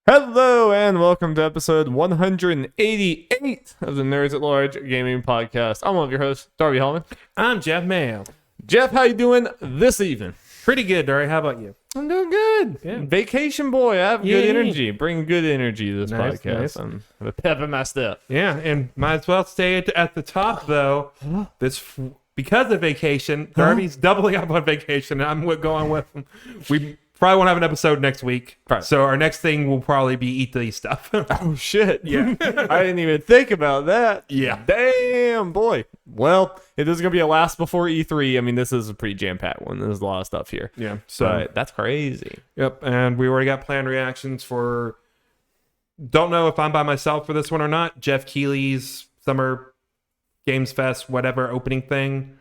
Hello and welcome to episode 188 of the Nerds at Large Gaming Podcast. I'm one of your hosts, Darby Hallman. I'm Jeff Mayo. Jeff, how you doing this evening? Pretty good, Darby. How about you? I'm doing good. Yeah. Vacation boy, I have good Yay. energy. Bring good energy to this Nice, podcast. nice. I'm the pep in my step. Yeah, and might as well stay at the top, though. Because of vacation, Darby's doubling up on vacation, and I'm going with him. We probably won't have an episode next week. Right. So our next thing will probably be Eat These stuff. Oh, shit. Yeah. I didn't even think about that. Yeah. Damn, boy. Well, it is going to be a last before E3. I mean, this is a pretty jam-packed one. There's a lot of stuff here. Yeah. So, But that's crazy. yep. And we already got planned reactions for... Don't know if I'm by myself for this one or not. Jeff Keighley's Summer Games Fest, whatever, opening thing.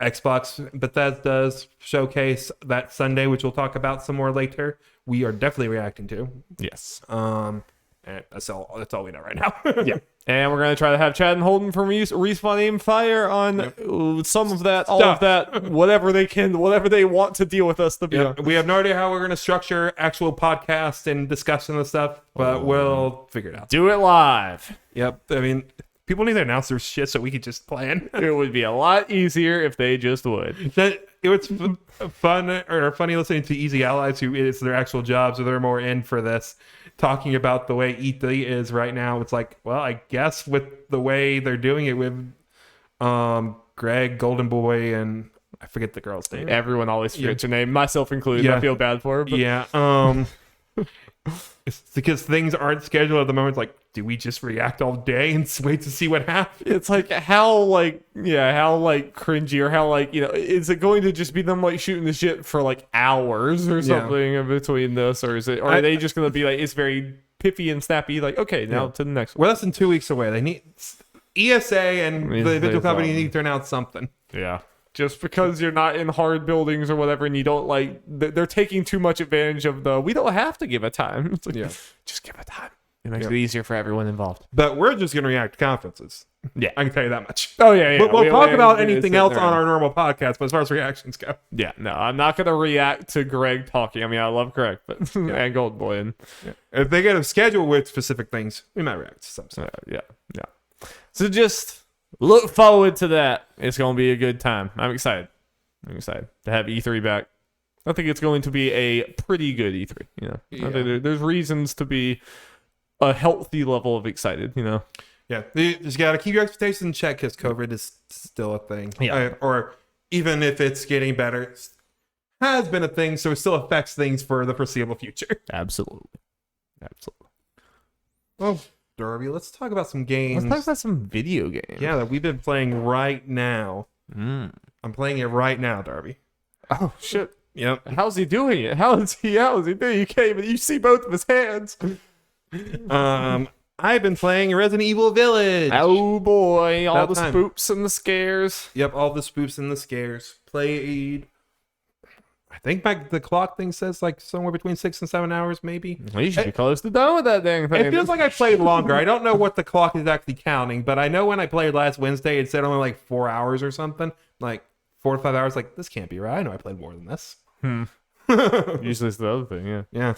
Xbox Bethesda's showcase that Sunday, which we'll talk about some more later. We are definitely reacting to. Yes. And that's all we know right now. Yeah. And we're going to try to have Chad and Holden from Respawn Aim Fire on some of that, all of that, whatever they can, whatever they want to deal with us to be on. We have no idea how we're going to structure actual podcast and discussion and stuff, but we'll figure it out. Do it live. Yep. I mean, people need to announce their shit so we can just plan. It would be a lot easier if they just would. It was fun or funny listening to Easy Allies, who is their actual job, so they're more in for this, talking about the way E3 is right now. It's like, well, I guess with the way they're doing it with Greg, Golden Boy, and I forget the girl's name. Everyone always forgets your name, myself included. Yeah. I feel bad for her. But Yeah. It's because things aren't scheduled at the moment. It's like, do we just react all day and wait to see what happens? it's like how cringy or how is it going to just be them like shooting the shit for like hours or something in between this, or are they just going to be like it's very pippy and snappy, like okay, now to the next one? We're less than 2 weeks away. They need ESA and the individual company need to announce something. Yeah. Just because you're not in hard buildings or whatever, and you don't they're taking too much advantage of we don't have to give it time. It's like, just give it time. It makes it easier for everyone involved. But we're just going to react to conferences. Yeah. I can tell you that much. Oh, yeah. We'll talk about anything else on our normal podcast, but as far as reactions go. Yeah, no, I'm not going to react to Greg talking. I mean, I love Greg, but and Gold Boy. And if they get a schedule with specific things, we might react to some stuff. yeah. So just look forward to that. It's going to be a good time. I'm excited to have E3 back. I think it's going to be a pretty good E3. I think there's reasons to be a healthy level of excited. Yeah, you just got to keep your expectations in check because COVID is still a thing. Yeah. Or even if it's getting better, it has been a thing, so it still affects things for the foreseeable future. Absolutely. Well, Darby, let's talk about some games. Let's talk about some video games. Yeah, that we've been playing right now. Mm. I'm playing it right now, Darby. Oh shit. Yep. How's he doing it? How is he doing? You can't even. You see both of his hands. I've been playing Resident Evil Village. Oh boy, all About the time. spoops and the scares. Yep, all the spoofs and the scares. Played. I think the clock thing says like somewhere between 6 and 7 hours, maybe. Well, you should be close to done with that dang thing. It feels like I played longer. I don't know what the clock is actually counting, but I know when I played last Wednesday, it said only like 4 hours or something, like 4 to 5 hours. Like, this can't be right. I know I played more than this. Usually it's the other thing, yeah. Yeah,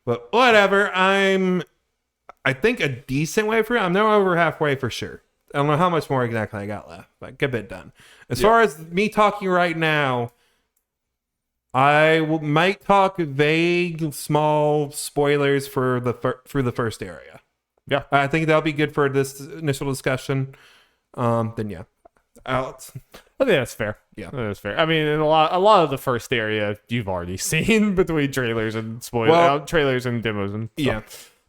but whatever. I think a decent way through. I'm now over halfway for sure. I don't know how much more exactly I got left, but get a bit done. As far as me talking right now, might talk vague, small spoilers for through the first area. Yeah, I think that'll be good for this initial discussion. Then yeah, I think that's fair. Yeah. That's fair. I mean, in a lot of the first area you've already seen between trailers and trailers and demos and stuff. Yeah.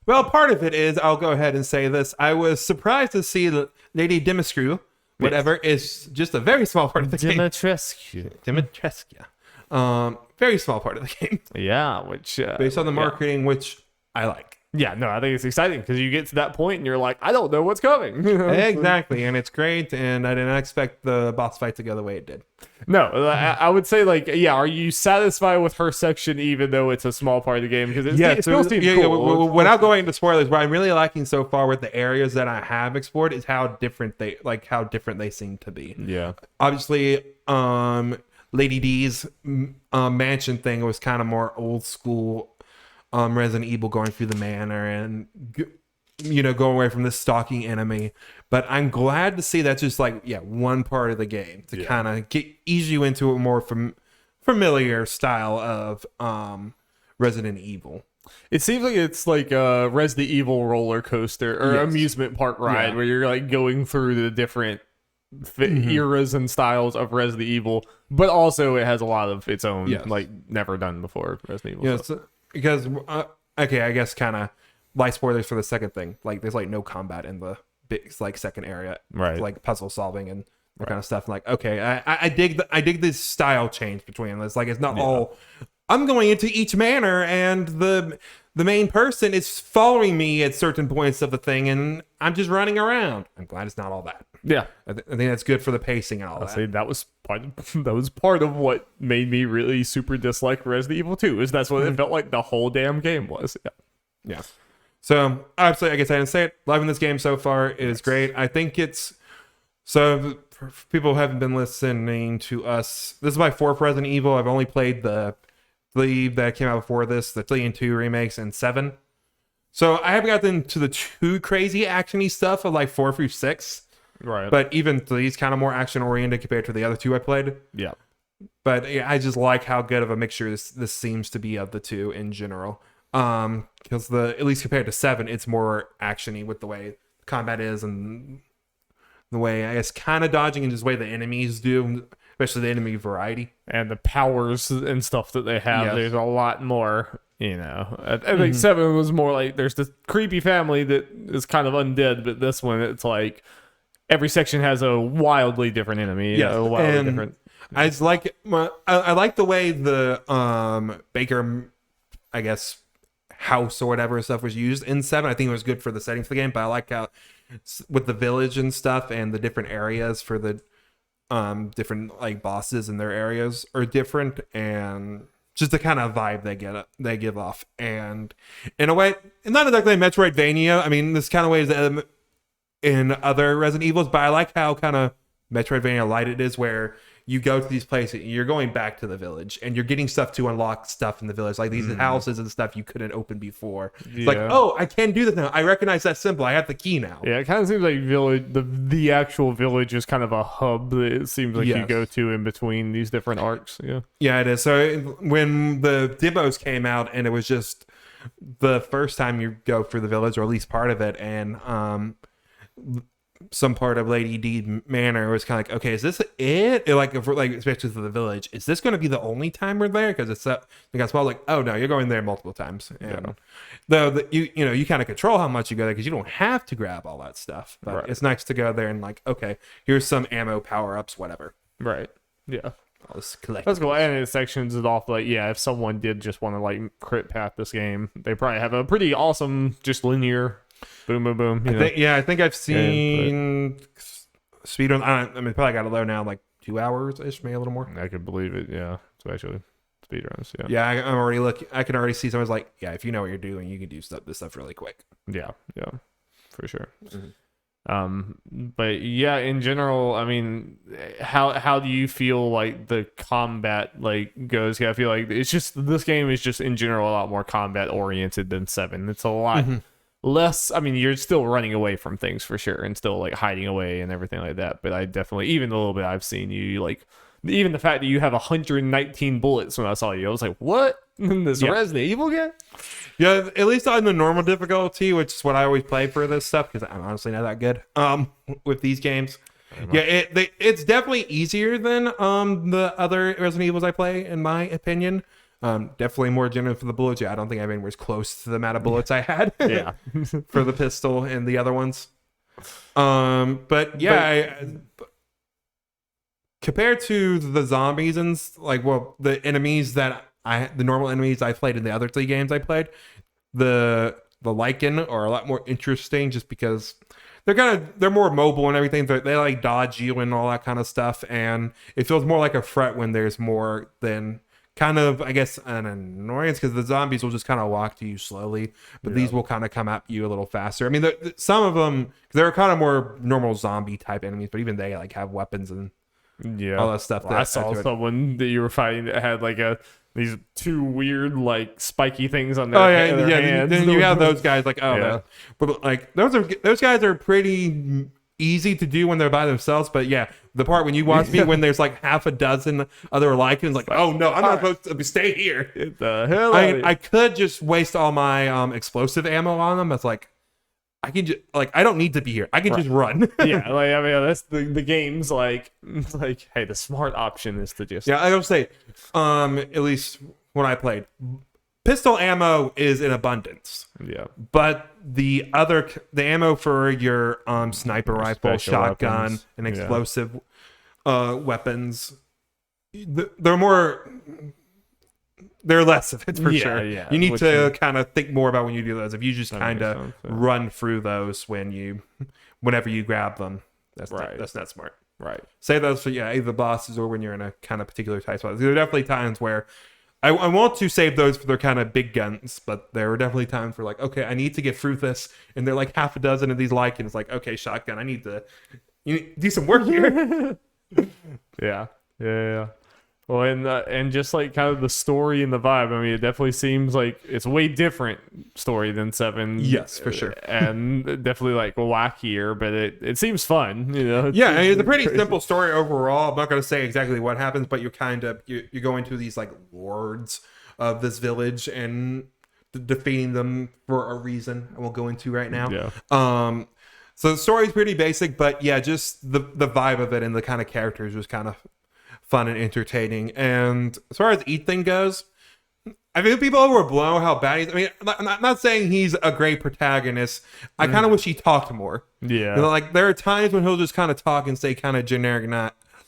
Well, part of it is, I'll go ahead and say this. I was surprised to see that Lady Dimitrescu, whatever, is just a very small part of the game. Dimitrescu. Very small part of the game. Yeah, which based on the marketing, which I like. Yeah, no, I think it's exciting because you get to that point and you're like, I don't know what's coming. Exactly, and it's great, and I didn't expect the boss fight to go the way it did. No, I would say, like, yeah, are you satisfied with her section even though it's a small part of the game? Because it still seems cool. Without going into spoilers, what I'm really liking so far with the areas that I have explored is how different they seem to be. Yeah. Obviously, Lady D's mansion thing was kind of more old school Resident Evil going through the manor and going away from this stalking enemy. But I'm glad to see that's just like one part of the game to kind of ease you into a more familiar style of Resident Evil. It seems like it's like a Resident Evil roller coaster or amusement park ride where you're like going through the different eras and styles of Resident Evil, but also it has a lot of its own like never done before Resident Evil. Yes, because I guess kind of light spoilers for the second thing. Like there's like no combat in the big like second area, right? Like puzzle solving and that kind of stuff. Like I dig this style change between this. Like it's not all I'm going into each manor and the main person is following me at certain points of the thing and I'm just running around. I'm glad it's not all that. Yeah, I think that's good for the pacing and all that. Say that was part of what made me really super dislike Resident Evil 2. Is that's what it felt like the whole damn game was. Yeah. So obviously, I guess I didn't say it. Loving this game so far. It is great. I think it's for people who haven't been listening to us. This is my fourth Resident Evil. I've only played the 3 that came out before this, the 3 and 2 remakes, and 7. So I haven't gotten into the too crazy actiony stuff of like 4 through 6. Right. But even 3 is kind of more action oriented compared to the other 2 I played. Yeah. But I just like how good of a mixture this seems to be of the 2 in general. Because at least compared to 7, it's more actiony with the way combat is and the way I guess kind of dodging and just the way the enemies do, especially the enemy variety and the powers and stuff that they have. Yes. There's a lot more. I think 7 was more like there's this creepy family that is kind of undead, but this one it's like every section has a wildly different enemy. Yes, wildly different. I just like I like the way the Baker, I guess, house or whatever stuff was used in 7. I think it was good for the settings for the game, but I like how with the village and stuff and the different areas for the different like bosses in their areas are different and just the kind of vibe they give off. And in a way, not exactly Metroidvania. I mean, this kind of way is in other Resident Evils, but I like how kind of Metroidvania light it is, where you go to these places and you're going back to the village and you're getting stuff to unlock stuff in the village, like these houses and stuff you couldn't open before. It's like, oh, I can do this now. I recognize that symbol. I have the key now. Yeah, it kind of seems like the actual village is kind of a hub that it seems like you go to in between these different arcs. Yeah, it is. So when the demos came out and it was just the first time you go through the village, or at least part of it, and some part of Lady D Manor was kind of like, okay, is this it? Like especially for the village, is this going to be the only time we're there? Because it's like, oh no, you're going there multiple times. And though you kind of control how much you go there because you don't have to grab all that stuff. But it's nice to go there and like, okay, here's some ammo, power ups, whatever. Right. Yeah. All this collectibles. That's cool. And it sections it off like, if someone did just want to like crit path this game, they probably have a pretty awesome just linear. Boom, boom, boom. I think I've seen speedrun. I mean, probably got it low now, like 2 hours ish, maybe a little more. I could believe it. Yeah, especially speedruns. Yeah. I'm already looking. I can already see someone's like, if you know what you're doing, you can do this stuff really quick. Yeah, for sure. But yeah, in general, I mean, how do you feel like the combat like goes? I feel like it's just this game is just in general a lot more combat oriented than 7. It's a lot. Less, I mean, you're still running away from things for sure and still like hiding away and everything like that. But I definitely, even the little bit I've seen you, like, even the fact that you have 119 bullets when I saw you, I was like, what? This Resident Evil game? Yeah, at least on the normal difficulty, which is what I always play for this stuff because I'm honestly not that good with these games. Yeah, it's definitely easier than the other Resident Evils I play, in my opinion. Definitely more generous for the bullets. Yeah, I don't think I've been close to the amount of bullets I had for the pistol and the other ones. Compared to the zombies and the enemies the normal enemies I played in the other 3 games I played, the Lycan are a lot more interesting just because they're more mobile and everything. They like dodge you and all that kind of stuff, and it feels more like a threat when there's more than kind of, I guess, an annoyance, because the zombies will just kind of walk to you slowly, but these will kind of come at you a little faster. I mean, some of them, they're kind of more normal zombie type enemies, but even they like have weapons and all that stuff. I saw someone that you were fighting that had like these two weird like spiky things on their, their hands. Then you have those guys like but like those guys are pretty easy to do when they're by themselves. But yeah, the part when you watch me when there's like half a dozen other Lycans, like, oh no, I'm not supposed to stay here. Get the hell I could just waste all my explosive ammo on them. It's like I can just I don't need to be here. I can just run. Yeah, like I mean that's the game's like hey, the smart option is to just I don't say at least when I played, pistol ammo is in abundance. Yeah. But the ammo for your sniper rifle, shotgun, weapons. And explosive weapons, they're less of it for sure. Yeah. You need to kind of think more about when you do those. If you just kind of run through those whenever you grab them, that's not smart. Right. Say those for either bosses or when you're in a kind of particular type spot. There are definitely times where I want to save those for their kind of big guns, but there were definitely times where okay, I need to get through this, and they're like half a dozen of these Lycans. Like, okay, shotgun, I need to do some work here. Yeah. Well, and just like kind of the story and the vibe. I mean, it definitely seems like it's a way different story than 7. Yes, for sure. And definitely like wackier, but it seems fun, you know. Yeah, it's a pretty simple story overall. I'm not going to say exactly what happens, but you're going to these like lords of this village and defeating them for a reason I won't go into right now. Yeah. So the story's pretty basic, but yeah, just the vibe of it and the kind of characters was kind of fun and entertaining. And as far as Ethan goes, I think people overblow how bad he is. I mean, I'm not saying he's a great protagonist. I kind of wish he talked more. Yeah. You know, like there are times when he'll just kind of talk and say kind of generic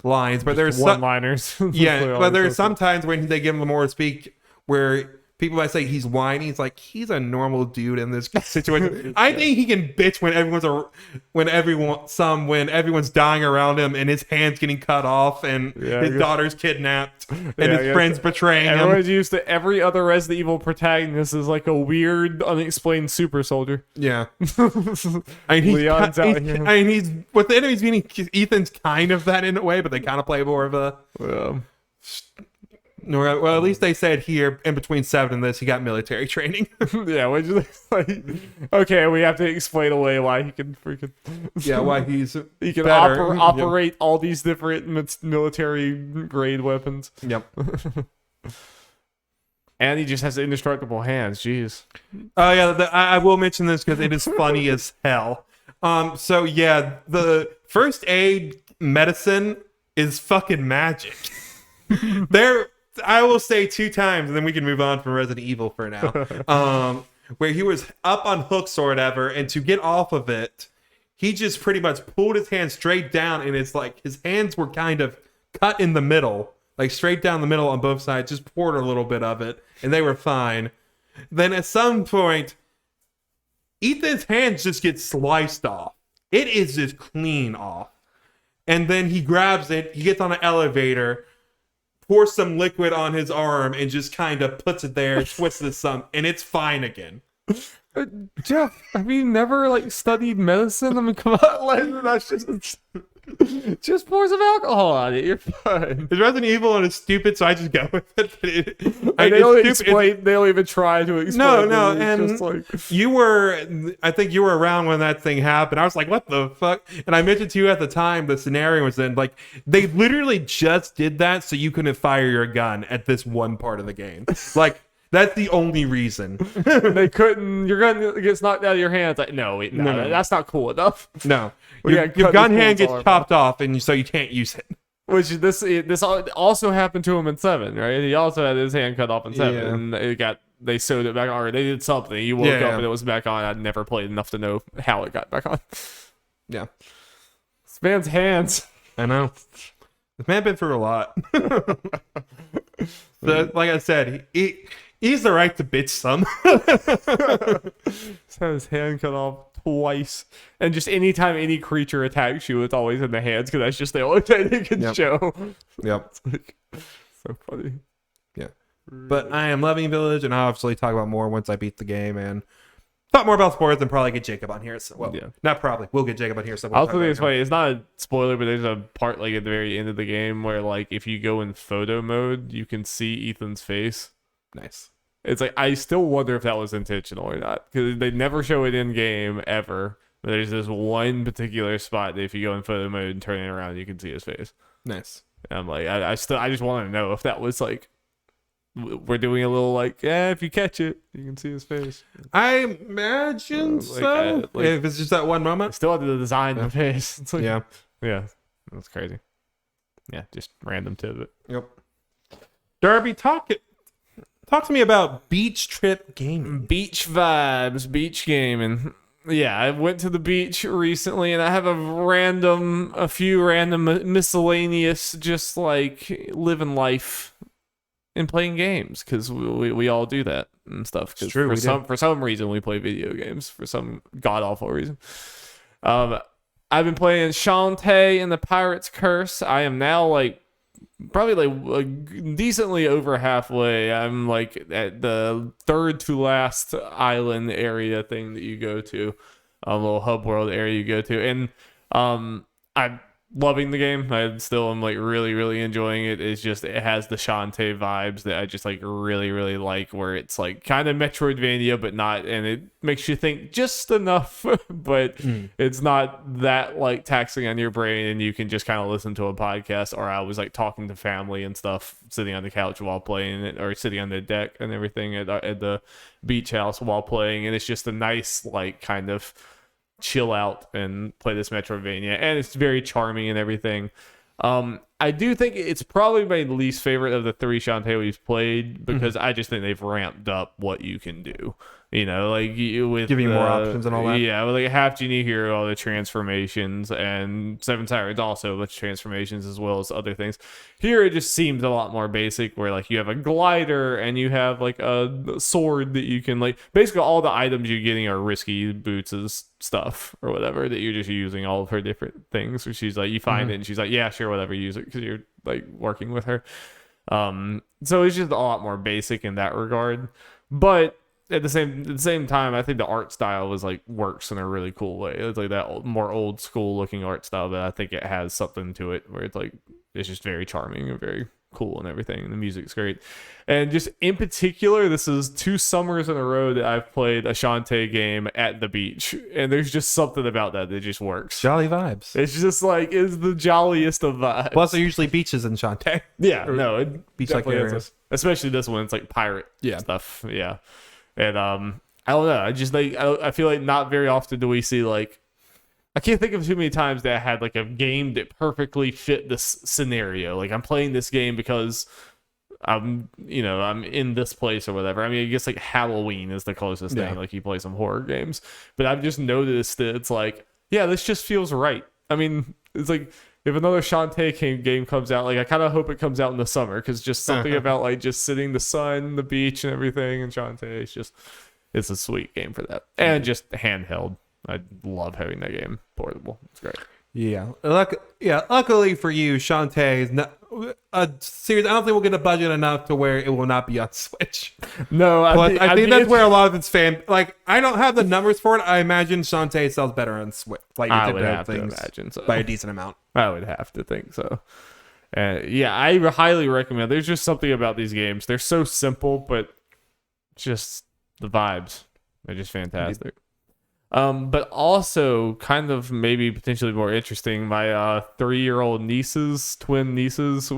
lines, but there's one-liners. Yeah, but there's sometimes when they give him more to speak where people might say he's whiny. It's like he's a normal dude in this situation. I think he can bitch when everyone's dying around him and his hand's getting cut off and his daughter's kidnapped and his friends betraying him. Everyone's used to every other Resident Evil protagonist is like a weird, unexplained super soldier. Yeah, Leon's out here. I mean, he's with the enemies meaning Ethan's kind of that in a way, but they kind of play more of a. Well, at least they said here in between 7 and this, he got military training. Yeah, which is like, okay, we have to explain away why he can freaking why he can operate all these different military grade weapons. Yep. And he just has indestructible hands. Jeez. Oh yeah, I will mention this because it is funny as hell. So yeah, the first aid medicine is fucking magic. I will say 2 times, and then we can move on from Resident Evil for now. Where he was up on hooks or whatever, and to get off of it, he just pretty much pulled his hand straight down, and it's like his hands were kind of cut in the middle, like straight down the middle on both sides, just poured a little bit of it, and they were fine. Then at some point, Ethan's hands just get sliced off. It is just clean off. And then he grabs it, he gets on an elevator, pours some liquid on his arm, and just kind of puts it there, twists it some, and it's fine again. Jeff, have you never like studied medicine? I mean, come on, like, that's just pour some alcohol on it. You're fine. It's Resident Evil and it's stupid, so I just go with it. They don't even try to explain. No, and just like... I think you were around when that thing happened. I was like, what the fuck? And I mentioned to you at the time the scenario was in, like, they literally just did that so you couldn't fire your gun at this one part of the game. Like, that's the only reason. They couldn't. Your gun gets knocked out of your hands. Like, no, that's not cool enough. No, your gun hand gets chopped off, and so you can't use it. Which this also happened to him in 7, right? He also had his hand cut off in 7, and they sewed it back on, or they did something. He woke up and it was back on. I'd never played enough to know how it got back on. Yeah, this man's hands. I know. This man been through a lot. So, like I said, he's the right to bitch some. He's had his hand cut off twice. And just anytime any creature attacks you, it's always in the hands, because that's just the only thing they can show. Yep. It's like, so funny. Yeah. But I am loving Village, and I'll obviously talk about more once I beat the game. And talk more about spoilers and probably get Jacob on here. So, well, Yeah. not probably. We'll get Jacob on here. So I also think it's funny. It's not a spoiler, but there's a part like at the very end of the game where like if you go in photo mode, you can see Ethan's face. Nice. It's like I still wonder if that was intentional or not because they never show it in game ever. But there's this one particular spot that if you go in photo mode and turn it around, you can see his face. Nice. And I'm like, I just want to know if that was like we're doing a little like, yeah, if you catch it, you can see his face. I imagine so. If it's just that one I moment. still have to design the face. It's like, Yeah. That's crazy. Yeah, just random tidbit. Yep. Darby, talk to me about beach trip gaming. Beach vibes, beach gaming. Yeah, I went to the beach recently and I have a few random miscellaneous, just like living life and playing games because we all do that and stuff. It's true. For some reason, we play video games for some god awful reason. I've been playing Shantae and the Pirate's Curse. I am now like probably like decently over halfway. I'm like at the third to last island area thing that you go to, a little hub world area you go to, and I'm loving the game. I still am like really, really enjoying it. It's just it has the Shantae vibes that I just like really, really like, where it's like kind of Metroidvania but not, and it makes you think just enough, but it's not that like taxing on your brain, and you can just kind of listen to a podcast. Or I was like talking to family and stuff, sitting on the couch while playing it, or sitting on the deck and everything at the beach house while playing, and it's just a nice like kind of chill out and play this Metroidvania, and it's very charming and everything. I do think it's probably my least favorite of the three Shantae we've played because I just think they've ramped up what you can do. You know, like with giving you more options and all that. Yeah, with like Half Genie Hero, all the transformations, and Seven Sirens also with transformations as well as other things. Here it just seems a lot more basic, where like you have a glider and you have like a sword that you can like. Basically, all the items you're getting are Risky Boots' stuff or whatever that you're just using all of her different things. Where she's like, you find it and she's like, yeah, sure, whatever, use it because you're like working with her. So it's just a lot more basic in that regard, but at the same time, I think the art style is like works in a really cool way. It's like that more old school looking art style, but I think it has something to it where it's like it's just very charming and very cool and everything. And the music's great. And just in particular, this is 2 summers in a row that I've played a Shantae game at the beach, and there's just something about that just works. Jolly vibes. It's just like it's the jolliest of vibes. Plus, there are usually beaches in Shantae. Yeah, no, it beach like areas, especially this one. It's like pirate stuff. Yeah. And I don't know. I just like I feel like not very often do we see like I can't think of too many times that I had like a game that perfectly fit this scenario. Like I'm playing this game because I'm in this place or whatever. I mean, I guess like Halloween is the closest thing. Like you play some horror games, but I've just noticed that it's like, yeah, this just feels right. I mean, it's like if another Shantae game comes out, like I kind of hope it comes out in the summer because just something about like just sitting the sun, the beach, and everything, and Shantae, it's a sweet game for that. And just handheld, I love having that game portable. It's great. Yeah, luckily for you, Shantae is not a series. I don't think we'll get a budget enough to where it will not be on Switch. No, I think that's where a lot of its like. I don't have the numbers for it. I imagine Shantae sells better on Switch. Like I would have to imagine so by a decent amount. I would have to think so. Yeah, I highly recommend. There's just something about these games. They're so simple, but just the vibes. They're just fantastic. But also kind of maybe potentially more interesting. My 3-year-old twin nieces,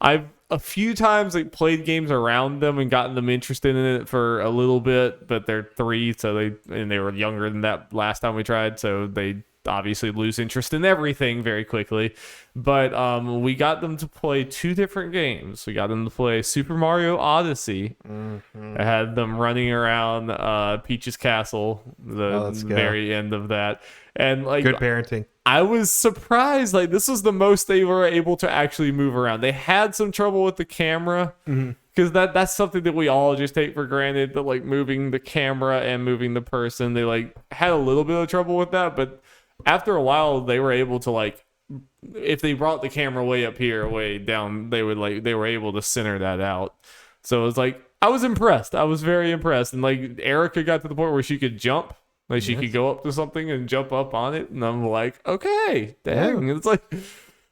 I've a few times like played games around them and gotten them interested in it for a little bit, but they're 3, so they were younger than that last time we tried, so they obviously lose interest in everything very quickly. But we got them to play 2 different games. We got them to play Super Mario Odyssey. I had them running around Peach's Castle, the very end of that. And like good parenting. I was surprised. Like this was the most they were able to actually move around. They had some trouble with the camera because that's something that we all just take for granted. But like moving the camera and moving the person, they like had a little bit of trouble with that. But after a while, they were able to like, if they brought the camera way up here, way down, they were able to center that out. So it was like, I was impressed. I was very impressed. And like Erica got to the point where she could jump. Like she could go up to something and jump up on it. And I'm like, okay, dang. It's like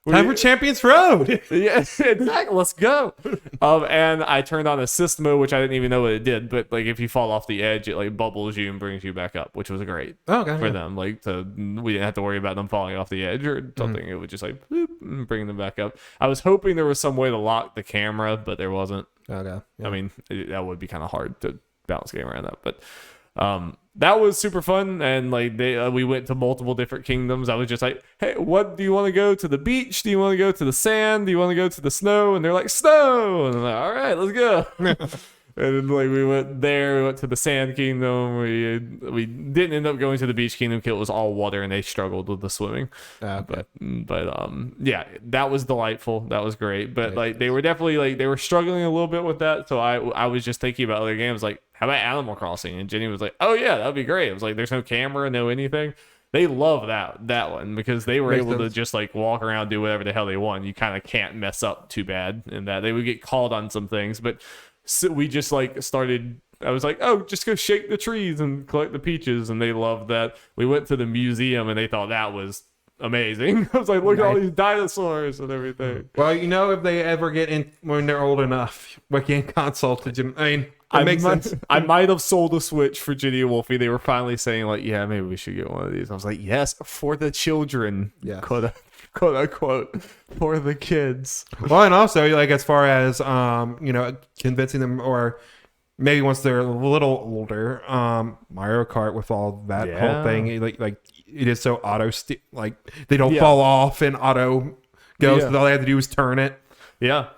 time for Champions Road. Yeah, exactly. Let's go. And I turned on assist mode, which I didn't even know what it did. But like if you fall off the edge, it like bubbles you and brings you back up, which was great for them. Like we didn't have to worry about them falling off the edge or something. It would just like bloop, and bring them back up. I was hoping there was some way to lock the camera, but there wasn't. Okay. Yeah. I mean, that would be kind of hard to bounce game around that, but that was super fun. And like we went to multiple different kingdoms. I was just like, hey, what do you want to go to the beach? Do you want to go to the sand? Do you want to go to the snow? And they're like, snow. And I'm like, all right, let's go. And then like we went there, we went to the sand kingdom. We didn't end up going to the beach kingdom because it was all water and they struggled with the swimming. Okay. But yeah, that was delightful. That was great. But like they were definitely like they were struggling a little bit with that. So I was just thinking about other games like, how about Animal Crossing? And Jenny was like, oh yeah, that'd be great. It was like there's no camera, no anything. They love that one because they were able to just like walk around, do whatever the hell they want. You kind of can't mess up too bad in that. They would get called on some things, but so we just like started. I was like, oh, just go shake the trees and collect the peaches, and they loved that. We went to the museum and they thought that was amazing. I was like, look at all these dinosaurs and everything. Well, if they ever get in when they're old enough, what game console to Jim? I mean, makes sense. I might have sold a Switch for Ginny and Wolfie. They were finally saying like, yeah, maybe we should get one of these. I was like, yes, for the children. Yeah. Quote unquote, for the kids. Well, and also like as far as convincing them, or maybe once they're a little older, Mario Kart with all that whole thing, like it is so like they don't fall off and auto goes. So all they have to do is turn it. Yeah.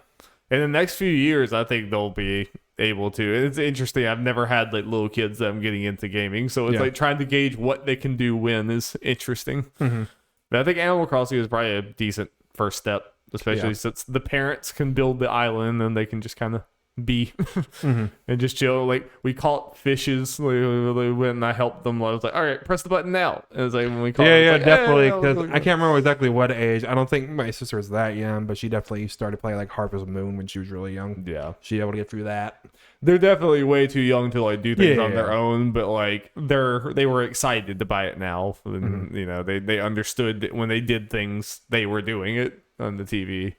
In the next few years, I think they'll be able to. It's interesting. I've never had like little kids that I'm getting into gaming, so it's like trying to gauge what they can do when is interesting. Mm-hmm. But I think Animal Crossing is probably a decent first step, especially since the parents can build the island and they can just kind of be and just chill. Like we caught fishes. Like, when I helped them, I was like, all right, press the button now. And it was like when we caught like, definitely. Because I can't remember exactly what age. I don't think my sister was that young, but she definitely started playing like Harvest Moon when she was really young. Yeah, she was able to get through that. They're definitely way too young to like do things on their own, but like they were excited to buy it now. And, they understood that when they did things, they were doing it on the TV.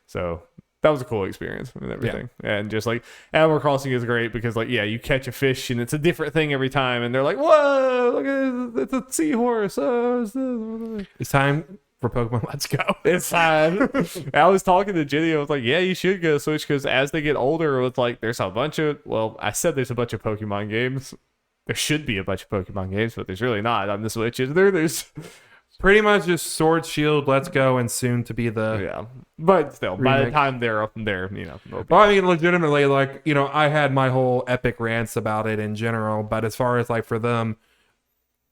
So that was a cool experience and everything. Yeah. And just like Animal Crossing is great because like, you catch a fish and it's a different thing every time. And they're like, whoa, look at it's a seahorse. It's time for Pokemon. Let's go. It's time. I was talking to Jenny. I was like, yeah, you should go Switch because as they get older, it's like there's a bunch of, I said there's a bunch of Pokemon games. There should be a bunch of Pokemon games, but there's really not on the Switch. There's pretty much just Sword, Shield, Let's Go, and soon to be the But still, by the time they're up there, Well, I mean, legitimately, like I had my whole epic rants about it in general, but as far as like for them,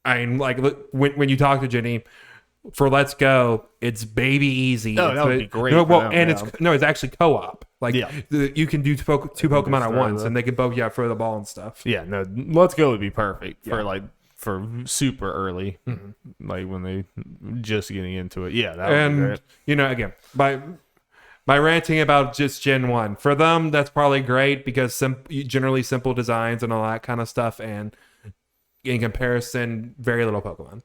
I mean, like when you talk to Jenny for Let's Go, it's baby easy. Oh, that would be great. It's actually co-op. Like you can do two Pokemon at once, and they can both throw the ball and stuff. Yeah, no, Let's Go would be perfect for super early, like when they just getting into it. Yeah, that would be great. Again, by ranting about just Gen 1, for them, that's probably great because generally simple designs and all that kind of stuff, and in comparison, very little Pokemon.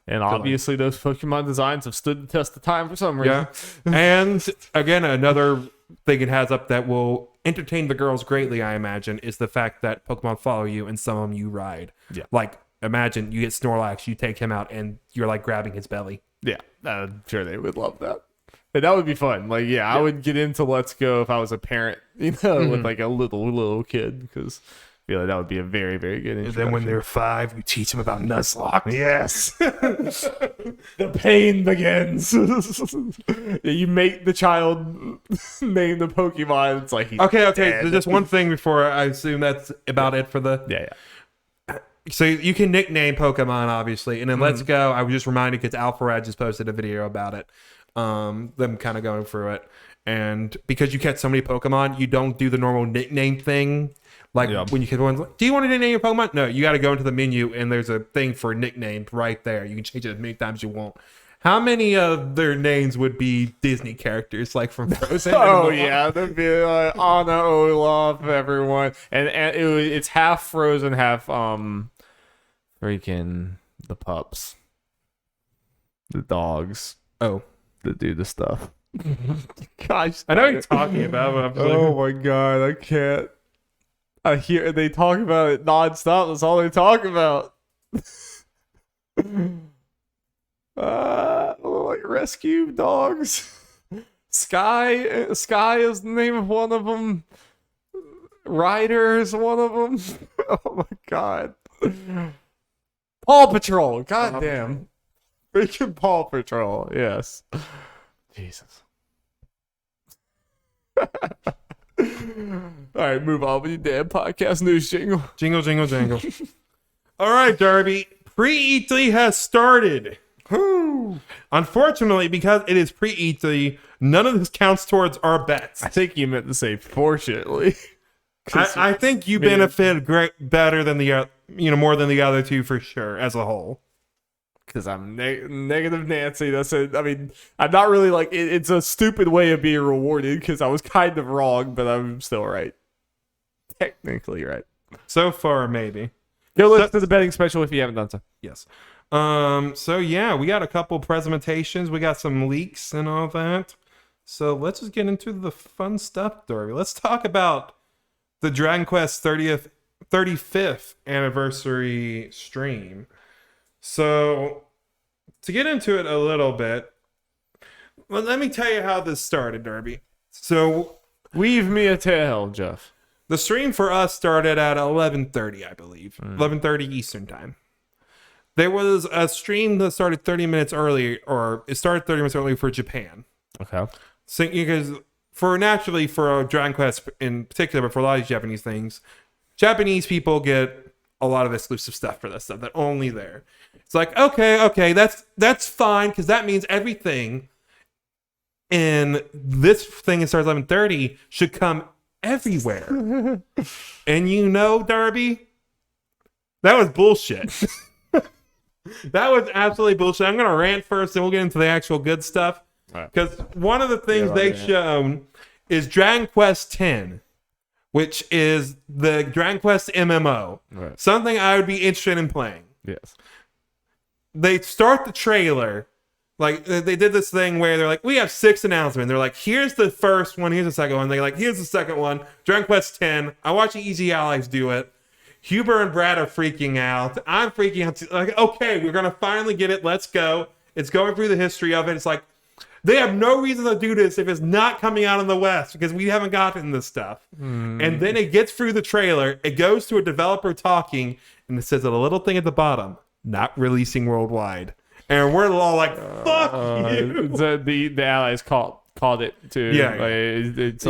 And obviously, those Pokemon designs have stood the test of time for some reason. Yeah. And again, another thing it has up that will entertain the girls greatly, I imagine, is the fact that Pokemon follow you and some of them you ride. Yeah. Like, imagine you get Snorlax, you take him out, and you're like grabbing his belly. Yeah, I'm sure they would love that. And that would be fun. Like, I would get into Let's Go if I was a parent, with like a little kid, because I feel like that would be a very, very good introduction. And then when they're 5, you teach them about Nuzlocke. Yes. The pain begins. You make the child name the Pokemon. It's like okay. So just one thing before I assume that's about it for the... Yeah. So you can nickname Pokemon, obviously. And then Let's Go, I was just reminded because Alpharad just posted a video about it. Them kind of going through it. And because you catch so many Pokemon, you don't do the normal nickname thing. Like when you catch one, do you want to nickname your Pokemon? No, you got to go into the menu and there's a thing for nickname right there. You can change it as many times as you want. How many of their names would be Disney characters, like from Frozen? Oh yeah, there'd be like Anna, Olaf, everyone, and it's half Frozen, half freaking the pups, the dogs. Oh, that do the stuff. Gosh, I know what you're talking about. But I'm just oh my god, I can't. I hear they talk about it nonstop. That's all they talk about. Like rescue dogs. Sky is the name of one of them. Ryder is one of them. Oh my god. Paw Patrol. God damn. Freaking Paw Patrol. Yes. Jesus. All right, move on with your damn podcast news jingle. Jingle, jingle, jingle. All right, Darby. Pre-E3 has started. Woo. Unfortunately, because it is pre-E3, none of this counts towards our bets. I think you meant to say fortunately. I think you benefited better than more than the other two for sure as a whole. Because I'm negative Nancy. That's it. I mean, I'm not really like it's a stupid way of being rewarded because I was kind of wrong, but I'm still right. Technically right. So far, maybe. Go listen to the betting special if you haven't done so. Yes. So yeah, we got a couple presentations. We got some leaks and all that. So let's just get into the fun stuff, Darby. Let's talk about the Dragon Quest 35th anniversary stream. So to get into it a little bit, well, let me tell you how this started, Darby. So weave me a tale, Jeff. The stream for us started at 11:30, I believe. 11:30 Eastern time. There was a stream that started 30 minutes early, or it started 30 minutes early for Japan. Okay. So because for a Dragon Quest in particular, but for a lot of these Japanese things, Japanese people get a lot of exclusive stuff for that stuff that only there. It's like, okay, that's fine, because that means everything in this thing that starts 11:30 should come everywhere. And Darby, that was bullshit. That was absolutely bullshit. I'm gonna rant first, and we'll get into the actual good stuff. Because one of the things they've shown is Dragon Quest X, which is the Dragon Quest MMO. Right. Something I would be interested in playing. Yes. They start the trailer, like they did this thing where they're like, we have 6 announcements. They're like, here's the first one, here's the second one. They're like, here's the second one, Dragon Quest X. I watch the Easy Allies do it. Huber and Brad are freaking out. I'm freaking out. Like, okay, we're gonna finally get it. Let's go. It's going through the history of it. It's like they have no reason to do this if it's not coming out in the West, because we haven't gotten this stuff. And then it gets through the trailer. It goes to a developer talking, and it says a little thing at the bottom: not releasing worldwide. And we're all like, fuck you. The Allies called it too. Yeah. Like,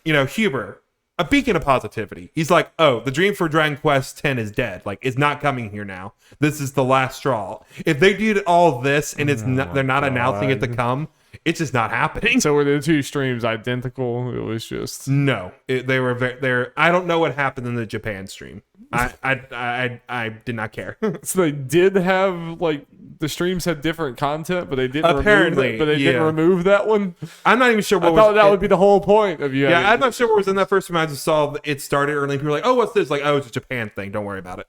and Huber, a beacon of positivity. He's like, oh, the dream for Dragon Quest X is dead. Like, it's not coming here now. This is the last straw. If they did all this and they're not announcing it to come, it's just not happening. So were the two streams identical? It was just no. They were. I don't know what happened in the Japan stream. I did not care. So they did have like the streams had different content, but they didn't apparently. Didn't remove that one. I'm not even sure what I thought that would be the whole point of you. Yeah, I'm not sure what was in that first one. I just saw it started early. People were like, "Oh, what's this?" Like, "Oh, it's a Japan thing. Don't worry about it."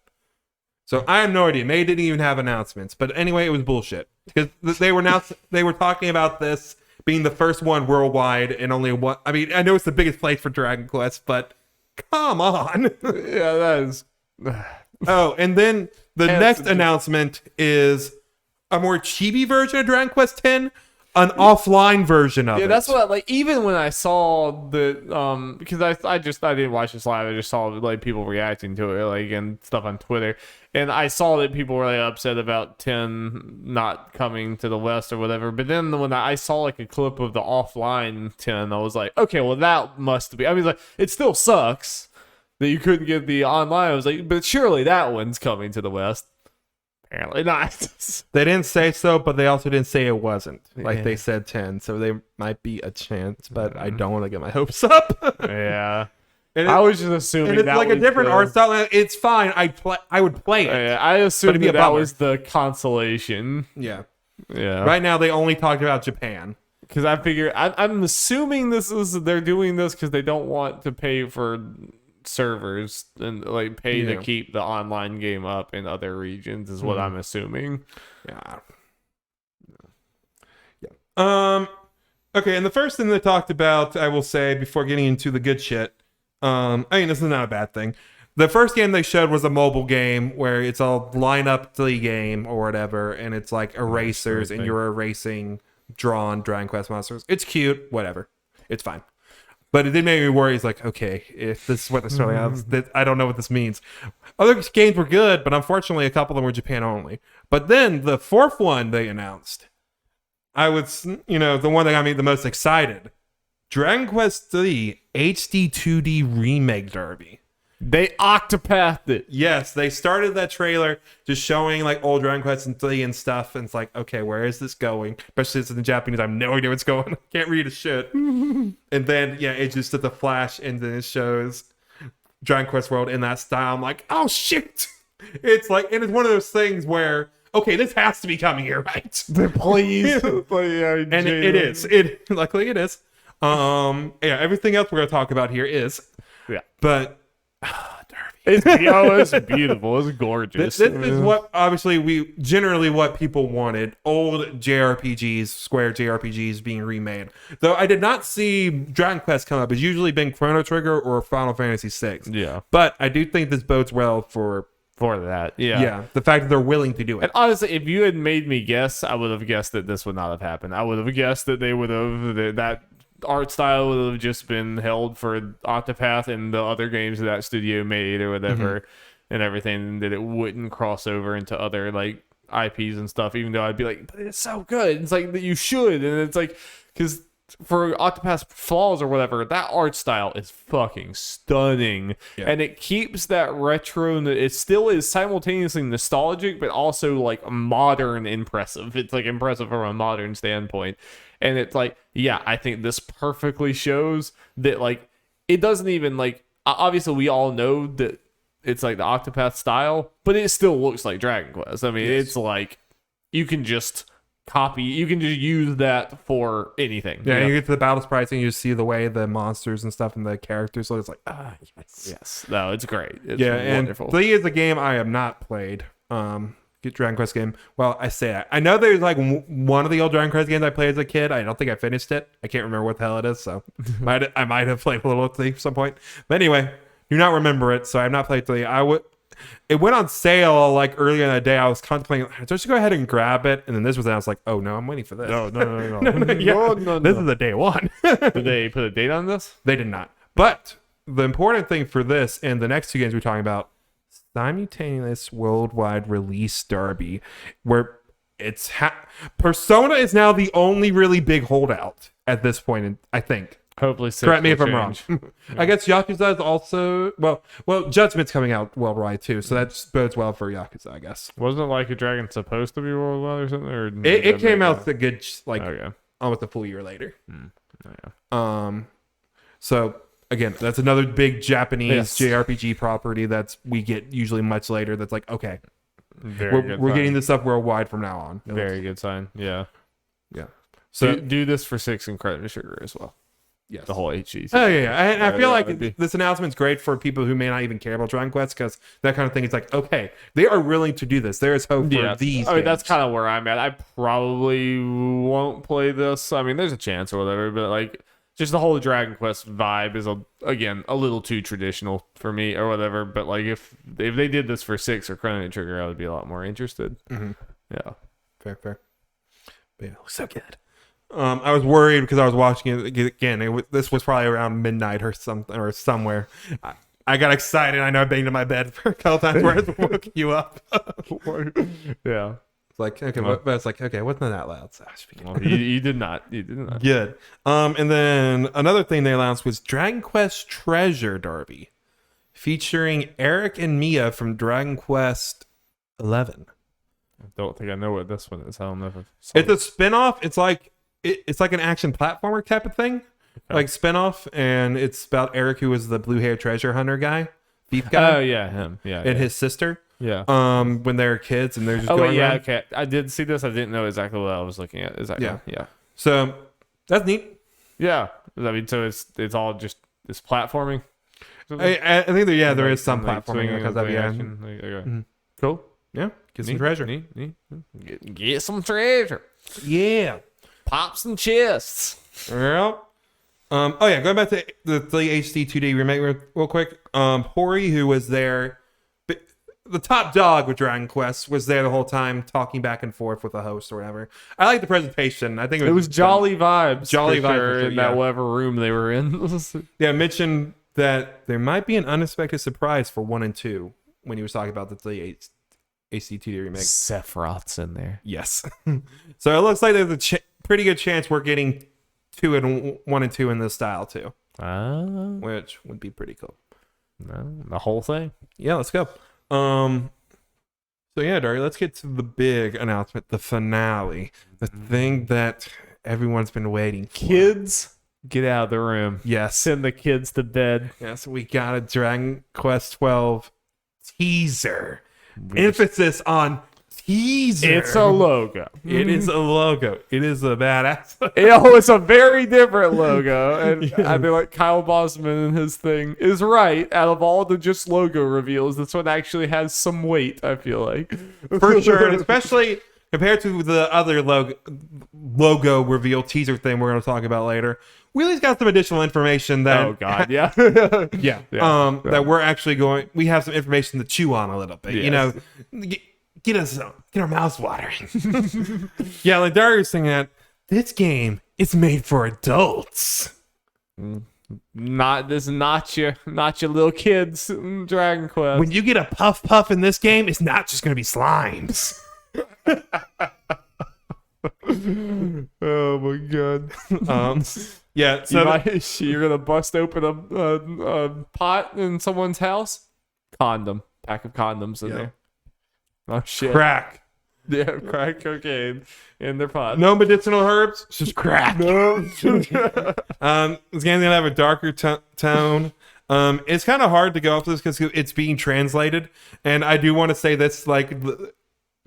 So I have no idea. They didn't even have announcements. But anyway, it was bullshit because they were talking about this being the first one worldwide and only one. I mean, I know it's the biggest place for Dragon Quest, but come on. Yeah, that is. Oh, and then the next announcement is a more chibi version of Dragon Quest X, an offline version of it. Yeah, that's what like. Even when I saw the because I didn't watch this live. I just saw like people reacting to it like and stuff on Twitter, and I saw that people were like upset about 10 not coming to the West or whatever. But then when I saw like a clip of the offline 10, I was like, okay, well that must be. I mean, like it still sucks that you couldn't get the online. I was like, but surely that one's coming to the West. Apparently not. They didn't say so, but they also didn't say it wasn't. Like they said 10, so they might be a chance, but I don't want to get my hopes up. Yeah. And I was just assuming and it's that like was a different art style. It's fine. I would play it. I assumed it'd be a that bummer. was the consolation. Yeah. Yeah. Right now, they only talked about Japan. Because I figure I'm assuming they're doing this because they don't want to pay for servers and like pay to keep the online game up in other regions is what I'm assuming. Yeah. Okay, and the first thing they talked about, I will say before getting into the good shit, I mean, this is not a bad thing. The first game they showed was a mobile game where it's a lineup 3 game or whatever, and it's like erasers, and you're erasing drawn Dragon Quest monsters. It's cute, whatever. It's fine. But it did make me worry. It's like, okay, if this is what they're showing us, I don't know what this means. Other games were good, but unfortunately, a couple of them were Japan only. But then the fourth one they announced, I was, the one that got me the most excited. Dragon Quest III HD 2D Remake Darby. They Octopathed it. Yes, they started that trailer just showing like old Dragon Quest and 3 and stuff, and it's like, okay, where is this going? Especially since it's in Japanese, I have no idea what's going on. Can't read a shit. And then it just did the flash, and then it shows Dragon Quest World in that style. I'm like, oh shit! It's like, and it's one of those things where, okay, this has to be coming here, right? Please. And it is. Luckily it is. Everything else we're gonna talk about here is, but. It's beautiful. It's gorgeous. This is what obviously what people wanted. Old JRPGs, Square JRPGs being remade. Though I did not see Dragon Quest come up. It's usually been Chrono Trigger or Final Fantasy VI. Yeah. But I do think this bodes well for that. Yeah. Yeah. The fact that they're willing to do it. And honestly, if you had made me guess, I would have guessed that this would not have happened. I would have guessed that they would have that art style would have just been held for Octopath and the other games that studio made or whatever, and everything, that it wouldn't cross over into other like IPs and stuff, even though I'd be like, but it's so good. It's like that you should. And it's like, because for Octopath's flaws or whatever, that art style is fucking stunning. And it keeps that retro, and it still is simultaneously nostalgic but also like modern impressive. It's like impressive from a modern standpoint. And it's like, I think this perfectly shows that, like, it doesn't even, like, obviously we all know that it's like the Octopath style, but it still looks like Dragon Quest. I mean, it's like, you can just use that for anything. Yeah, you get to the battle sprites and you see the way the monsters and stuff and the characters, so it's like, yes. No, it's great. It's wonderful. And 3 is a game I have not played. Get Dragon Quest game. Well, I say that. I know there's like one of the old Dragon Quest games I played as a kid. I don't think I finished it. I can't remember what the hell it is, so I might have played a little at some point. But anyway, do not remember it, so I have not played 3. It went on sale like earlier in the day. I was contemplating, just go ahead and grab it, and then this was out. I was like, oh no, I'm waiting for this. No. This is the day one. Did they put a date on this? They did not. But the important thing for this and the next 2 games we're talking about, simultaneous worldwide release Darby, where it's Persona is now the only really big holdout at this point, I think. Hopefully, correct me if I'm wrong. I guess Yakuza is also well, Judgment's coming out worldwide too, so that bodes well for Yakuza, I guess. Wasn't Like a Dragon supposed to be worldwide or something? Or it came out a good almost a full year later. So. Again, that's another big Japanese JRPG property we get usually much later. That's like, okay, we're getting this stuff worldwide from now on. Very good sign. Yeah. So do this for 6 and Chrono Trigger as well. Yes. The whole HG. Oh yeah. I feel like this announcement's great for people who may not even care about Dragon Quest, because that kind of thing is like, okay, they are willing to do this. There is hope for these. I mean, that's kind of where I'm at. I probably won't play this. I mean, there's a chance or whatever, but like, just the whole Dragon Quest vibe is again a little too traditional for me or whatever. But like if they did this for 6 or Chrono Trigger, I would be a lot more interested. Yeah, fair. But yeah, it looks so good. I was worried because I was watching it again. This was probably around midnight or something or somewhere. I got excited. I know I banged in my bed for a couple times where I was woke you up. Yeah. Like, okay, but it's like, okay, wasn't that loud? So you did not. You did not. Good. And then another thing they announced was Dragon Quest Treasure Darby, featuring Eric and Mia from Dragon Quest 11. I don't think I know what this one is. I don't know if it's a spin-off. It's like an action platformer type of thing, like spin-off, and it's about Eric, who was the blue-haired treasure hunter guy, thief guy. Oh yeah, him. Yeah, and his sister. Yeah. When they're kids and they're just Oh, going wait, yeah, around. okay. I did see this. I didn't know exactly what I was looking at. Exactly. Yeah. Yeah. So that's neat. Yeah. I mean, so it's all just it's platforming. I think there is some Like platforming swinging because and of yeah. action. Like, okay. Mhm. Cool. Yeah, get some Neat, treasure. neat. Get some treasure. Yeah. Pop some chests. Well, oh yeah, going back to the HD 2D remake real quick. Hori, who was there, the top dog with Dragon Quest, was there the whole time talking back and forth with the host or whatever. I like the presentation. I think It was jolly vibes. Jolly for vibes sure, for sure, in yeah. that whatever room they were in. Yeah, mentioned that there might be an unexpected surprise for 1 and 2 when he was talking about the HD 2D remake. Sephiroth's in there. Yes. So it looks like there's a pretty good chance we're getting 1 and 2 in this style too, which would be pretty cool. The whole thing. Yeah, let's go. So yeah, Darby, let's get to the big announcement, the finale, the thing that everyone's been waiting for. Kids, get out of the room. Yes. Send the kids to bed. Yes, we got a Dragon Quest 12 teaser. Emphasis on teaser. It's a logo. It is a logo. It is a badass. It's a very different logo. And I feel like Kyle Bosman and his thing is right. Out of all the just logo reveals, this one actually has some weight, I feel like. For sure, and especially compared to the other logo reveal teaser thing we're going to talk about later. Wheelie's got some additional information that Oh, God, yeah. yeah. That we're actually we have some information to chew on a little bit. Yes. You know, get our mouths watering. Yeah, like Darius saying that this game is made for adults. This is not your little kids Dragon Quest. When you get a puff in this game, it's not just going to be slimes. Oh my God. Yeah, so You're gonna bust open a pot in someone's house. Pack of condoms in there. Oh shit. crack. Yeah, crack cocaine in their pot. No medicinal herbs, it's just crack. No. This game's gonna have a darker tone. It's kind of hard to go off this because it's being translated, and I do want to say this. Like,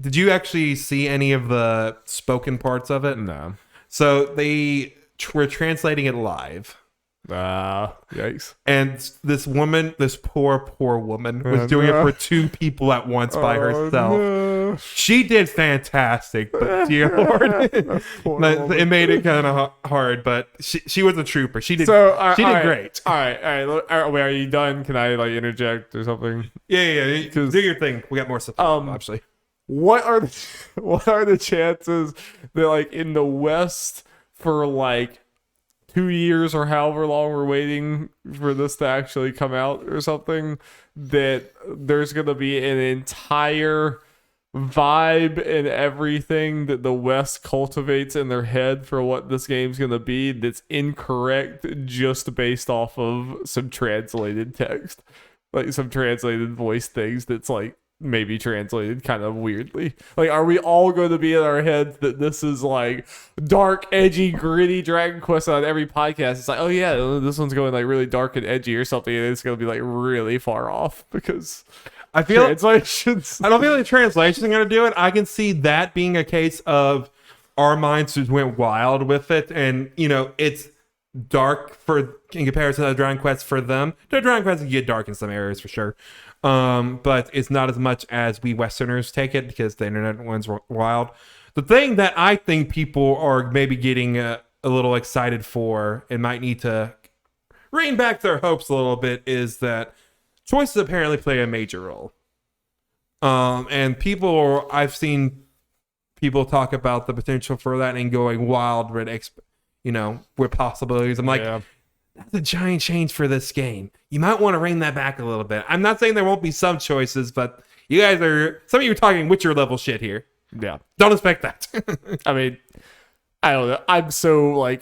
did you actually see any of the spoken parts of it? No. So they were translating it live. Yikes. And this poor woman was doing it for 2 people at once by herself. No. She did fantastic, but dear Lord, it made it kind of hard. But she was a trooper. She did great. All right. Wait, are you done? Can I interject or something? Yeah. Do your thing. We got more support, actually. What are the chances that in the West for 2 years or however long we're waiting for this to actually come out or something, that there's going to be an entire vibe and everything that the West cultivates in their head for what this game's going to be that's incorrect just based off of some translated text, some translated voice things that's maybe translated kind of weirdly. Are we all going to be in our heads that this is dark, edgy, gritty Dragon Quest on every podcast? It's oh yeah, this one's going really dark and edgy or something, and it's going to be really far off because I feel translations. I don't feel like translations are going to do it. I can see that being a case of our minds just went wild with it, and it's dark in comparison to Dragon Quest for them. The Dragon Quest can get dark in some areas for sure. But it's not as much as we Westerners take it because the internet one's wild. The thing that I think people are maybe getting a little excited for and might need to rein back their hopes a little bit is that choices apparently play a major role. And I've seen people talk about the potential for that and going wild with possibilities. I'm like, that's a giant change for this game. You might want to rein that back a little bit. I'm not saying there won't be some choices, but some of you are talking Witcher level shit here. Yeah. Don't expect that. I mean, I don't know. I'm so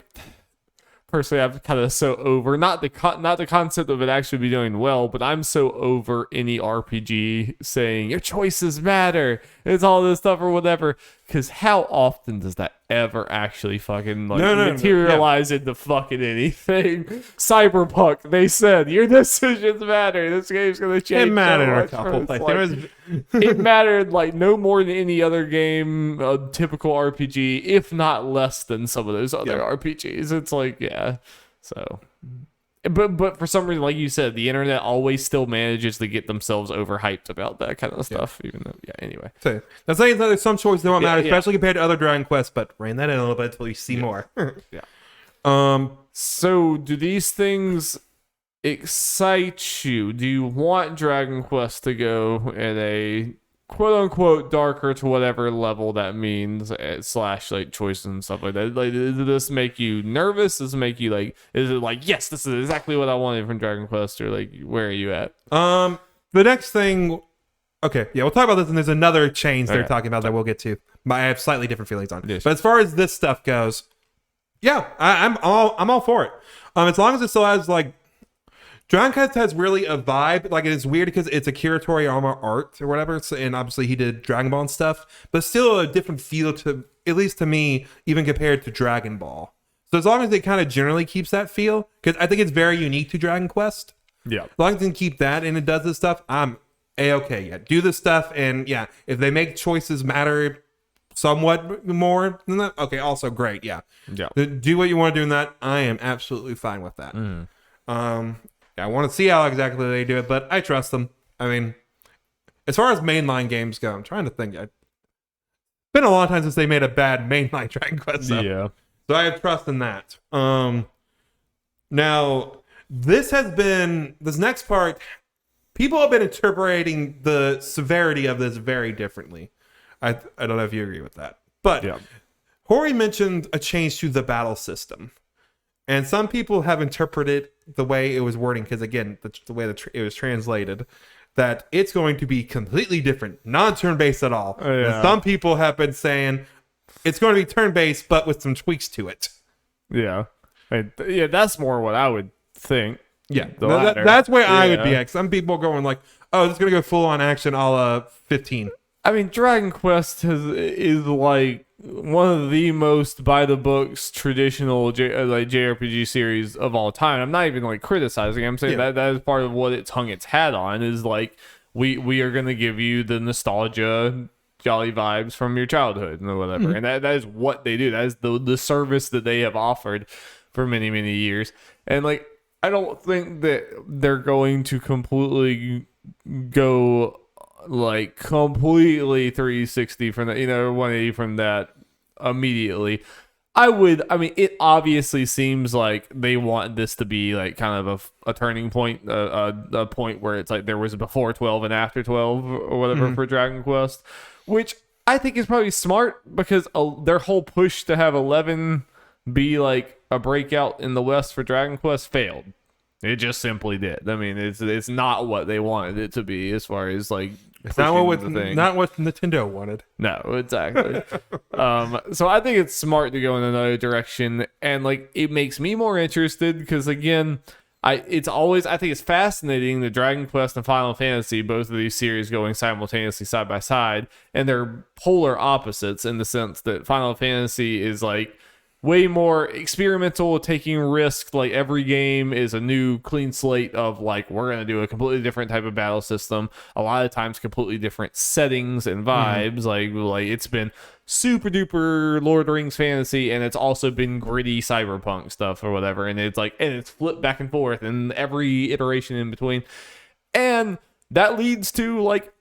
personally, I'm kind of so over not the concept of it actually be doing well, but I'm so over any RPG saying your choices matter. It's all this stuff or whatever. Because how often does that ever actually fucking No, materialize into fucking anything? Cyberpunk, they said your decisions matter. This game's gonna change. It mattered so a much couple for us. places. It mattered like no more than any other game, a typical RPG, if not less than some of those other RPGs. It's like, yeah. So, but for some reason, like you said, the internet always still manages to get themselves overhyped about that kind of stuff. Even though, anyway. So, that's saying that there's some choices that won't matter, yeah. especially compared to other Dragon Quests. But rein that in a little bit until you see more. Yeah. So, do these things excite you? Do you want Dragon Quest to go at a quote unquote darker to whatever level that means / like choices and stuff like that? Like, does this make you nervous? Does it make you like, is it like, yes, this is exactly what I wanted from Dragon Quest, or like, where are you at? The next thing, okay, yeah, we'll talk about this, and there's another change they're talking about that we'll get to. I have slightly different feelings on it. Yes. But as far as this stuff goes, yeah, I'm all for it. As long as it still has like, Dragon Quest has really a vibe. Like, it's weird because it's a Akira Toriyama art or whatever, so, and obviously he did Dragon Ball and stuff, but still a different feel to, at least to me, even compared to Dragon Ball. So as long as it kind of generally keeps that feel, because I think it's very unique to Dragon Quest. Yeah. As long as it can keep that and it does this stuff, I'm A-okay. Yeah, do this stuff, and yeah, if they make choices matter somewhat more than that, okay, also great. Yeah. Do what you want to do in that. I am absolutely fine with that. I want to see how exactly they do it, but I trust them. I mean, as far as mainline games go, I'm trying to think. It's been a long time since they made a bad mainline Dragon Quest stuff. Yeah. So I have trust in that. Now, this next part, people have been interpreting the severity of this very differently. I don't know if you agree with that. But Hori mentioned a change to the battle system. And some people have interpreted the way it was wording, because again, the way that it was translated, that it's going to be completely different, not turn-based at all. And some people have been saying it's going to be turn-based, but with some tweaks to it. Yeah. Yeah, that's more what I would think. Yeah, that's where I would be at. Some people are going like, oh, this is going to go full-on action a la 15. I mean, Dragon Quest is like one of the most by the books traditional JRPG series of all time. I'm not even like criticizing. I'm saying that is part of what it's hung its hat on, is like we are gonna give you the nostalgia, jolly vibes from your childhood and whatever. And that is what they do. That is the service that they have offered for many, many years. And like, I don't think that they're going to completely go like completely 360 from that, 180 from that immediately. I mean, it obviously seems like they want this to be like kind of a turning point, a point where it's like there was a before 12 and after 12 or whatever for Dragon Quest, which I think is probably smart, because their whole push to have 11 be like a breakout in the West for Dragon Quest failed. It just simply did. I mean, it's not what they wanted it to be, as far as like, it's not what Nintendo wanted. No, exactly. So I think it's smart to go in another direction, and like, it makes me more interested, because again, I think it's fascinating that Dragon Quest and Final Fantasy, both of these series going simultaneously side by side, and they're polar opposites in the sense that Final Fantasy is like way more experimental, taking risks. Like, every game is a new clean slate of like, we're going to do a completely different type of battle system. A lot of times completely different settings and vibes. Like it's been super duper Lord of the Rings fantasy, and it's also been gritty cyberpunk stuff or whatever. And it's like, and it's flipped back and forth and every iteration in between. And that leads to like,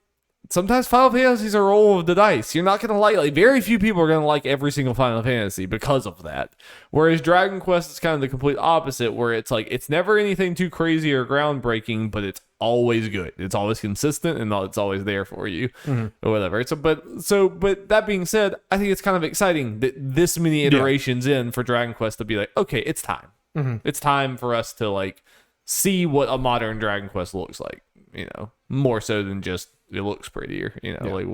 sometimes Final Fantasies are a roll of the dice. You're not going to like very few people are going to like every single Final Fantasy because of that. Whereas Dragon Quest is kind of the complete opposite, where it's like, it's never anything too crazy or groundbreaking, but it's always good. It's always consistent, and it's always there for you or whatever. But that being said, I think it's kind of exciting that this many iterations in for Dragon Quest to be like, okay, it's time. It's time for us to like see what a modern Dragon Quest looks like, more so than just it looks prettier, like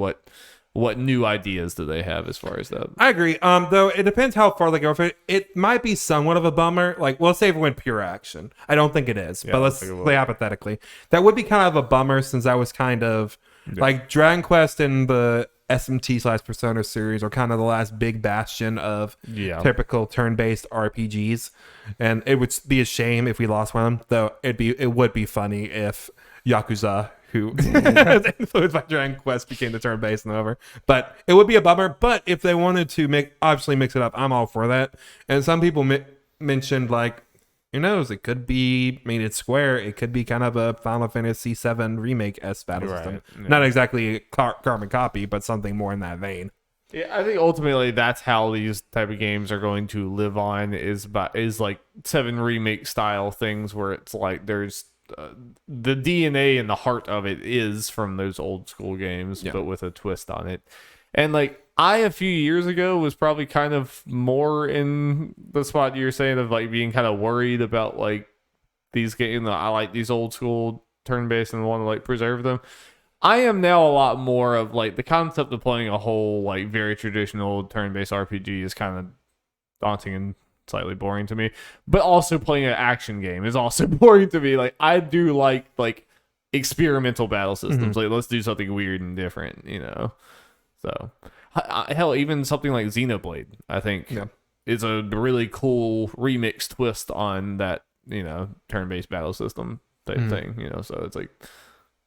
what new ideas do they have as far as that? I agree. Though it depends how far they go with it. It might be somewhat of a bummer. Like, we'll say if it went pure action. I don't think it is, but let's play hypothetically. That would be kind of a bummer, since that was kind of like Dragon Quest and the SMT/Persona series are kind of the last big bastion of typical turn-based RPGs, and it would be a shame if we lost one of them. Though it would be funny if Yakuza, who was influenced by Dragon Quest, became the turn-based and over. But it would be a bummer. But if they wanted to obviously mix it up, I'm all for that. And some people mentioned, like, who knows? It could be, I mean, it's Square. It could be kind of a Final Fantasy VII remake-esque battle system. Yeah. Not exactly a carbon copy, but something more in that vein. Yeah, I think ultimately that's how these type of games are going to live on, is like 7 remake style things where it's like there's the DNA and the heart of it is from those old school games, but with a twist on it. And like, I, a few years ago, was probably kind of more in the spot you're saying of like being kind of worried about like these games. I like these old school turn-based and want to like preserve them. I am now a lot more of like the concept of playing a whole like very traditional turn-based RPG is kind of daunting and slightly boring to me. But also playing an action game is also boring to me. Like, I do like experimental battle systems. Like, let's do something weird and different, you know? So, hell, even something like Xenoblade, I think, is a really cool remix twist on that, you know, turn-based battle system type thing, you know? So it's like,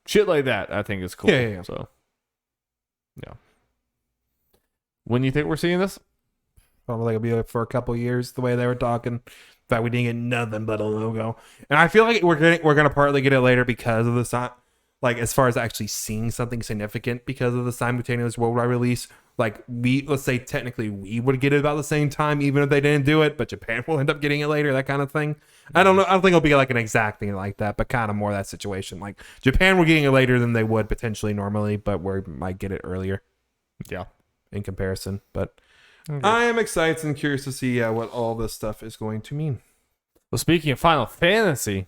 shit like that, I think is cool. Yeah. So, yeah. When do you think we're seeing this? Probably it'll be for a couple years, the way they were talking. In fact, we didn't get nothing but a logo. And I feel like we're gonna partly get it later because of the like, as far as actually seeing something significant because of the simultaneous worldwide release. Like, let's say technically we would get it about the same time, even if they didn't do it, but Japan will end up getting it later, that kind of thing. I don't know. I don't think it'll be like an exact thing like that, but kind of more that situation. Like, Japan, we're getting it later than they would potentially normally, but we might get it earlier. Yeah. In comparison. But I am excited and curious to see what all this stuff is going to mean. Well, speaking of Final Fantasy,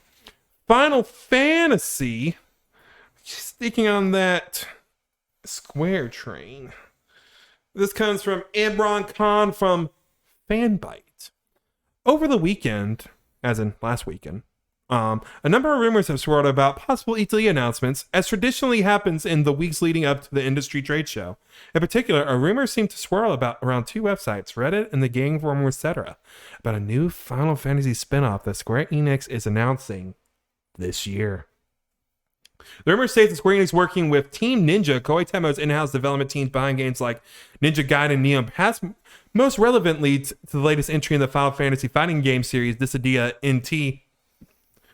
sticking on that Square train. This comes from Imran Khan from Fanbyte. Over the weekend, as in last weekend, a number of rumors have swirled about possible E3 announcements, as traditionally happens in the weeks leading up to the industry trade show. In particular, a rumor seemed to swirl around 2 websites, Reddit and the Game Forum, etc., about a new Final Fantasy spin-off that Square Enix is announcing this year. The rumor states that Square Enix, working with Team Ninja, Koei Tecmo's in-house development teams behind games like Ninja Gaiden and Neon, has most relevantly to the latest entry in the Final Fantasy fighting game series, Dissidia NT.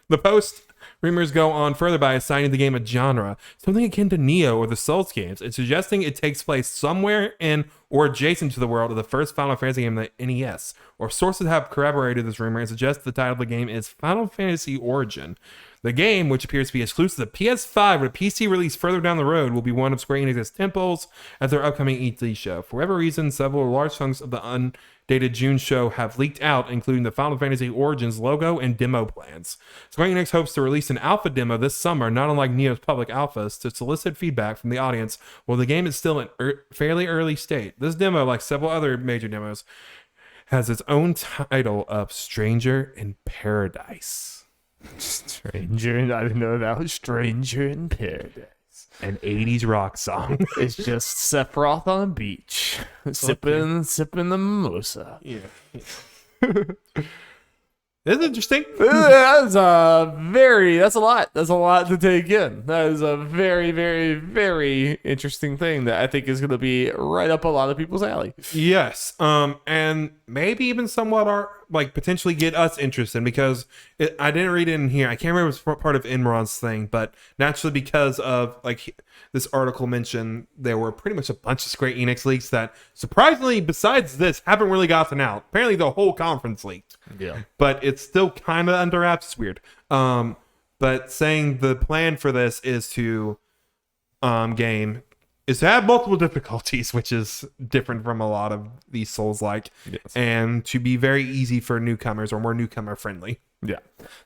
The post rumors go on further by assigning the game a genre, something akin to Neo or the Souls games, and suggesting it takes place somewhere in or adjacent to the world of the first Final Fantasy game, the NES. Or sources have corroborated this rumor and suggest the title of the game is Final Fantasy Origin. The game, which appears to be exclusive to PS5 with a PC release further down the road, will be one of Square Enix's temples at their upcoming E3 show. For whatever reason, several large chunks of the undated June show have leaked out, including the Final Fantasy Origins logo and demo plans. Square Enix hopes to release an alpha demo this summer, not unlike Neo's public alphas, to solicit feedback from the audience while the game is still in fairly early state. This demo, like several other major demos, has its own title of Stranger in Paradise. Stranger, I didn't know that was Stranger in Paradise. An 80s rock song. It's just Sephiroth on a beach, sipping the mimosa. Yeah. It's interesting. That's a lot. That's a lot to take in. That is a very, very, very interesting thing that I think is going to be right up a lot of people's alley. Yes. And maybe even somewhat potentially get us interested, because I didn't read it in here. I can't remember if it was part of Imran's thing, but naturally, because of this article mentioned, there were pretty much a bunch of Square Enix leaks that surprisingly, besides this, haven't really gotten out. Apparently the whole conference leaked. Yeah. But it's still kind of under wraps. It's weird. But saying the plan for this is to have multiple difficulties, which is different from a lot of these Souls-like, and to be very easy for newcomers, or more newcomer friendly. Yeah.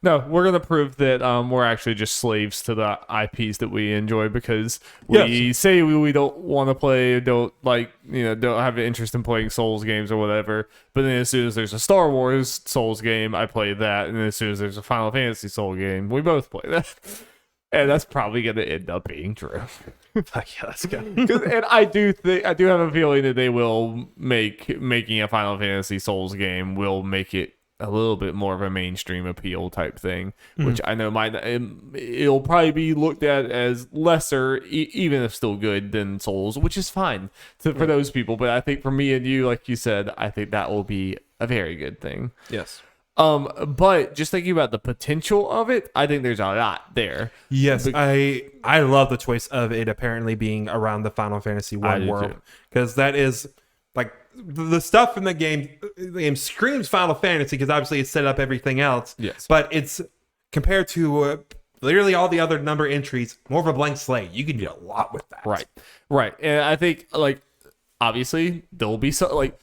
No, we're going to prove that we're actually just slaves to the IPs that we enjoy, because we say we don't want to play, don't have an interest in playing Souls games or whatever. But then as soon as there's a Star Wars Souls game, I play that. And then as soon as there's a Final Fantasy Soul game, we both play that. And that's probably going to end up being true. Fuck yeah, let's go. And I do have a feeling that they will making a Final Fantasy Souls game will make it a little bit more of a mainstream appeal type thing, which I know it'll probably be looked at as lesser, even if still good, than Souls, which is fine for those people. But I think for me and you, like you said, I think that will be a very good thing. Yes. But just thinking about the potential of it, I think there's a lot there. Yes, I love the choice of it apparently being around the Final Fantasy 1 world, because that is like the stuff in the game screams Final Fantasy, because obviously it's set up everything else. Yes. But it's compared to literally all the other number entries, more of a blank slate. You can do a lot with that. Right. And I think, like, obviously there'll be some, like,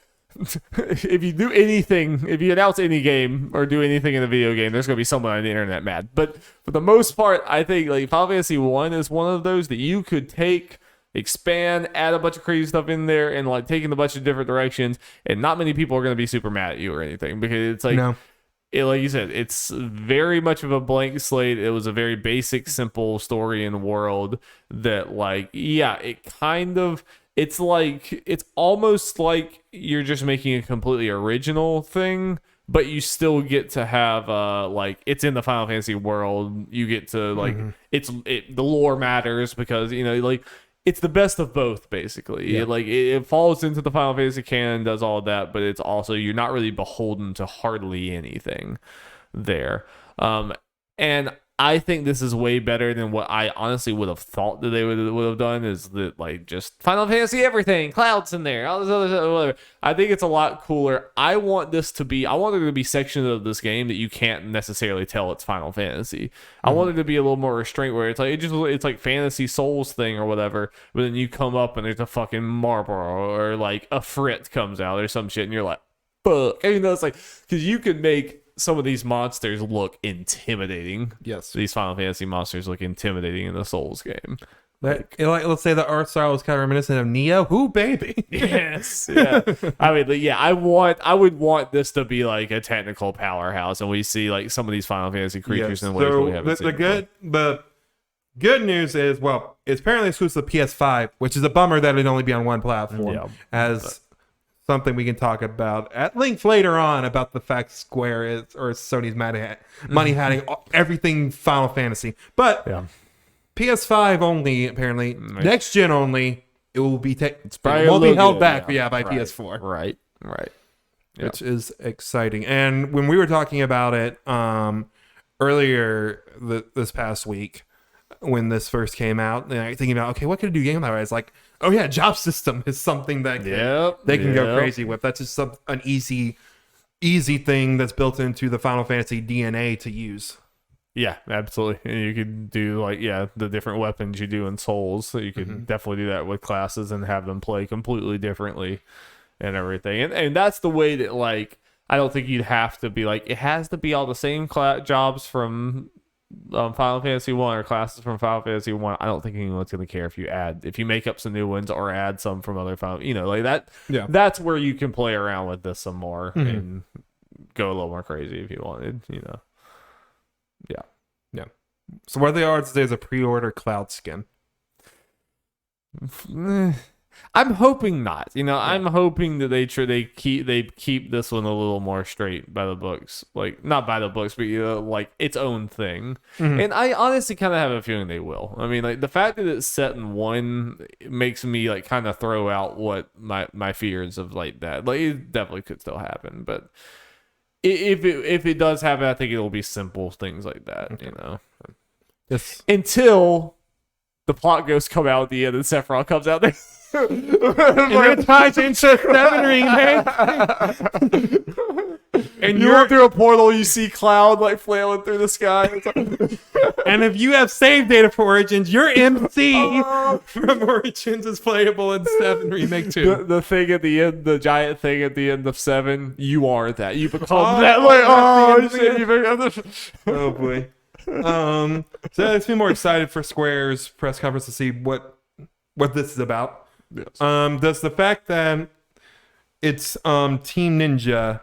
if you do anything, if you announce any game or do anything in a video game, there's gonna be someone on the internet mad. But for the most part, I think like Final Fantasy 1 is one of those that you could take, expand, add a bunch of crazy stuff in there, and like take in a bunch of different directions, and not many people are gonna be super mad at you or anything, because it's like, like you said, it's very much of a blank slate. It was a very basic, simple story and world that, like, yeah, it kind of. It's almost like you're just making a completely original thing, but you still get to have like, it's in the Final Fantasy world. You get to like the lore matters, because like it's the best of both, basically. It falls into the Final Fantasy canon, does all of that, but it's also, you're not really beholden to hardly anything there. And I think this is way better than what I honestly would have thought that they would have done, is that like just Final Fantasy everything, clouds in there, all this other stuff, whatever. I think it's a lot cooler. I want there to be sections of this game that you can't necessarily tell it's Final Fantasy. I want there to be a little more restraint, where it's like it's like Fantasy Souls thing or whatever, but then you come up and there's a fucking Marlboro or like a Frit comes out or some shit, and you're like, fuck. And, it's like, because you can make some of these monsters look intimidating. Yes. These Final Fantasy monsters look intimidating in the Souls game. Let's say the art style is kind of reminiscent of Neo. Ooh, baby. Yes. Yeah. I mean, yeah, I would want this to be like a technical powerhouse, and we see like some of these Final Fantasy creatures in ways we haven't seen. The good news is, well, it's apparently exclusive to PS5, which is a bummer that it'd only be on one platform. Something we can talk about at length later on, about the fact Square or Sony's money having everything Final Fantasy. But PS5 only, apparently. Next gen only. It will be won't be held back by PS4. Right. Which is exciting. And when we were talking about it earlier this past week, when this first came out, and I thinking about, okay, what could it do game-wise? Like, oh yeah, job system is something that they can go crazy with. That's just an easy thing that's built into the Final Fantasy DNA to use. Yeah, absolutely. And you could do like, the different weapons you do in Souls. So you could definitely do that with classes and have them play completely differently and everything. And that's the way that, like, I don't think you'd have to be like, it has to be all the same jobs from Final Fantasy 1 or classes from Final Fantasy 1. I don't think anyone's going to care if you make up some new ones or add some from other Final, like that. Yeah. That's where you can play around with this some more and go a little more crazy if you wanted, Yeah. So what are the odds there's a pre-order Cloud skin? I'm hoping not. I'm hoping that they keep this one a little more straight by the books, like not by the books, but like its own thing. And I honestly kind of have a feeling they will. I mean, like the fact that it's set in one makes me like kind of throw out what my fears of like that. Like it definitely could still happen, but if it does happen, I think it'll be simple things like that. Yes. Until the plot ghosts come out at the end and Sephiroth comes out there. And it ties into Seven Ring, man. And you walk through a portal, you see Cloud like flailing through the sky. And if you have save data for Origins, your MC from Origins is playable in 7 Remake 2. The thing at the end, the giant thing at the end of 7, you are that. You become that. Like, shit, you become oh boy. So it's been more excited for Square's press conference to see what this is about. Yes. Does the fact that it's Team Ninja,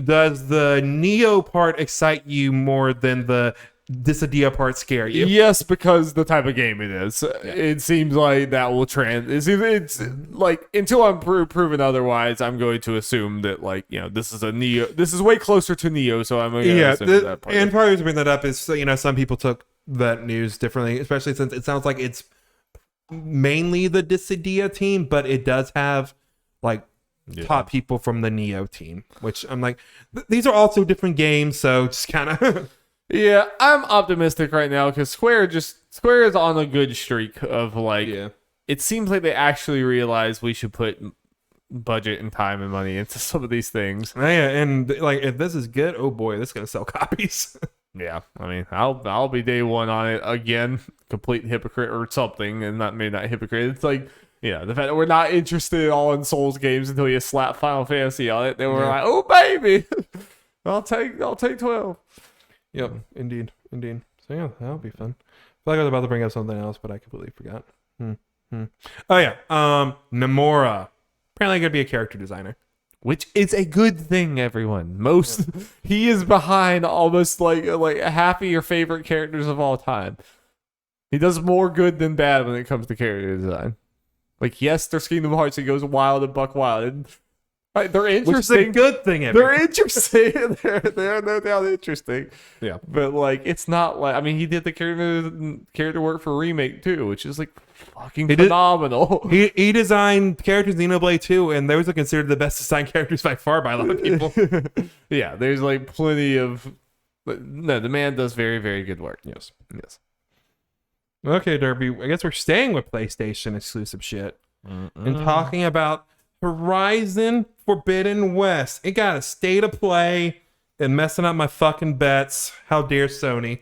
does the Neo part excite you more than the Dissidia part scare you? Yes, because the type of game it is. It seems like that will it's like until I'm proven otherwise, I'm going to assume that like this is a Neo. This is way closer to Neo, so I'm going to assume that part. And part of bring that up is some people took that news differently, especially since it sounds like it's mainly the Dissidia team, but it does have like top people from the Neo team, which I'm like, these are also different games, so just kind of. Yeah, I'm optimistic right now because Square is on a good streak of like. Yeah. It seems like they actually realize we should put budget and time and money into some of these things. Yeah, and like if this is good, oh boy, this is gonna sell copies. Yeah, I mean, I'll be day one on it again, complete hypocrite or something, and maybe not hypocrite. It's like the fact that we're not interested at all in Souls games until you slap Final Fantasy on it. Then we're like, oh baby, I'll take 12. Yep, indeed. So yeah, that'll be fun. I feel like I was about to bring up something else, but I completely forgot. Oh yeah, Nomura. Apparently gonna be a character designer, which is a good thing. Everyone, he is behind almost like half of your favorite characters of all time. He does more good than bad when it comes to character design. Like yes, there's Kingdom Hearts. He goes wild and buck wild. And, they're interesting. Which is a good thing. They're interesting. they're no doubt interesting. Yeah, but like it's not like he did the character work for Remake too, which is like fucking phenomenal. He designed characters in Xenoblade 2, and those are considered the best designed characters by far by a lot of people. Yeah, there's like plenty of. No, the man does very very good work. Yes. Okay, Darby. I guess we're staying with PlayStation exclusive shit and talking about Horizon Forbidden West. It got a state of play and messing up my fucking bets. How dare Sony?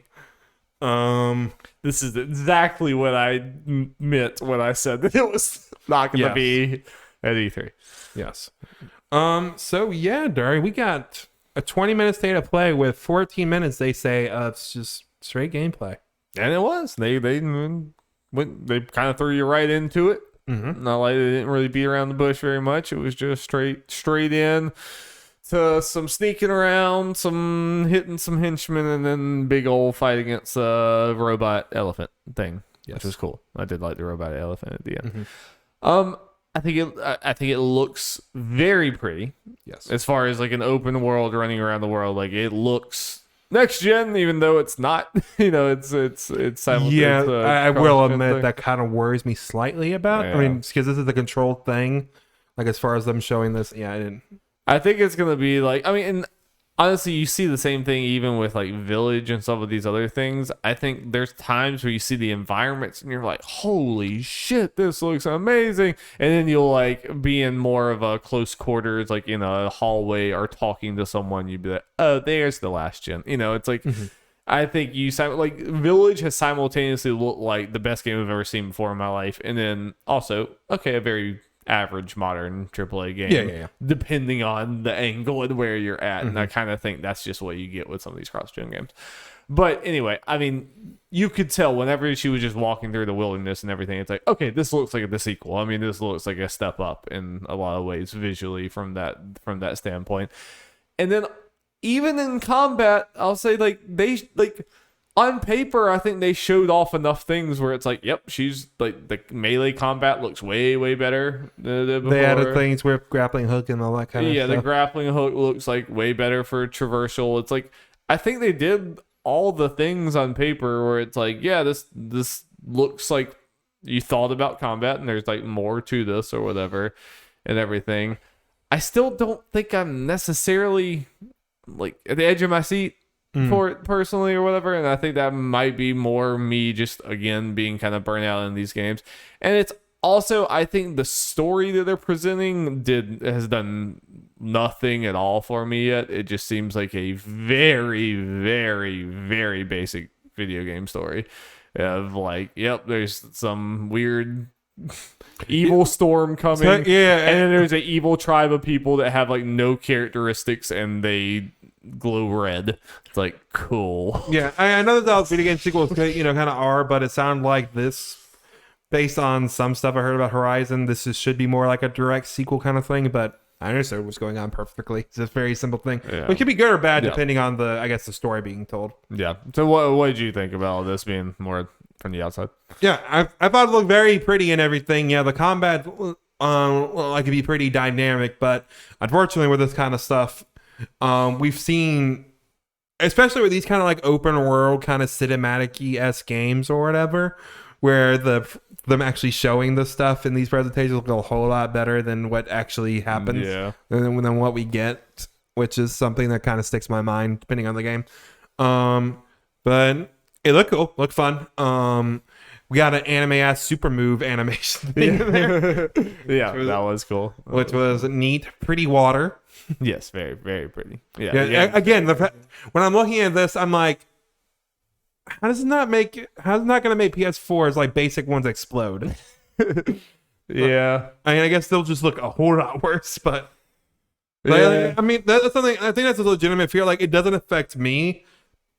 This is exactly what I meant when I said that it was not going to be at E3. Yes. So yeah, Dari, we got a 20-minute state of play with 14 minutes. They say of just straight gameplay, and it was. They kind of threw you right into it. Mm-hmm. Not like they didn't really beat around the bush very much. It was just straight in to some sneaking around, some hitting some henchmen, and then big old fight against a robot elephant thing, which was cool. I did like the robot elephant at the end. Mm-hmm. I think it looks very pretty. Yes, as far as like an open world running around the world, like it looks next gen, even though it's not. It's I will admit that kind of worries me slightly about. Yeah. I mean, because this is a controlled thing. Like as far as them showing this, I didn't. I think it's gonna be like. And honestly, you see the same thing even with like Village and some of these other things. I think there's times where you see the environments and you're like, holy shit, this looks amazing. And then you'll like be in more of a close quarters, like in a hallway or talking to someone. You'd be like, oh, there's the last gen. It's like, I think like Village has simultaneously looked like the best game I've ever seen before in my life. And then also, okay, a very average modern AAA game, yeah. depending on the angle and where you're at. And I kind of think that's just what you get with some of these cross-gen games. But anyway, I mean, you could tell whenever she was just walking through the wilderness and everything, it's like, okay, this looks like the sequel. I mean, this looks like a step up in a lot of ways visually from that standpoint. And then even in combat, I'll say on paper, I think they showed off enough things where it's like, yep, she's like the melee combat looks way, way better than before. They added things with grappling hook and all that kind of stuff. Yeah, the grappling hook looks like way better for traversal. It's like, I think they did all the things on paper where it's like, yeah, this looks like you thought about combat and there's like more to this or whatever and everything. I still don't think I'm necessarily like at the edge of my seat for it personally or whatever, and I think that might be more me just again being kind of burnt out in these games. And it's also, I think the story that they're presenting has done nothing at all for me yet. It just seems like a very, very, very basic video game story of like, yep, there's some weird evil storm coming, and then there's an evil tribe of people that have like no characteristics and they glow red. It's like, cool. Yeah, I know that video game sequels kind of are, but it sounded like this, based on some stuff I heard about Horizon, should be more like a direct sequel kind of thing. But I understood what's going on perfectly. It's a very simple thing. Yeah. It could be good or bad Yeah. depending on the story being told. Yeah. So what did you think about all this being more from the outside? Yeah, I thought it looked very pretty and everything. Yeah, the combat like, could be pretty dynamic, but unfortunately with this kind of stuff, we've seen, especially with these kind of like open world kind of cinematic-y-esque games or whatever, where them actually showing the stuff in these presentations look a whole lot better than what actually happens. Yeah. Than what we get, which is something that kind of sticks in my mind depending on the game. But it looked cool, looked fun. We got an anime-ass super move animation thing in there. Yeah, that was cool. Which was neat. Pretty water. Yes, very, very pretty. Yeah. Again, when I'm looking at this, I'm like, how's it not going to make PS4's like basic ones explode? Yeah. I mean, I guess they'll just look a whole lot worse, but Yeah. I mean, that's something, I think that's a legitimate fear. Like, it doesn't affect me,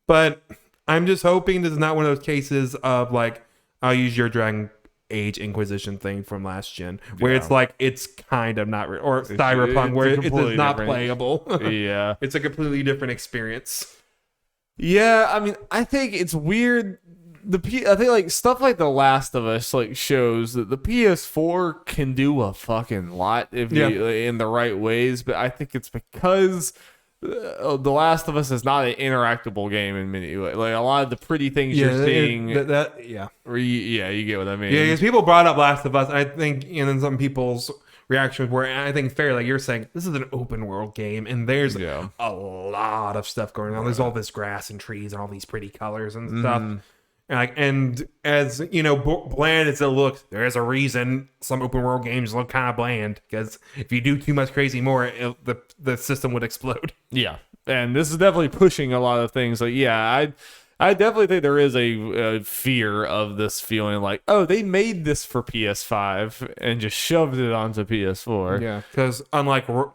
but I'm just hoping this is not one of those cases of like, I'll use your Dragon Age Inquisition thing from last gen, where it's like, it's kind of not, or Cyberpunk, where it's not playable. Yeah. It's a completely different experience. Yeah, I mean, I think it's weird. I think like stuff like The Last of Us like shows that the PS4 can do a fucking lot if you in the right ways, but I think it's because The Last of Us is not an interactable game in many ways. Like a lot of the pretty things you're seeing, you get what I mean. Yeah, because people brought up Last of Us. I think, and then some people's reactions were, and I think fair, like you're saying, this is an open world game, and there's a lot of stuff going on. There's all this grass and trees and all these pretty colors and stuff. And as you know, bland as it looks, there is a reason some open world games look kind of bland, because if you do too much crazy more, the system would explode. Yeah, and this is definitely pushing a lot of things. Like, yeah, I definitely think there is a fear of this feeling like, oh, they made this for PS5 and just shoved it onto PS4. Yeah, because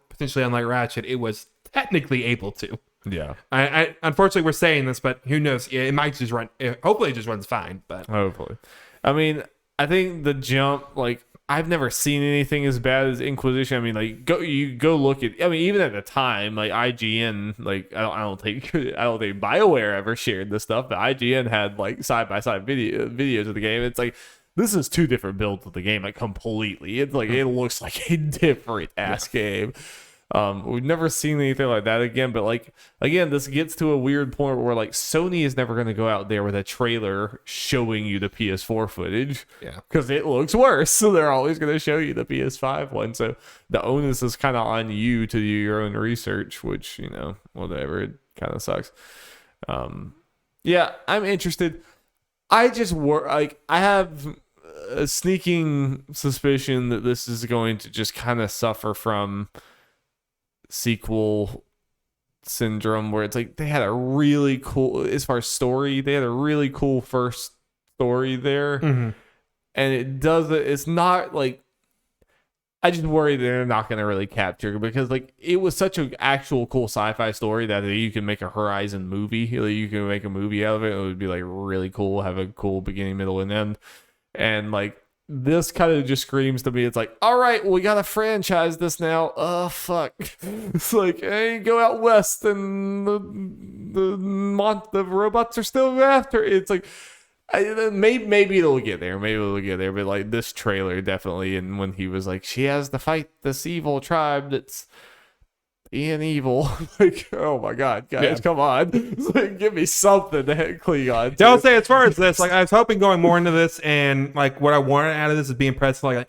potentially unlike Ratchet, it was technically able to. Yeah. I unfortunately we're saying this, but who knows? It might just run. Hopefully, it just runs fine. But hopefully, I mean, I think the jump, like, I've never seen anything as bad as Inquisition. I mean, like, go look at. I mean, even at the time, like IGN, like I don't think BioWare ever shared this stuff, but IGN had like side by side videos of the game. It's like, this is two different builds of the game, like completely. It's like it looks like a different ass game. We've never seen anything like that again, but like, again, this gets to a weird point where like Sony is never going to go out there with a trailer showing you the PS4 footage, because it looks worse. So they're always going to show you the PS5 one. So the onus is kind of on you to do your own research, which, you know, whatever, it kind of sucks. Yeah, I'm interested. I just I have a sneaking suspicion that this is going to just kind of suffer from sequel syndrome, where it's like they had a really cool, as far as story, they had a really cool first story there, and it's not like, I just worry they're not going to really capture, because like it was such an actual cool sci-fi story that you can make a Horizon movie, like, you can make a movie out of it. It would be like really cool, have a cool beginning, middle, and end. And like, this kind of just screams to me, it's like, all right, we gotta franchise this now. Fuck. It's like, hey, go out west and the robots are still after. It's like, maybe it'll get there. But like, this trailer definitely, and when he was like, she has to fight this evil tribe that's being evil, like, oh my god, guys, come on. It's like, give me something to cling on to. Yeah, I'll say, as far as this, like, I was hoping going more into this, and like what I wanted out of this is being impressed, like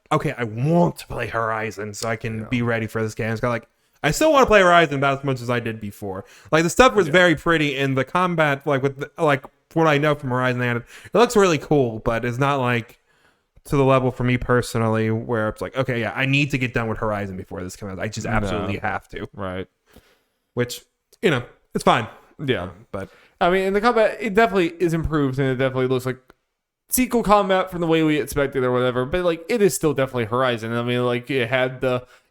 okay, I want to play Horizon so I can be ready for this game. It's got like, I still want to play Horizon about as much as I did before. Like, the stuff was very pretty, and the combat, like with like what I know from Horizon, it looks really cool, but it's not like to the level for me personally where it's like, okay, yeah, I need to get done with Horizon before this comes out. I just absolutely have to. Right. Which, you know, it's fine. Yeah. But I mean, in the combat, it definitely is improved, and it definitely looks like sequel combat from the way we expected or whatever, but like, it is still definitely Horizon. I mean, like, it had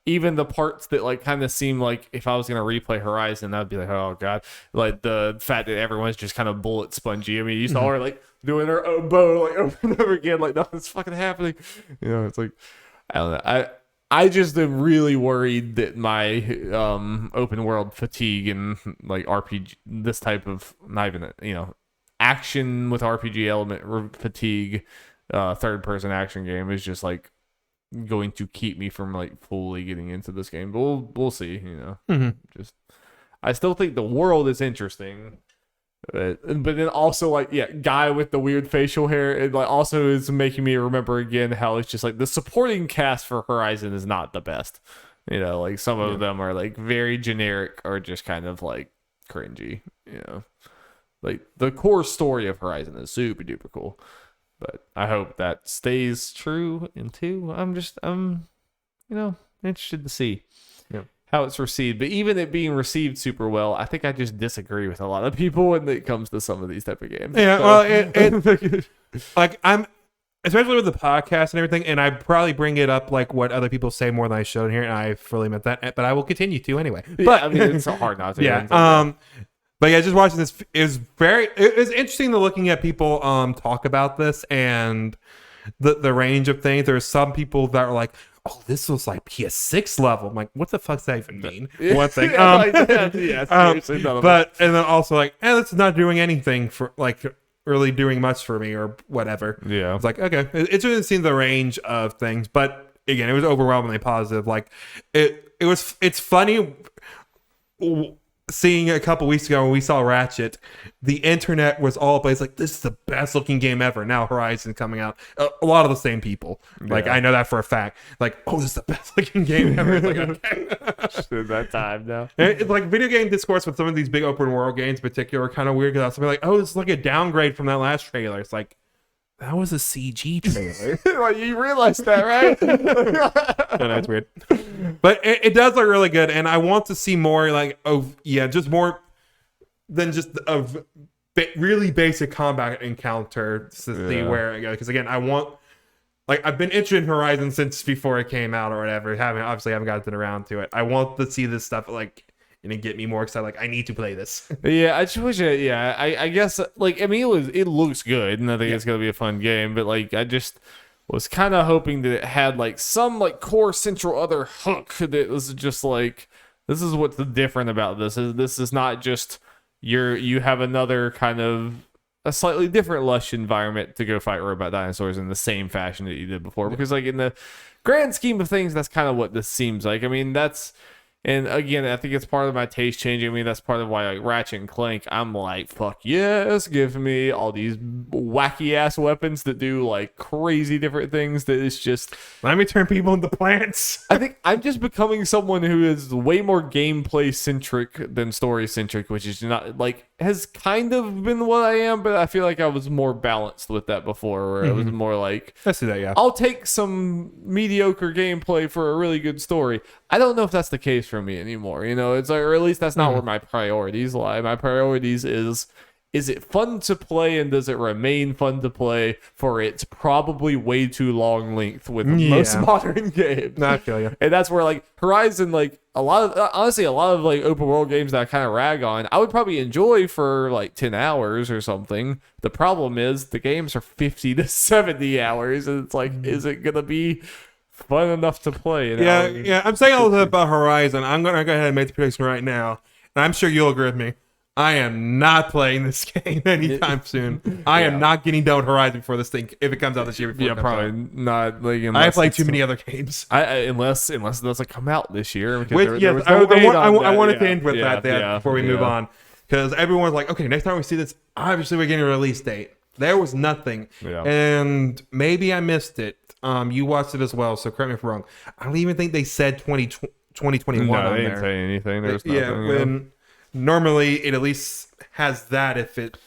even the parts that like kind of seem like if I was going to replay Horizon, I'd be like, oh god, like the fact that everyone's just kind of bullet spongy. I mean, you saw her like doing her own bow like over and over again, like nothing's fucking happening. You know, it's like, I don't know. I just am really worried that my open world fatigue and like RPG, this type of not even action with RPG element fatigue, third person action game is just like going to keep me from like fully getting into this game. But we'll see. Just I still think the world is interesting. But then also like guy with the weird facial hair, it like also is making me remember again how it's just like the supporting cast for Horizon is not the best. Like some of them are like very generic or just kind of like cringy. Like the core story of Horizon is super duper cool, but I hope that stays true in 2. I'm interested to see how it's received. But even it being received super well, I think I just disagree with a lot of people when it comes to some of these type of games. Yeah, well, it like I'm, especially with the podcast and everything, and I probably bring it up like what other people say more than I should here, and I fully meant that, but I will continue to anyway. But I mean, it's so hard not to. Yeah. But yeah, just watching this is it was interesting to looking at people talk about this and the range of things. There's some people that are like, oh, this was like PS6 level. I'm like, what the fuck does that even mean? One thing. Seriously, but and then also like, this is not doing anything for like really doing much for me or whatever. Yeah. It's like, okay. It's really seen the range of things, but again, it was overwhelmingly positive. Like it's funny seeing a couple weeks ago when we saw Ratchet, the internet was all places like, this is the best looking game ever. Now Horizon coming out, a lot of the same people. Like I know that for a fact. Like, oh, this is the best looking game ever. It's like, okay. That time now. It's like video game discourse with some of these big open world games in particular are kind of weird because somebody like, oh, this is like a downgrade from that last trailer. It's like, that was a CG trailer. Like, you realize that, right? That's weird. But it does look really good, and I want to see more just more than just of really basic combat encounter to see where it goes. Because again, I want I've been interested in Horizon since before it came out or whatever. Obviously haven't gotten around to it. I want to see this stuff and it get me more excited. Like, I need to play this. Yeah, I just wish I guess it looks good and I think it's gonna be a fun game, but like I just was kind of hoping that it had like some like core central other hook that was just like, this is what's different about this. This is not just you have another kind of a slightly different lush environment to go fight robot dinosaurs in the same fashion that you did before. Because like in the grand scheme of things, that's kind of what this seems like. I mean, and again, I think it's part of my taste changing. I mean, that's part of why like Ratchet and Clank, I'm like, fuck yes, give me all these wacky ass weapons that do like crazy different things. That is just, let me turn people into plants. I think I'm just becoming someone who is way more gameplay centric than story centric, which is not like, has kind of been what I am, but I feel like I was more balanced with that before, where it was more like, I see that, yeah. I'll take some mediocre gameplay for a really good story. I don't know if that's the case for me anymore. It's like, or at least that's not where my priorities lie. My priorities is it fun to play, and does it remain fun to play for its probably way too long length with most modern games? No, I feel you. And that's where like Horizon, like a lot of like open world games that I kind of rag on, I would probably enjoy for like 10 hours or something. The problem is the games are 50 to 70 hours, and it's like, is it gonna be fun enough to play? Yeah. I'm saying all this about Horizon. I'm gonna go ahead and make the prediction right now, and I'm sure you'll agree with me. I am not playing this game anytime soon. I am not getting done with Horizon before this thing, if it comes out this year. Yeah, probably not. Like, I played too many other games. Unless it doesn't come out this year. I wanted to end with that before we move on, because everyone's like, okay, next time we see this, obviously we're getting a release date. There was nothing, and maybe I missed it. You watched it as well, so correct me if I'm wrong. I don't even think they said 2021 no, on they there. didn't say anything. There's nothing. Normally it at least has that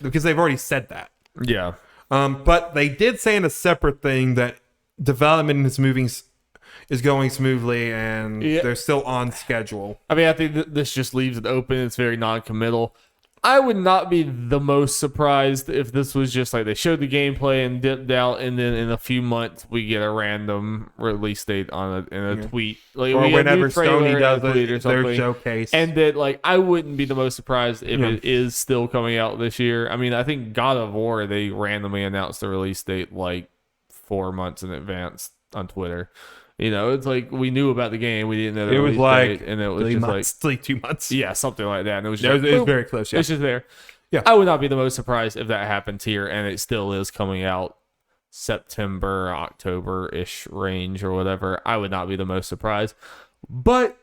because they've already said that. Yeah. But they did say in a separate thing that development in this movie is going smoothly and they're still on schedule. I mean, I think this just leaves it open. It's very non-committal. I would not be the most surprised if this was just like they showed the gameplay and dipped out, and then in a few months we get a random release date on in a tweet, like, or whenever Sony does their showcase. And that, like, I wouldn't be the most surprised if it is still coming out this year. I mean, I think God of War, they randomly announced the release date like 4 months in advance on Twitter. You know, it's like we knew about the game, we didn't know the It was release like date, and it was 3 just months, like 2 months. yeah, something like that. And it was It just was very close. Yeah. it's just there. Yeah. I would not be the most surprised if that happens here, and it still is coming out September, October-ish range or whatever. I would not be the most surprised. But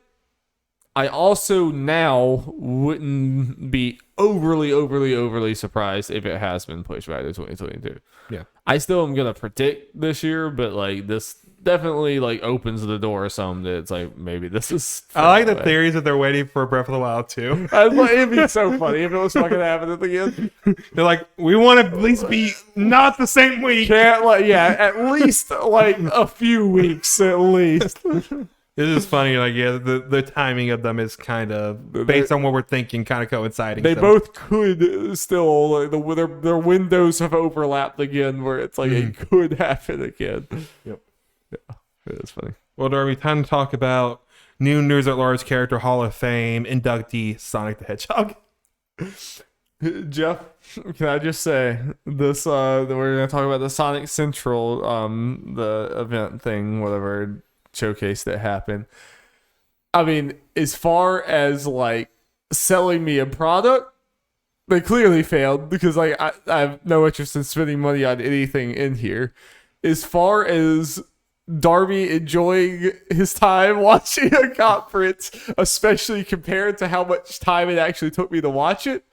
I also now wouldn't be overly surprised if it has been pushed back to 2022. Yeah. I still am going to predict this year, but like this definitely like opens the door some that it's like maybe this is. I like the theories that they're waiting for Breath of the Wild 2. It'd be so funny if it was fucking happening again. They're like, we want to at least be not the same week. Can't like at least like a few weeks at least. It is funny, like the timing of them is kind of based on what we're thinking, kind of coinciding. They both could still like their windows have overlapped again, where it's like it could happen again. Yep. Yeah, it's funny. Well, Darby, time to talk about new News at Large Character Hall of Fame inductee Sonic the Hedgehog. Jeff, can I just say this? We're gonna talk about the Sonic Central, the event thing, whatever showcase that happened. I mean, as far as like selling me a product, they clearly failed because like I have no interest in spending money on anything in here. As far as Darby enjoying his time watching a conference, especially compared to how much time it actually took me to watch it,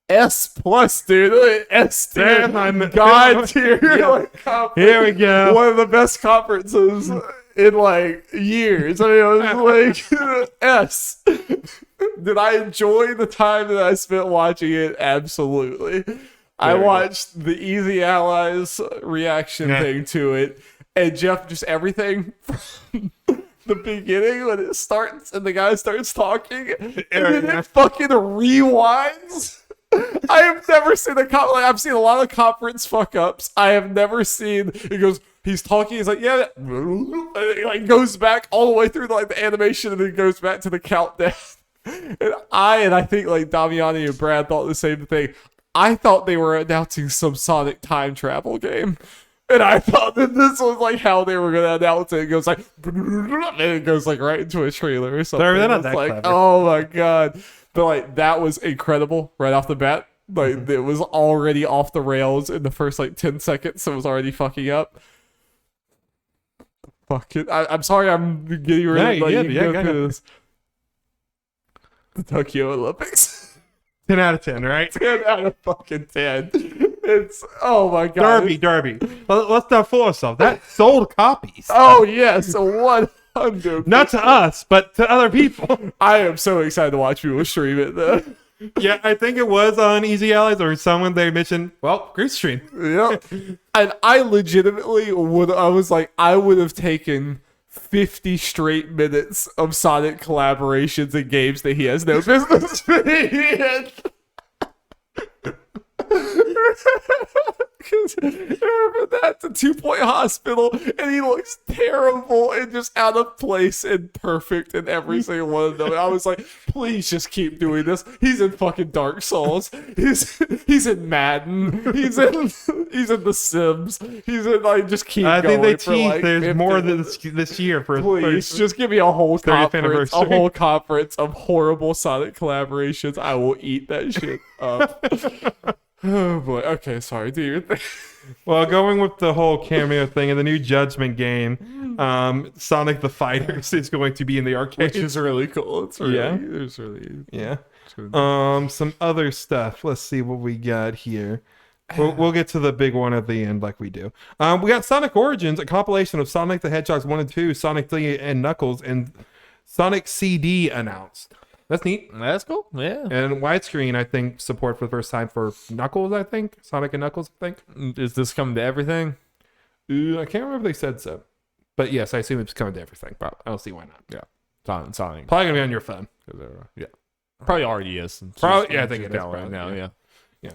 S plus, dude. S tier, God tier. Like, here we go. One of the best conferences in like years. I mean, it was like S. Did I enjoy the time that I spent watching it? Absolutely. I watched the Easy Allies reaction thing to it, and Jeff, just everything from the beginning when it starts and the guy starts talking, and then it fucking rewinds. I have never seen I've seen a lot of conference fuck ups. I have never seen it goes. He's talking. He's like, yeah, and it like goes back all the way through like the animation, and then goes back to the countdown. And I think like Damiani and Brad thought the same thing. I thought they were announcing some Sonic time travel game. And I thought that this was like how they were gonna announce it. It goes like, and it goes like right into a trailer or something. They're not it's that like, clever. oh my god! But like that was incredible right off the bat. Like it was already off the rails in the first like 10 seconds. It was already fucking up. Fuck it. I'm sorry. I'm getting ready. Go through this. The Tokyo Olympics. 10 out of 10, right? 10 out of fucking 10. It's, oh my god. Darby. Let's not fool ourselves. That sold copies. Oh yes, 100. Not to us, but to other people. I am so excited to watch people stream it though. Yeah, I think it was on Easy Allies or someone they mentioned. Well, group stream. Yep. And I legitimately I would have taken 50 straight minutes of Sonic collaborations and games that he has no business being in. Remember that, the 2-point hospital, and he looks terrible and just out of place and perfect in every single one of them. And I was like, please just keep doing this. He's in fucking Dark Souls. He's in Madden. He's in The Sims. He's in like just keep. I going think they for, teased like, there's 50 more this year for. Please just give me a whole 30th conference, anniversary. Of horrible Sonic collaborations. I will eat that shit up. Oh boy. Okay, sorry, dude. Well, going with the whole cameo thing in the new Judgment game, Sonic the Fighters is going to be in the arcade, Which is really cool. It's really, Yeah. It's really, yeah. it's really Some other stuff. Let's see what we got here. We'll get to the big one at the end, like we do. We got Sonic Origins, a compilation of Sonic the Hedgehogs 1 and 2, Sonic 3 and Knuckles, and Sonic CD announced. That's neat. That's cool. Yeah. And widescreen, I think, support for the first time for Knuckles, I think. Sonic and Knuckles, I think. Is this coming to everything? I can't remember if they said so. But yes, I assume it's coming to everything. I don't see why not. Yeah. Sonic. Probably going to be on your phone. Yeah. Probably already is. Probably, yeah, I think it is. Right now, yeah. Yeah.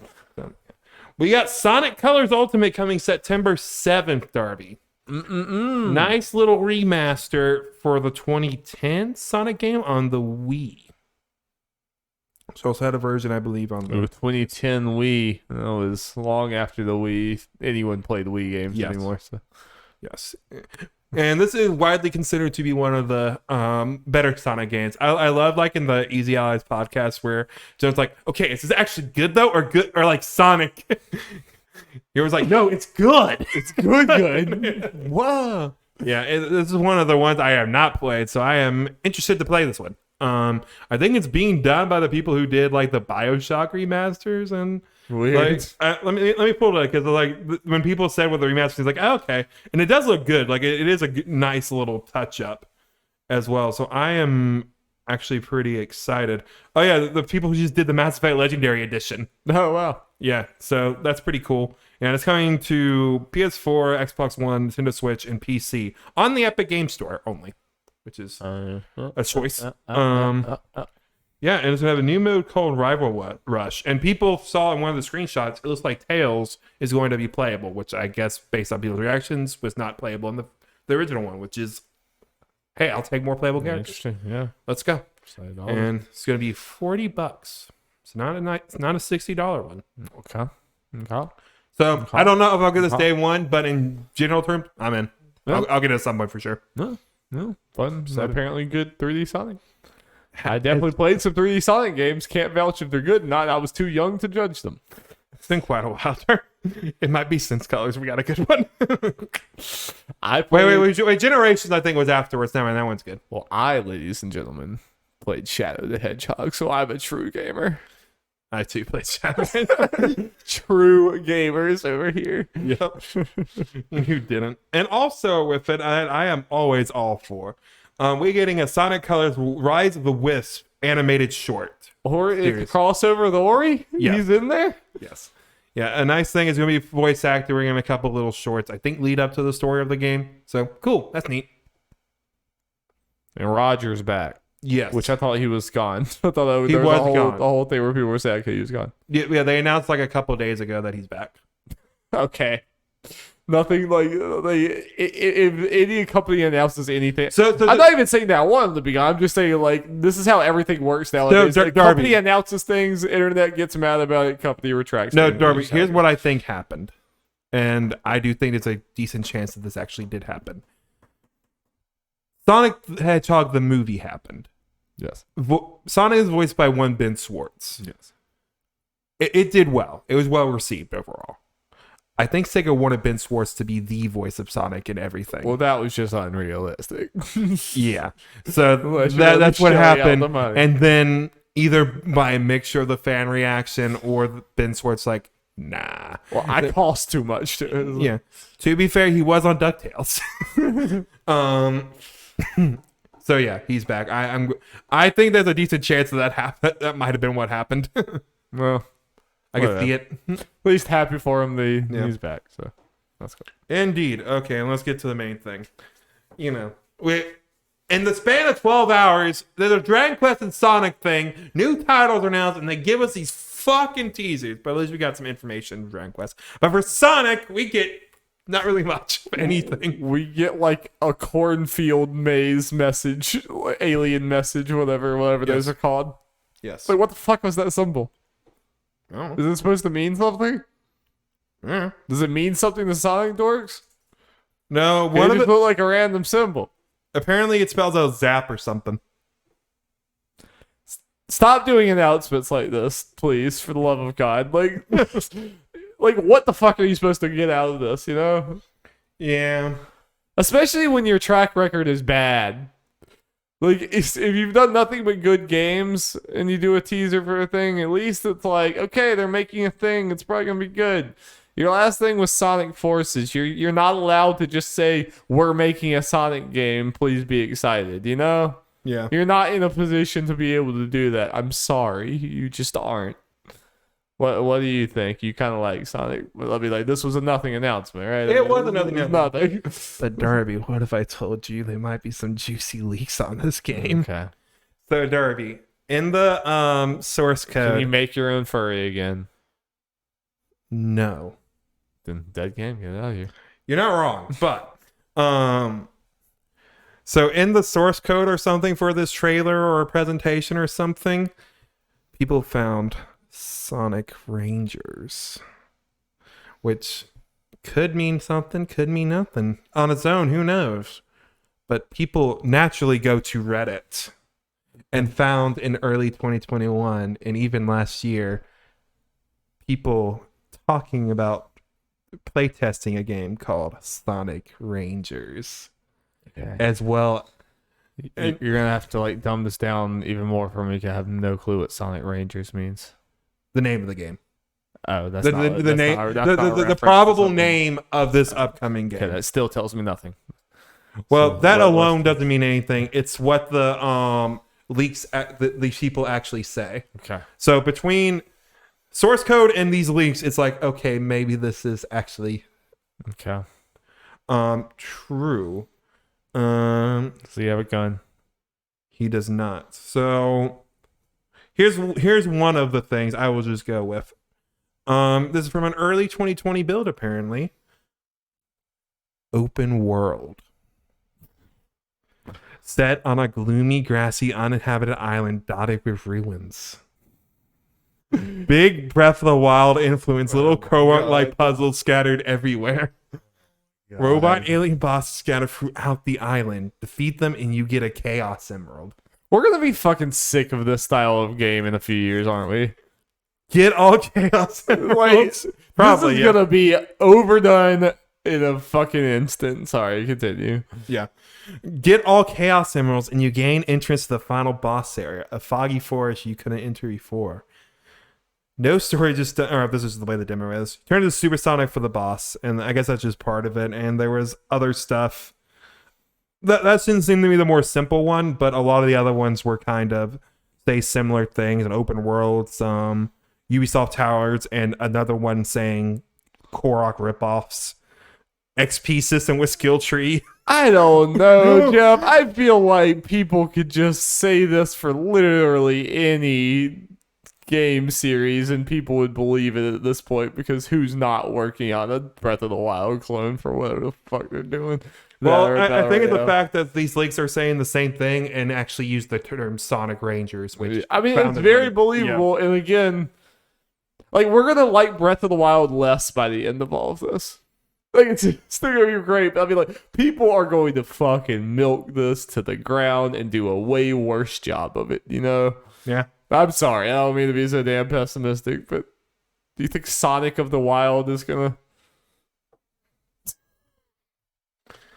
We got Sonic Colors Ultimate coming September 7th, Darby. Nice little remaster for the 2010 Sonic game on the Wii. So also had a version, I believe, on the 2010 Wii. That was long after the Wii. Anyone played Wii games anymore. So. Yes. And this is widely considered to be one of the better Sonic games. I love like in the Easy Allies podcast where Joe's like, okay, is this actually good though, or like Sonic? He was like, no, it's good. It's good. Wow. Yeah, this is one of the ones I have not played, so I am interested to play this one. I think it's being done by the people who did like the BioShock remasters and Weird. like let me pull it because like when people said with the remasters, it's like oh, okay, and it does look good. Like it is a nice little touch up as well. So I am actually pretty excited. Oh yeah, the people who just did the Mass Effect Legendary Edition. Oh wow. Yeah, so that's pretty cool. And it's coming to PS4, Xbox One, Nintendo Switch, and PC on the Epic Game Store only, which is a choice. Yeah, and it's gonna have a new mode called Rival Rush. And people saw in one of the screenshots, it looks like Tails is going to be playable, which I guess based on people's reactions was not playable in the original one, which is, hey, I'll take more playable characters. Interesting. Yeah. Let's go. And it's gonna be $40. It's not a $60 one. Okay. So I don't know if I'll get this day one, but in general terms, I'm in. Yeah. I'll get it at some point for sure. No. Fun. Apparently good 3D Sonic. I definitely played some 3D Sonic games. Can't vouch if they're good or not. I was too young to judge them. It's been quite a while. It might be since Colors we got a good one. Wait. Generations I think was afterwards. Now, and that one's good. Well, I, ladies and gentlemen, played Shadow the Hedgehog, so I'm a true gamer. I too played Shadow. True gamers over here. Yep. You didn't. And also with it, I am always all for. We're getting a Sonic Colors Rise of the Wisp animated short. Or a crossover with Ori? Yeah. He's in there? Yes. Yeah, a nice thing is going to be voice actor. We're going to have a couple little shorts, I think, lead up to the story of the game. So, cool. That's neat. And Roger's back. Yes. Which I thought he was gone. I thought he was gone. The whole thing where people were saying, okay, he was gone. Yeah, they announced like a couple days ago that he's back. Okay. Nothing like if any company announces anything. So I'm not even saying that I want them to be gone. I'm just saying like this is how everything works nowadays. So, the company announces things, internet gets mad about it, company retracts. No, Darby, here's what I think happened. And I do think there's a decent chance that this actually did happen. Sonic the Hedgehog the movie happened. Yes. Sonic is voiced by one Ben Schwartz. Yes. It did well. It was well received overall. I think Sega wanted Ben Schwartz to be the voice of Sonic and everything. Well, that was just unrealistic. Yeah. So that's what happened. And then either by a mixture of the fan reaction or Ben Schwartz like, nah. Well, I cost too much to. Yeah. To be fair, he was on DuckTales. So yeah, he's back. I think there's a decent chance that happened. That might have been what happened. Well, I can see it. At least happy for him. He's back. So that's good. Indeed. Okay, and let's get to the main thing. You know, in the span of 12 hours, there's a Dragon Quest and Sonic thing. New titles are announced, and they give us these fucking teasers. But at least we got some information in Dragon Quest. But for Sonic, we get not really much of anything. We get like a cornfield maze message, alien message, whatever those are called. Yes. Like, what the fuck was that symbol? Oh. Is it supposed to mean something? Yeah. Does it mean something to Sonic dorks? No, one of it put like a random symbol. Apparently, it spells out zap or something. Stop doing announcements like this, please, for the love of God. Like, like what the fuck are you supposed to get out of this? You know? Yeah. Especially when your track record is bad. Like, if you've done nothing but good games and you do a teaser for a thing, at least it's like, okay, they're making a thing. It's probably going to be good. Your last thing was Sonic Forces. You're not allowed to just say, we're making a Sonic game. Please be excited, you know? Yeah. You're not in a position to be able to do that. I'm sorry. You just aren't. What do you think? You kind of like Sonic. I'll be like, this was a nothing announcement, right? It was a nothing announcement. But Darby, what if I told you there might be some juicy leaks on this game? Okay. So Darby, in the source code, can you make your own furry again? No. Then dead game. Get out of here. You're not wrong, but so in the source code or something for this trailer or a presentation or something, people found Sonic Rangers, which Could mean something, could mean nothing. On its own, who knows? But people naturally go to Reddit and found in early 2021 and even last year people talking about playtesting a game called Sonic Rangers. Okay. As well. You're gonna have to like dumb this down even more for me. I have no clue what Sonic Rangers means. The name of the game. Oh, that's the probable name of this upcoming game. Okay, that still tells me nothing. Well, that alone doesn't mean anything. It's what the leaks these people actually say. Okay. So between source code and these leaks, it's like, okay, maybe this is actually okay. True. So you have a gun. He does not. So here's one of the things I will just go with. This is from an early 2020 build, apparently. Open world. Set on a gloomy, grassy, uninhabited island dotted with ruins. Big Breath of the Wild influence, little co-op-like puzzles scattered everywhere. God. Robot alien bosses scattered throughout the island. Defeat them and you get a Chaos Emerald. We're gonna be fucking sick of this style of game in a few years, aren't we? Get all Chaos Emeralds. Probably, this is gonna be overdone in a fucking instant. Sorry, continue. Yeah. Get all Chaos Emeralds and you gain entrance to the final boss area, a foggy forest you couldn't enter before. No story, just or this is the way the demo is. Turn to Supersonic for the boss, and I guess that's just part of it. And there was other stuff. That didn't seem to be the more simple one, but a lot of the other ones were kind of say similar things, an open world, some Ubisoft Towers, and another one saying Korok ripoffs. XP system with skill tree. I don't know, Jeff. I feel like people could just say this for literally any game series and people would believe it at this point, because who's not working on a Breath of the Wild clone for whatever the fuck they're doing? Well, I think it's the fact that these leaks are saying the same thing and actually use the term Sonic Rangers, which I mean, it's very believable. Yeah. And again, like, we're gonna like Breath of the Wild less by the end of all of this. Like, it's still gonna be great. I mean, like, people are going to fucking milk this to the ground and do a way worse job of it, you know? Yeah. I'm sorry, I don't mean to be so damn pessimistic, but do you think Sonic of the Wild is gonna...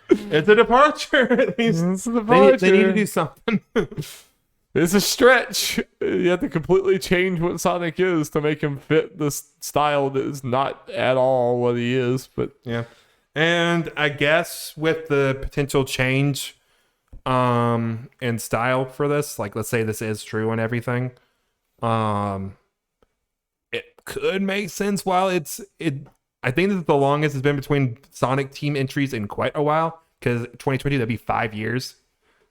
It's a departure, at least. It's a departure. They need to do something. It's a stretch. You have to completely change what Sonic is to make him fit this style that is not at all what he is. But yeah. And I guess with the potential change in style for this, like let's say this is true and everything, it could make sense. While I think that the longest has been between Sonic team entries in quite a while, because 2020 that'd be 5 years.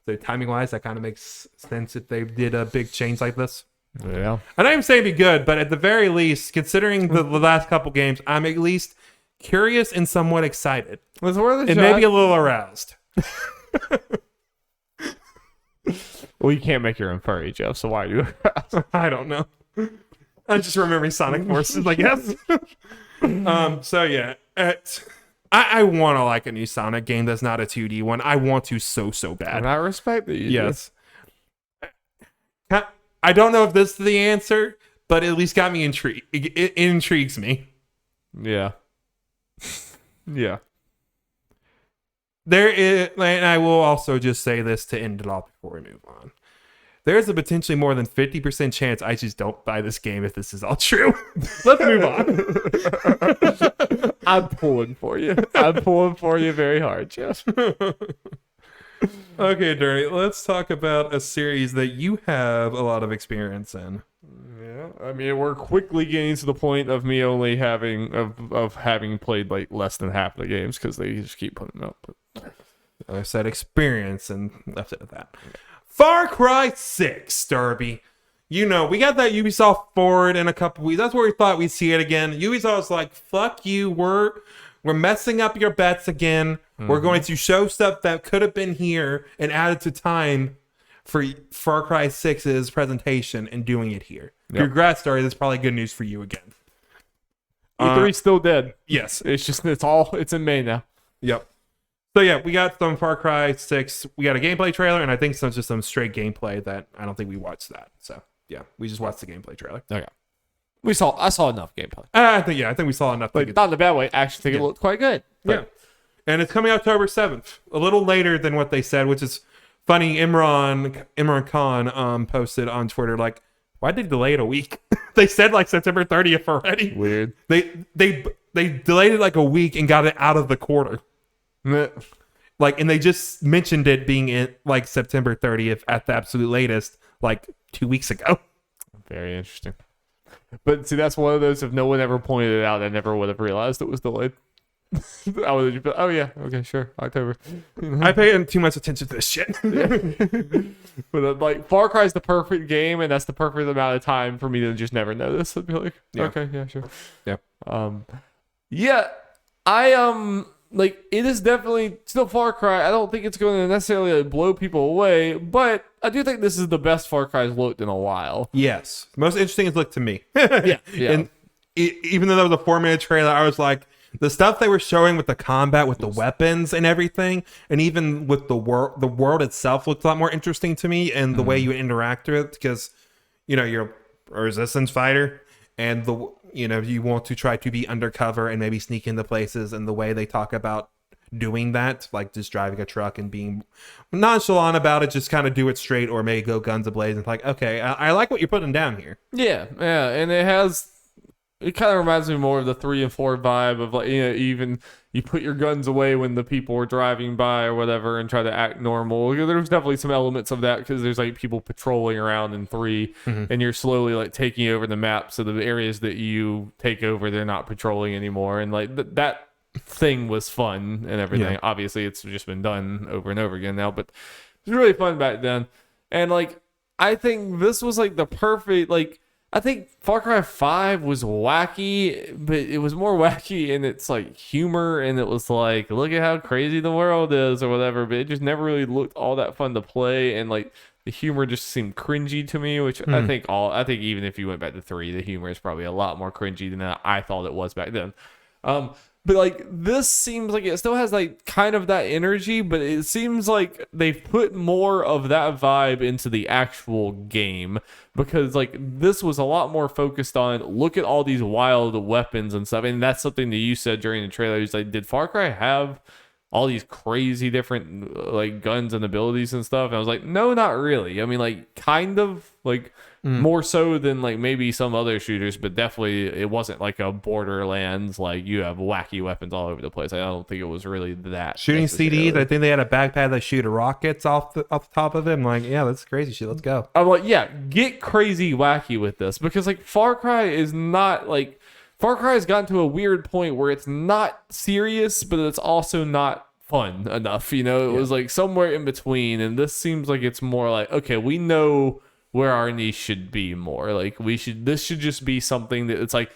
So timing wise, that kind of makes sense if they did a big change like this. Yeah. I'm not even saying it'd be good, but at the very least, considering the last couple games, I'm at least curious and somewhat excited. And maybe a little aroused. Well, you can't make your own furry, Jeff, so why are you aroused? I don't know. I'm just remembering Sonic Forces, I guess. So yeah, I want to like a new Sonic game that's not a 2D one. I want to so bad. And I respect that you yes. Do. I don't know if this is the answer, but it at least got me intrigued. It intrigues me. Yeah. Yeah. There is, and I will also just say this to end it off before we move on. There's a potentially more than 50% chance I just don't buy this game if this is all true. Let's move on. I'm pulling for you. I'm pulling for you very hard, Jeff. Okay, Dirty, let's talk about a series that you have a lot of experience in. Yeah, I mean, we're quickly getting to the point of me only having of having played like less than half the games because they just keep putting them up. But I said experience and left it at that. Far Cry 6, Darby. You know, we got that Ubisoft Forward in a couple weeks. That's where we thought we'd see it again. Ubisoft was like, fuck you, we're messing up your bets again. Mm-hmm. We're going to show stuff that could have been here and added to time for Far Cry 6's presentation and doing it here. Yep. Congrats, Darby. That's probably good news for you again. E3's still dead. Yes. It's in May now. Yep. So yeah, we got some Far Cry 6. We got a gameplay trailer, and I think some straight gameplay that I don't think we watched that. So yeah, we just watched the gameplay trailer. Okay. I saw enough gameplay. I think we saw enough. Like, not in a bad way. I actually think it looked quite good. Yeah. And it's coming October 7th, a little later than what they said, which is funny. Imran Khan posted on Twitter, like, why did they delay it a week? They said like September 30th already. Weird. They delayed it like a week and got it out of the quarter. Like, and they just mentioned it being in like September 30th at the absolute latest, like 2 weeks ago. Very interesting. But see, that's one of those, if no one ever pointed it out, I never would have realized it was delayed. I would have been, oh yeah, okay, sure, October. I pay too much attention to this shit. But like, Far Cry is the perfect game, and that's the perfect amount of time for me to just never notice. I'd be like, okay, yeah, sure. Yeah. Yeah, I like, it is definitely still Far Cry. I don't think it's going to necessarily like, blow people away, but I do think this is the best Far Cry's looked in a while. Yes, most interesting has looked to me. Yeah. And even though that was a 4-minute trailer, I was like, the stuff they were showing with the combat, with the weapons and everything, and even with the world itself looked a lot more interesting to me, and the way you interact with it, because you're a resistance fighter, and you want to try to be undercover and maybe sneak into places, and the way they talk about doing that, like just driving a truck and being nonchalant about it, just kind of do it straight, or maybe go guns ablaze, and like, okay, I like what you're putting down here. Yeah, and it kind of reminds me more of the 3 and 4 vibe of like, even you put your guns away when the people are driving by or whatever and try to act normal. There's definitely some elements of that, because there's like people patrolling around in 3, and you're slowly like taking over the map. So the areas that you take over, they're not patrolling anymore. And like that thing was fun and everything. Yeah. Obviously it's just been done over and over again now, but it was really fun back then. And like, I think this was like the perfect, like, I think Far Cry 5 was wacky, but it was more wacky in its like humor, and it was like, look at how crazy the world is or whatever, but it just never really looked all that fun to play, and like the humor just seemed cringy to me, which I think even if you went back to 3, the humor is probably a lot more cringy than I thought it was back then. But like, this seems like it still has like kind of that energy, but it seems like they've put more of that vibe into the actual game, because like this was a lot more focused on, look at all these wild weapons and stuff. And that's something that you said during the trailer. It's like, did Far Cry have all these crazy different like guns and abilities and stuff? And I was like, no, not really. I mean, like, kind of like more so than like maybe some other shooters, but definitely it wasn't like a Borderlands, like you have wacky weapons all over the place. I don't think it was really that shooting CDs. I think they had a backpack that shoot rockets off the top of it. I'm like, yeah, that's crazy shit. Let's go. I'm like, yeah, get crazy wacky with this, because like Far Cry is not like, Far Cry has gotten to a weird point where it's not serious, but it's also not fun enough. It was like somewhere in between, and this seems like it's more like, okay, we know where our niche should be more. Like, this should just be something that it's like,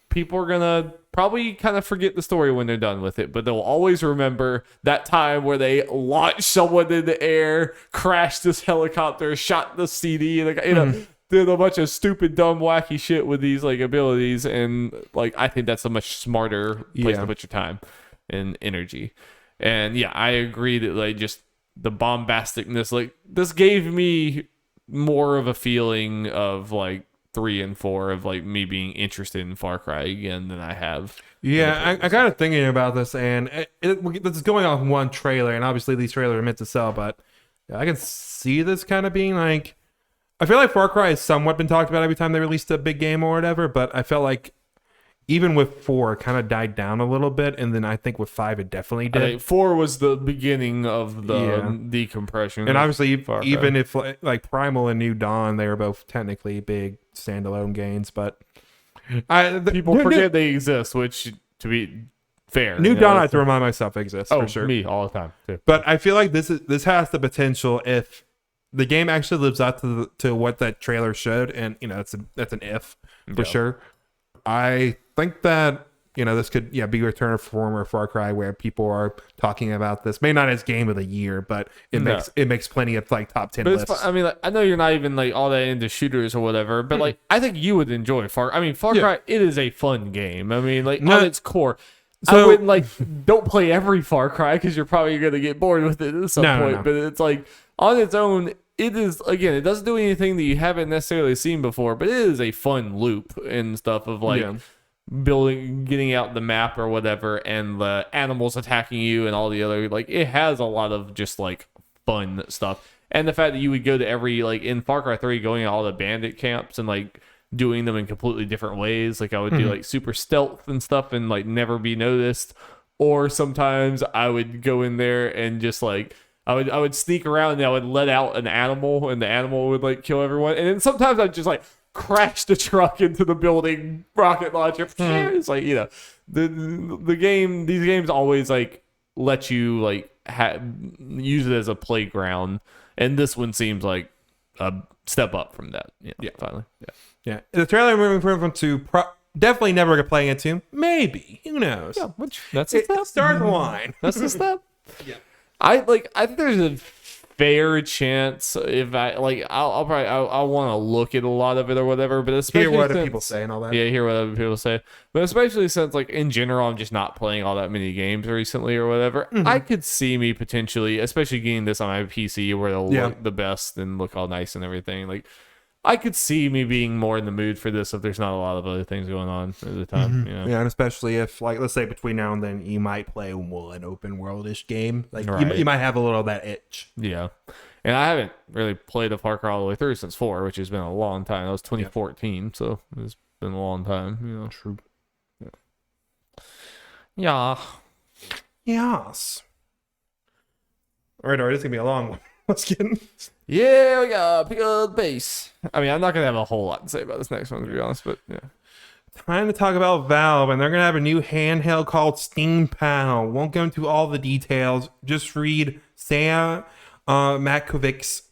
people are gonna probably kind of forget the story when they're done with it, but they'll always remember that time where they launched someone in the air, crashed this helicopter, shot the CD, and did a bunch of stupid, dumb, wacky shit with these like abilities. And like, I think that's a much smarter place to put your time and energy. And yeah, I agree that like just the bombasticness, like this gave me more of a feeling of like 3 and 4 of like me being interested in Far Cry again than I have. Yeah, I got thinking about this, and this is going off one trailer, and obviously these trailers are meant to sell, but I can see this kind of being like, I feel like Far Cry has somewhat been talked about every time they released a big game or whatever, but I felt like even with 4, it kind of died down a little bit, and then I think with 5, it definitely did. I think 4 was the beginning of the decompression. And obviously, even if like Primal and New Dawn, they were both technically big standalone games, but people forget they exist, which, to be fair, New Dawn, I have to remind myself exists for sure. Me all the time too. But I feel like this has the potential, if the game actually lives up to what that trailer showed, and that's an if for sure. I think that this could be Return of Former Far Cry, where people are talking about this. Maybe not as game of the year, but it makes plenty of like top 10 lists. I mean, like, I know you're not even like all that into shooters or whatever, but like I think you would enjoy Far Cry. It is a fun game. I mean, like on its core. So, I wouldn't like don't play every Far Cry because you're probably gonna get bored with it at some point. No. But it's like on its own, it is, again, it doesn't do anything that you haven't necessarily seen before, but it is a fun loop and stuff of like getting out the map or whatever, and the animals attacking you and all the other, like, it has a lot of just like fun stuff. And the fact that you would go to every, like in Far Cry 3, going to all the bandit camps and like doing them in completely different ways. Like I would do like super stealth and stuff and like never be noticed. Or sometimes I would go in there and just like, I would sneak around and I would let out an animal and the animal would like kill everyone. And then sometimes I'd just like crash the truck into the building, rocket launcher. It's like, the game, these games always like let you like use it as a playground. And this one seems like a step up from that. Finally. Yeah. The trailer moving from to definitely never gonna play into. Maybe. Who knows? Yeah, that's a step. Start the line. That's a step. Yeah. I think there's a fair chance if I'll probably want to look at a lot of it or whatever, but especially hear what other people say and all that. Yeah, hear what other people say. But especially since like in general I'm just not playing all that many games recently or whatever. I could see me potentially, especially getting this on my PC where it'll look the best and look all nice and everything. Like I could see me being more in the mood for this if there's not a lot of other things going on at the time. Yeah, and especially if, like, let's say between now and then, you might play an open world-ish game. Like, you might have a little of that itch. Yeah. And I haven't really played a Far Cry all the way through since 4, which has been a long time. That was 2014, so it's been a long time. True. Yeah. Yes. All right, this is going to be a long one. Let's get in. Yeah, we got pick up the pace. I mean, I'm not going to have a whole lot to say about this next one, to be honest, but yeah. Time to talk about Valve, and they're going to have a new handheld called Steam Pal. Won't go into all the details. Just read Sam Matkovic's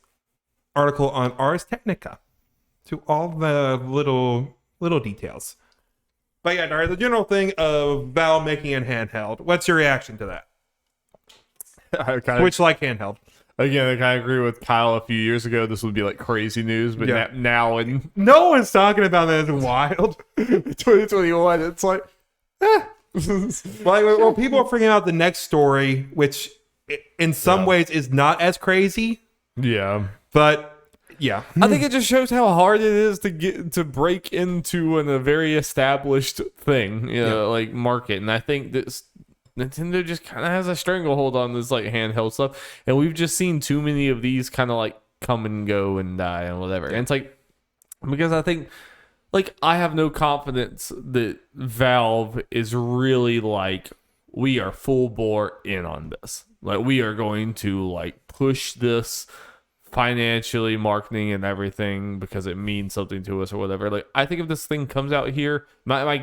article on Ars Technica to all the little details. But yeah, Dari, the general thing of Valve making a handheld. What's your reaction to that? Switch-like handheld. Again, I kind of agree with Kyle a few years ago. This would be like crazy news, but now and no one's talking about that. It's wild. 2021, it's like, well, people are freaking out the next story, which in some ways is not as crazy. Yeah, but yeah, I think it just shows how hard it is to break into a very established thing, like market. And I think that Nintendo just kind of has a stranglehold on this like handheld stuff, and we've just seen too many of these kind of like come and go and die and whatever. And it's like, because I think like I have no confidence that Valve is really like, we are full bore in on this. Like we are going to like push this financially, marketing and everything because it means something to us or whatever. Like I think if this thing comes out here, my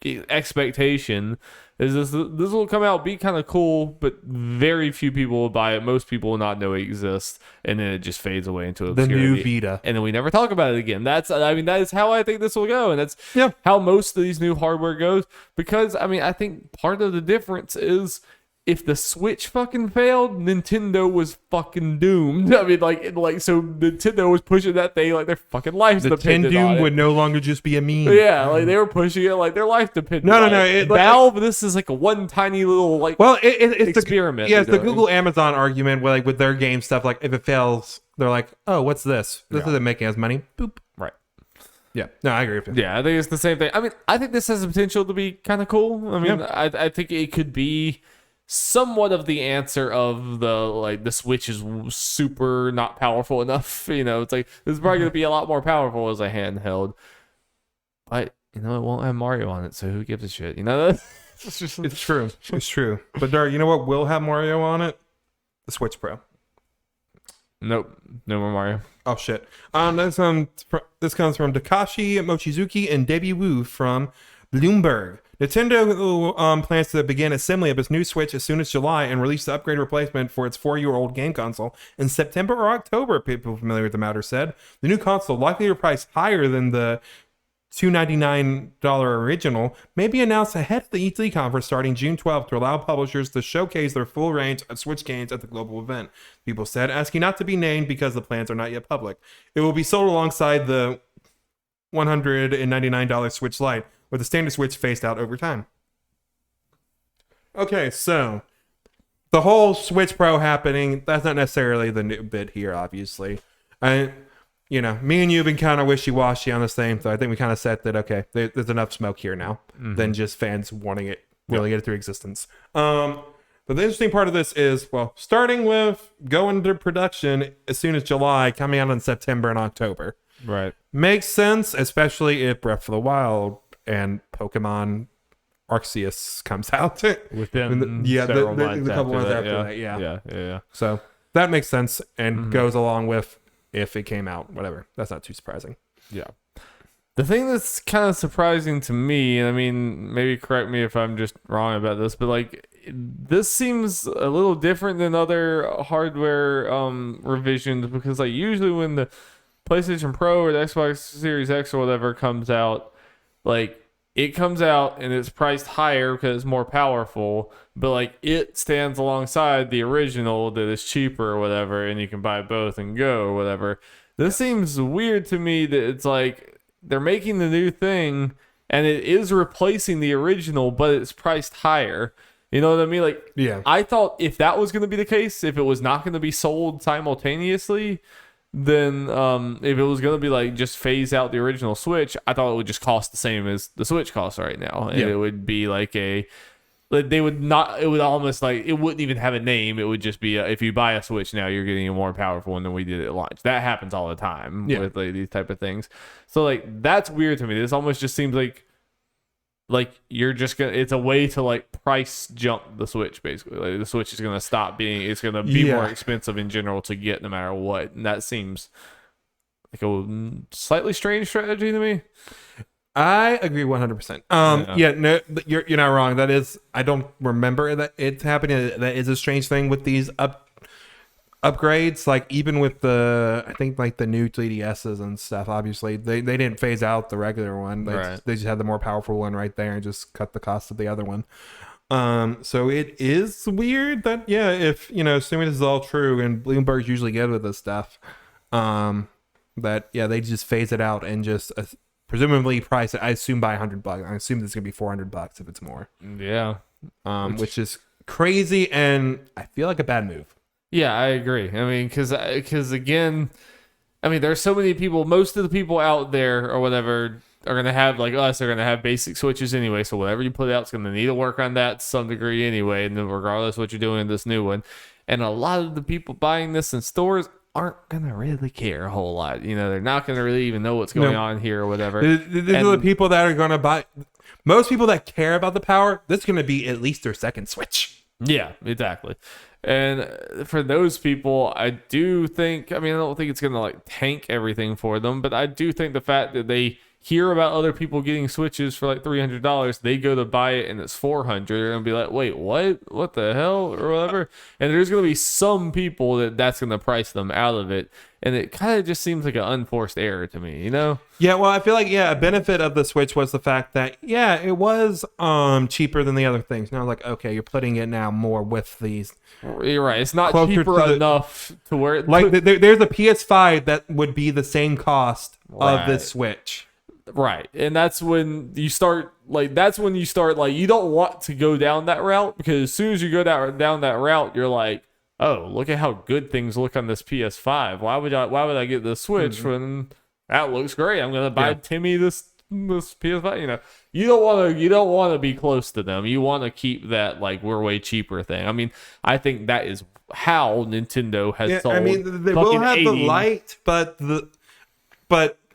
expectation is this will come out, be kind of cool, but very few people will buy it. Most people will not know it exists, and then it just fades away into obscurity. The new Vita, and then we never talk about it again. That is how I think this will go, and that's how most of these new hardware goes. Because I think part of the difference is, if the Switch fucking failed, Nintendo was fucking doomed. So Nintendo was pushing that thing like their fucking lives depended on it. Doom would no longer just be a meme. Yeah, like they were pushing it like their life depended on it. Valve, this is like a one tiny little it's experiment. It's the Google Amazon argument where with their game stuff, like if it fails, they're like, oh, what's this? This isn't making us money. Boop. Right. Yeah. No, I agree with you. Yeah, I think it's the same thing. I think this has the potential to be kind of cool. I think it could be somewhat of the answer of the Switch is super not powerful enough. It's like this is probably going to be a lot more powerful as a handheld, but it won't have Mario on it, so who gives a shit? It's true. It's true. But Dar, you know what will have Mario on it? The Switch Pro. Nope, no more Mario. Oh shit. This comes from Takashi Mochizuki and Debbie Wu from Bloomberg. Nintendo plans to begin assembly of its new Switch as soon as July and release the upgrade replacement for its 4-year-old game console in September or October, people familiar with the matter said. The new console, likely priced higher than the $299 original may be announced ahead of the E3 conference starting June 12th to allow publishers to showcase their full range of Switch games at the global event. People said, asking not to be named because the plans are not yet public. It will be sold alongside the $199 Switch Lite, with the standard Switch phased out over time. Okay, so the whole Switch Pro happening, that's not necessarily the new bit here, obviously. Me and you have been kind of wishy-washy on this thing, so I think we kind of said that, okay, there's enough smoke here now than just fans wanting it, willing it through existence. But the interesting part of this is, well, starting with going to production as soon as July, coming out in September and October. Right. Makes sense, especially if Breath of the Wild and Pokemon Arceus comes out. Within the several months couple months after that. Yeah. So that makes sense and goes along with if it came out, whatever. That's not too surprising. Yeah. The thing that's kind of surprising to me, and I mean, maybe correct me if I'm just wrong about this, but like, this seems a little different than other hardware revisions, because like usually when the PlayStation Pro or the Xbox Series X or whatever comes out, like it comes out and it's priced higher because it's more powerful, but like it stands alongside the original that is cheaper or whatever, and you can buy both and go or whatever. This seems weird to me that it's like they're making the new thing and it is replacing the original, but it's priced higher. You know what I mean? Like, yeah. I thought if that was going to be the case, if it was not going to be sold simultaneously, then if it was going to be like just phase out the original Switch, I thought it would just cost the same as the Switch costs right now. And it would be like it would almost like, it wouldn't even have a name. It would just be if you buy a Switch now, you're getting a more powerful one than we did at launch. That happens all the time with like these type of things. So like, that's weird to me. This almost just seems like you're just gonna, it's a way to like price jump the Switch, basically. Like the Switch is gonna stop being, it's gonna be more expensive in general to get no matter what. And that seems like a slightly strange strategy to me. I agree 100%. No, you're not wrong. That is, I don't remember that it's happening. That is a strange thing with these upgrades. Like even with I think like the new 3DSs and stuff, obviously they didn't phase out the regular one. They just had the more powerful one right there and just cut the cost of the other one. So it is weird that, if, assuming this is all true, and Bloomberg's usually good with this stuff, that, they just phase it out and just presumably price it, I assume, by $100. I assume it's going to be $400 if it's more. Yeah. Which is crazy and I feel like a bad move. Yeah, I agree. I mean, because again, I mean, there's so many people, most of the people out there or whatever are going to have, like us, are going to have basic Switches anyway. So whatever you put out is going to need to work on that to some degree anyway. And then regardless of what you're doing in this new one. And a lot of the people buying this in stores aren't going to really care a whole lot. They're not going to really even know what's going on here or whatever. These are the people that are going to buy. Most people that care about the power, this is going to be at least their second Switch. Yeah, exactly. And for those people, I do think, I don't think it's going to like tank everything for them, but I do think the fact that they hear about other people getting Switches for like $300, they go to buy it and it's $400 and be like, wait, what the hell, or whatever. And there's going to be some people that's going to price them out of it. And it kind of just seems like an unforced error to me, Yeah, well, I feel like, a benefit of the Switch was the fact that, it was cheaper than the other things. Now, like, okay, you're putting it now more with these. You're right. It's not cheaper enough to where... there's a PS5 that would be the same cost of this Switch. Right. And that's when you start, you don't want to go down that route, because as soon as you go down that route, you're like, oh, look at how good things look on this PS5. Why would I get the Switch when that looks great? I'm gonna buy Timmy this PS5. You don't want to be close to them. You want to keep that like we're way cheaper thing. I think that is how Nintendo has sold. They will have the Lite, but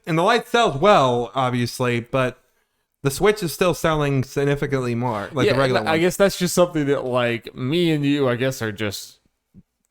and the Lite sells well, obviously, but the Switch is still selling significantly more, like the regular one. I guess that's just something that like me and you, I guess, are just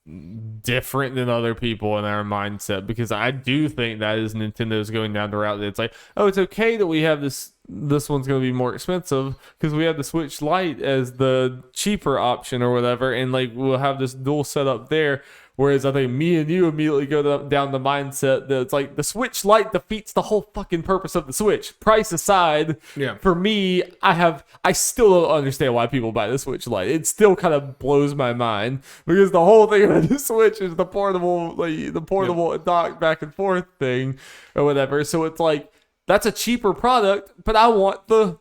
different than other people in our mindset, because I do think that is Nintendo's going down the route that it's like, oh, it's okay that we have this this one's going to be more expensive because we have the Switch Lite as the cheaper option or whatever, and like we'll have this dual setup there. Whereas I think me and you immediately go down the mindset that it's like the Switch Lite defeats the whole fucking purpose of the Switch. Price aside, for me, I still don't understand why people buy the Switch Lite. It still kind of blows my mind because the whole thing about the Switch is the portable, dock back and forth thing or whatever. So it's like that's a cheaper product, but I want the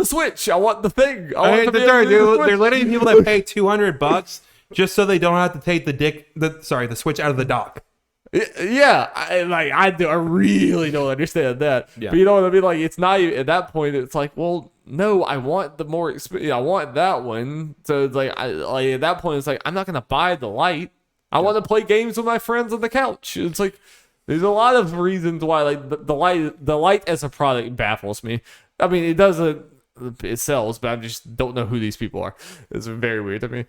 Switch. I want the thing. They're letting people that pay $200 just so they don't have to take the Switch out of the dock. Yeah, I really don't understand that. Yeah. But you know what I mean? Like, it's not even, at that point. It's like, well, no, I want the more expensive. I want that one. So it's like, at that point, it's like I'm not gonna buy the Lite. I want to play games with my friends on the couch. It's like there's a lot of reasons why like the Lite as a product baffles me. I mean, it doesn't. It sells, but I just don't know who these people are. It's very weird to me.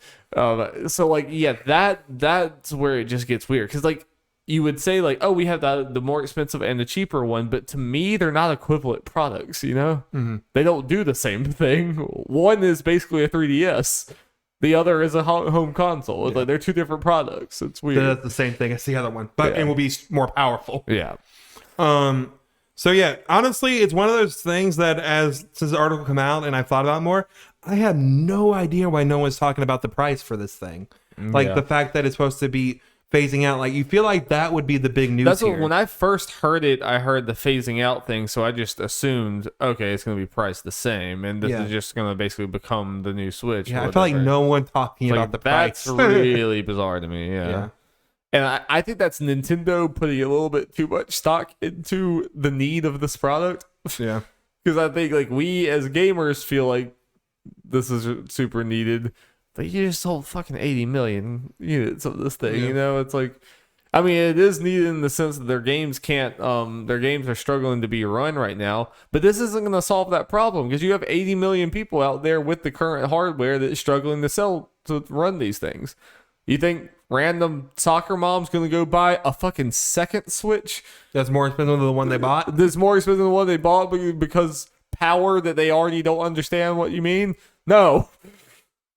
So like, yeah, that's where it just gets weird. Because like you would say like, oh, we have the more expensive and the cheaper one, but to me, they're not equivalent products. You know, They don't do the same thing. One is basically a 3DS. The other is a home console. It's like they're two different products. It's weird. That's the same thing as the other one, but it will be more powerful. Yeah. So yeah, honestly, it's one of those things that since the article came out and I thought about more, I have no idea why no one's talking about the price for this thing. Like the fact that it's supposed to be phasing out. Like you feel like that would be the big news here. When I first heard it, I heard the phasing out thing, so I just assumed, okay, it's going to be priced the same, and this is just going to basically become the new Switch. Yeah, I feel like no one talking about the price. That's really bizarre to me. Yeah. And I think that's Nintendo putting a little bit too much stock into the need of this product. Yeah. Because I think like we as gamers feel like this is super needed. But you just sold fucking 80 million units of this thing. You know, it's like, I mean, it is needed in the sense that their games their games are struggling to be run right now. But this isn't going to solve that problem because you have 80 million people out there with the current hardware that is struggling to run these things. You think random soccer mom's gonna go buy a fucking second Switch that's more expensive than the one they bought? That's more expensive than the one they bought because power that they already don't understand what you mean? No.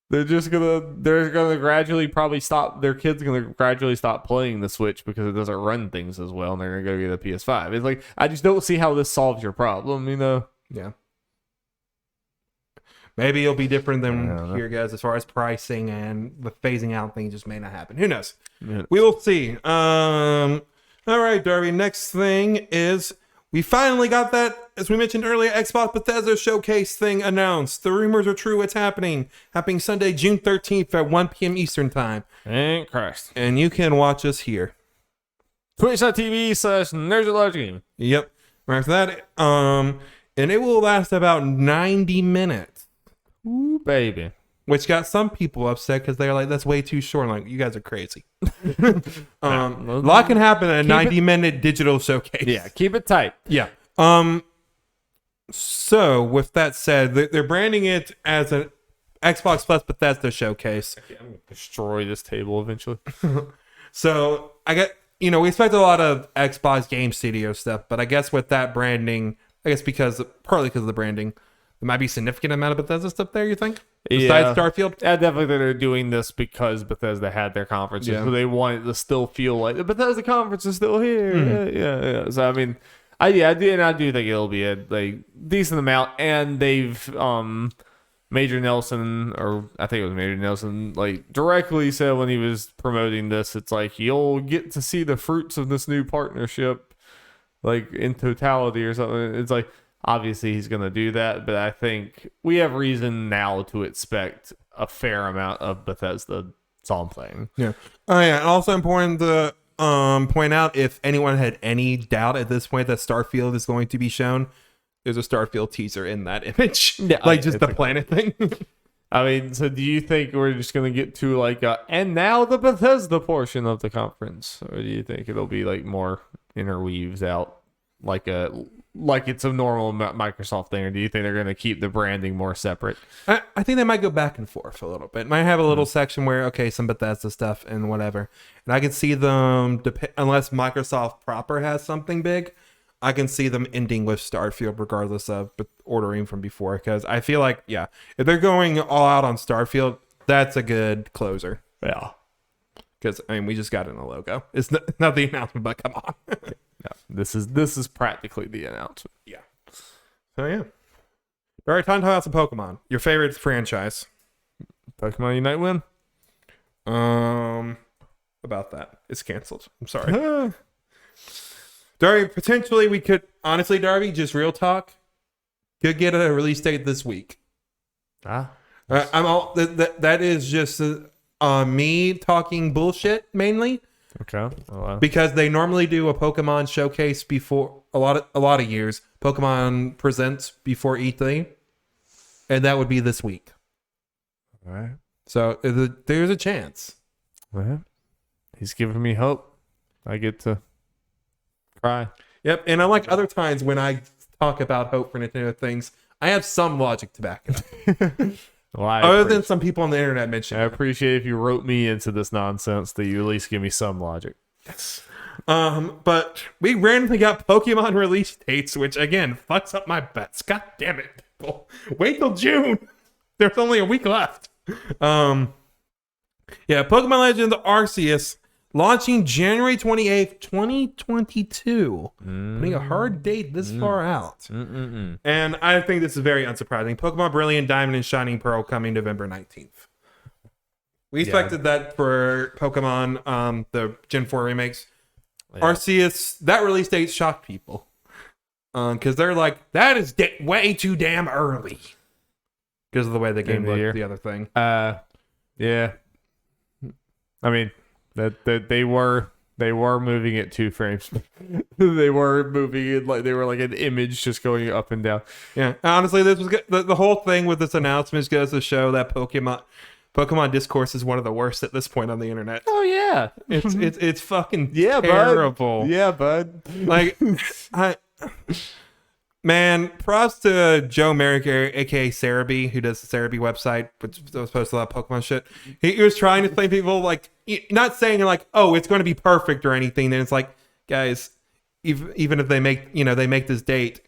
They're gonna gradually probably stop. Their kids are gonna gradually stop playing the Switch because it doesn't run things as well, and they're gonna go get a PS5. It's like I just don't see how this solves your problem, you know? Yeah. Maybe it'll be different than here, guys, as far as pricing and the phasing out thing just may not happen. Who knows? Yeah. We will see. All right, Darby. Next thing is we finally got that, as we mentioned earlier, Xbox Bethesda showcase thing announced. The rumors are true. It's happening. Happening Sunday, June 13th at 1 p.m. Eastern Time. Thank Christ. And you can watch us here. Twitch.tv/NerdsAtLargeGame. Yep. Right after that, and it will last about 90 minutes. Ooh, baby. Which got some people upset because they're like, that's way too short. I'm like, you guys are crazy. A lot can happen in a 90-minute digital showcase. Yeah, keep it tight. Yeah. So, with that said, they're branding it as an Xbox Plus Bethesda showcase. Okay, I'm going to destroy this table eventually. So, we expect a lot of Xbox Game Studio stuff, but I guess with that branding, partly because of the branding, there might be a significant amount of Bethesda stuff there, you think? Besides Starfield? Yeah, definitely they're doing this because Bethesda had their conferences. Yeah. So they want it to still feel like the Bethesda conference is still here. Mm-hmm. Yeah. So, I mean, I do think it'll be a decent amount. And they've, Major Nelson, directly said when he was promoting this, it's like, you'll get to see the fruits of this new partnership, like, in totality or something. It's like, obviously, he's going to do that, but I think we have reason now to expect a fair amount of Bethesda song playing. Yeah. Oh, yeah. And also important to point out, if anyone had any doubt at this point that Starfield is going to be shown, there's a Starfield teaser in that image. Yeah, just the planet thing. I mean, so do you think we're just going to get to and now the Bethesda portion of the conference? Or do you think it'll be more interweaves out like it's a normal Microsoft thing, or do you think they're going to keep the branding more separate? I think they might go back and forth a little bit. Might have a little section where, some Bethesda stuff and whatever. And I can see them, unless Microsoft proper has something big, I can see them ending with Starfield regardless of ordering from before, because I feel like, yeah, if they're going all out on Starfield, that's a good closer. Yeah. Because, I mean, we just got in a logo. It's not the announcement, but come on. Yeah. This is practically the announcement. Yeah. So, yeah. All right, time to talk about some Pokemon. Your favorite franchise. Pokemon Unite win? About that. It's canceled. I'm sorry. Darby, potentially we could, honestly, Darby, just real talk, could get a release date this week. That is just me talking bullshit mainly. Okay. Because they normally do a Pokemon showcase before a lot of years. Pokemon presents before E3, and that would be this week. All right. So there's a chance. Well, he's giving me hope. I get to cry. Yep, and unlike other times when I talk about hope for Nintendo things, I have some logic to back it up. Well, other than some people on the internet mention. I appreciate if you wrote me into this nonsense that you at least give me some logic. Yes. But we randomly got Pokemon release dates, which again fucks up my bets. God damn it, people. Wait till June. There's only a week left. Yeah, Pokemon Legends Arceus launching January 28th, 2022. Putting a hard date this far out. And I think this is very unsurprising. Pokemon Brilliant Diamond and Shining Pearl coming November 19th. We expected that for Pokemon, the Gen 4 remakes. Yeah. Arceus, that release date shocked people. Because they're like, that is way too damn early. Because of the way the game looked, the other thing. Yeah. I mean, that they were moving it 2 frames. They were moving it like they were like an image just going up and down. Yeah, honestly, this was good. The whole thing with this announcement goes to show that Pokemon discourse is one of the worst at this point on the internet. Oh yeah, it's fucking Bud. terrible. Yeah, bud. Like, man, props to Joe Merrick, aka Cerebi, who does the Cerebi website, which was posted a lot of Pokemon shit. He was trying to play people like, not saying like, oh, it's going to be perfect or anything. Then it's like, guys, even if they make this date,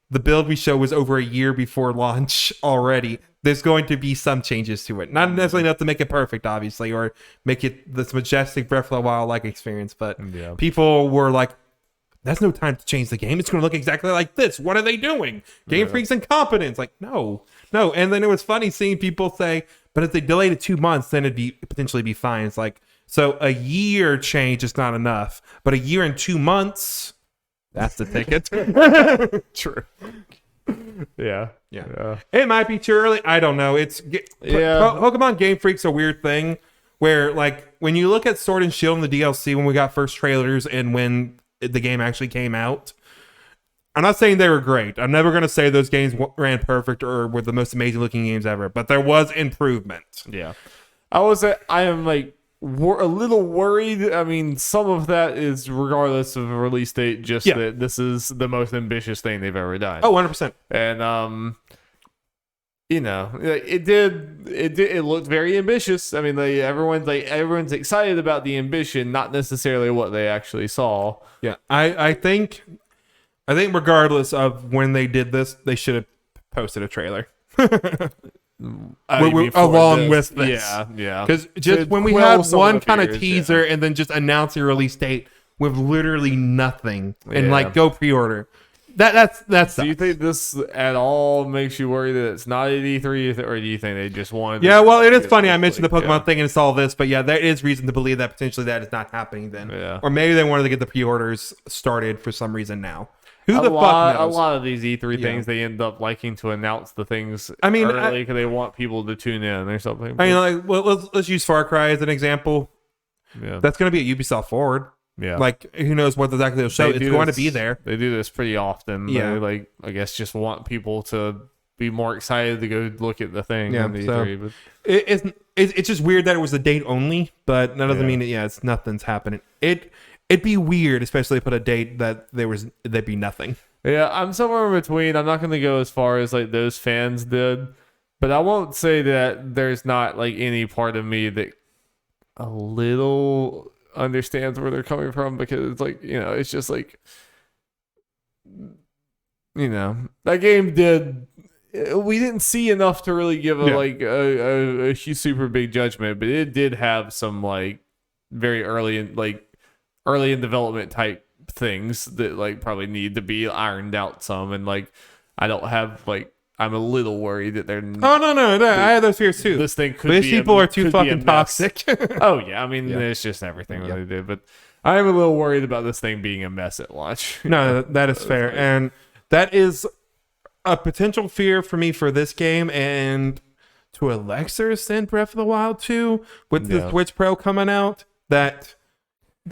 the build we show was over a year before launch already. There's going to be some changes to it. Not necessarily enough to make it perfect, obviously, or make it this majestic Breath of the Wild-like experience, but people were like, that's no time to change the game. It's going to look exactly like this. What are they doing? Game Freak's incompetence. Like, no. And then it was funny seeing people say, but if they delayed it 2 months, then it'd potentially be fine. It's like, so a year change is not enough, but a year and 2 months, that's the ticket. True. Yeah. It might be too early. I don't know. Pokemon Game Freak's a weird thing where, like, when you look at Sword and Shield and the DLC when we got first trailers and when the game actually came out, I'm not saying they were great. I'm never going to say those games ran perfect or were the most amazing looking games ever, but there was improvement. Yeah. I am like a little worried. I mean, some of that is regardless of a release date, just that this is the most ambitious thing they've ever done. Oh, 100%. And it looked very ambitious. I mean, everyone's excited about the ambition, not necessarily what they actually saw. Yeah. I think regardless of when they did this, they should have posted a trailer. Along with this. Yeah. Because just when we have one kind of teaser and then just announce your release date with literally nothing and like go pre-order. That's. Do you think this at all makes you worry that it's not at E3, or do you think they just wanted? Yeah, well, it is funny. I mentioned the Pokemon thing and it's all this, but yeah, there is reason to believe that potentially that is not happening then. Yeah. Or maybe they wanted to get the pre-orders started for some reason now. Who the fuck knows? A lot of these E3 things, they end up liking to announce the things early because they want people to tune in or something. I mean, like, well, let's use Far Cry as an example. Yeah, that's going to be at Ubisoft Forward. Yeah, like who knows what exactly they'll show? It's going to be there. They do this pretty often. Yeah, they, like, I guess just want people to be more excited to go look at the thing. Yeah, the so E3, but it's just weird that it was a date only, but that doesn't mean that it's nothing's happening. It'd be weird, especially put a date that there'd be nothing. Yeah, I'm somewhere in between. I'm not going to go as far as like those fans did, but I won't say that there's not like any part of me that a little understands where they're coming from, because it's like, it's just like that game did. We didn't see enough to really give a super big judgment, but it did have some like very early in development type things that like probably need to be ironed out some, and like I don't have like. I'm a little worried that they're. Oh no! I have those fears too. This thing could These be. People are too fucking toxic. Oh yeah, I mean it's just everything that they do. But I am a little worried about this thing being a mess at launch. No, that is fair, and that is a potential fear for me for this game, and to a lesser extent, Breath of the Wild 2 with the Switch Pro coming out. That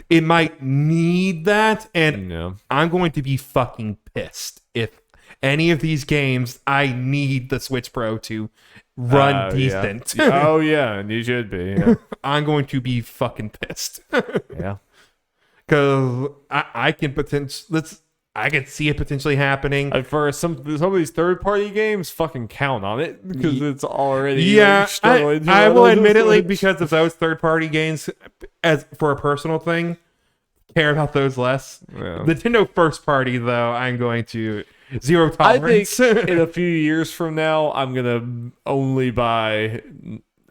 it might need that, and I'm going to be fucking pissed if. Any of these games, I need the Switch Pro to run decent. Yeah. Oh, yeah, and you should be. Yeah. I'm going to be fucking pissed. Yeah. Because I can see it potentially happening. For some of these third-party games, fucking count on it because it's already struggling. I will admittedly, because of those third-party games, as for a personal thing, care about those less. Yeah. Nintendo first party, though, I'm going to... Zero tolerance. I think in a few years from now, I'm gonna only buy.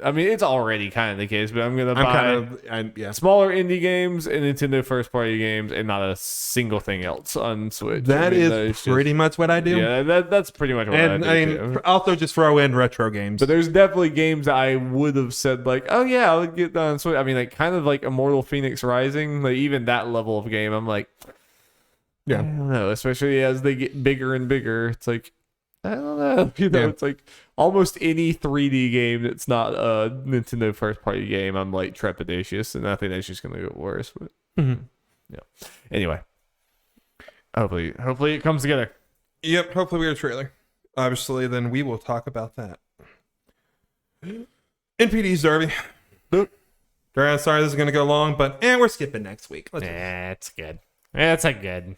I mean, it's already kind of the case, but I'm gonna buy smaller indie games and Nintendo first-party games, and not a single thing else on Switch. That is pretty much what I do. Yeah, that's pretty much what I do. I mean, also just throw in retro games. But there's definitely games that I would have said like, oh yeah, I would get that on Switch. I mean, like kind of like Immortal Phoenix Rising, like even that level of game, I'm like. Yeah, I don't know. Especially as they get bigger and bigger, it's like I don't know. It's like almost any 3D game that's not a Nintendo first-party game. I'm like trepidatious, and I think that's just gonna get worse. But yeah. Anyway, hopefully it comes together. Yep. Hopefully we get a trailer. Obviously, then we will talk about that. NPD's Darby. Sorry, this is gonna go long, but we're skipping next week. It's good. It's a good.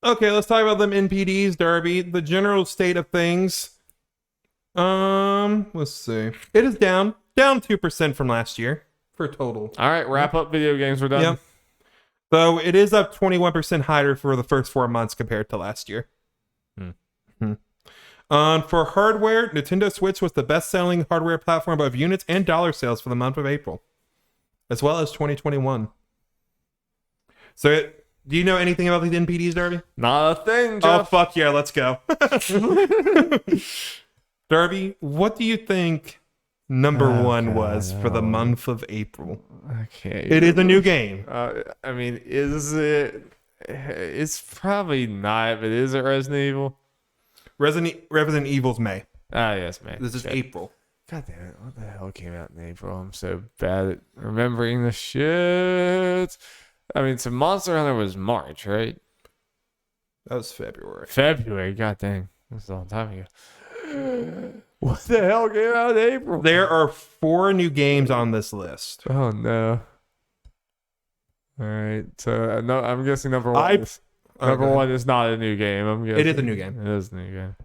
Okay, let's talk about them NPDs, Darby. The general state of things. Let's see. It is down 2% from last year for total. All right, wrap up video games. We're done. Yep. Though it is up 21% higher for the first 4 months compared to last year. For hardware, Nintendo Switch was the best-selling hardware platform of units and dollar sales for the month of April, as well as 2021. So, do you know anything about these NPDs, Darby? Not a thing, Jeff. Oh, fuck yeah, let's go. Darby, what do you think number one was for the month of April? Okay. It is a new game. I mean, is it? It's probably not, but is it Resident Evil? Resident Evil's May. Ah, yes, May. This is April. God damn it. What the hell came out in April? I'm so bad at remembering the shit. I mean, so Monster Hunter was March, right? That was February. February, god dang. That's a long time ago. What the hell came out in April? There are 4 new games on this list. Oh, no. All right. So, no, I'm guessing number one is not a new game. I'm guessing. It is a new game. It is a new game.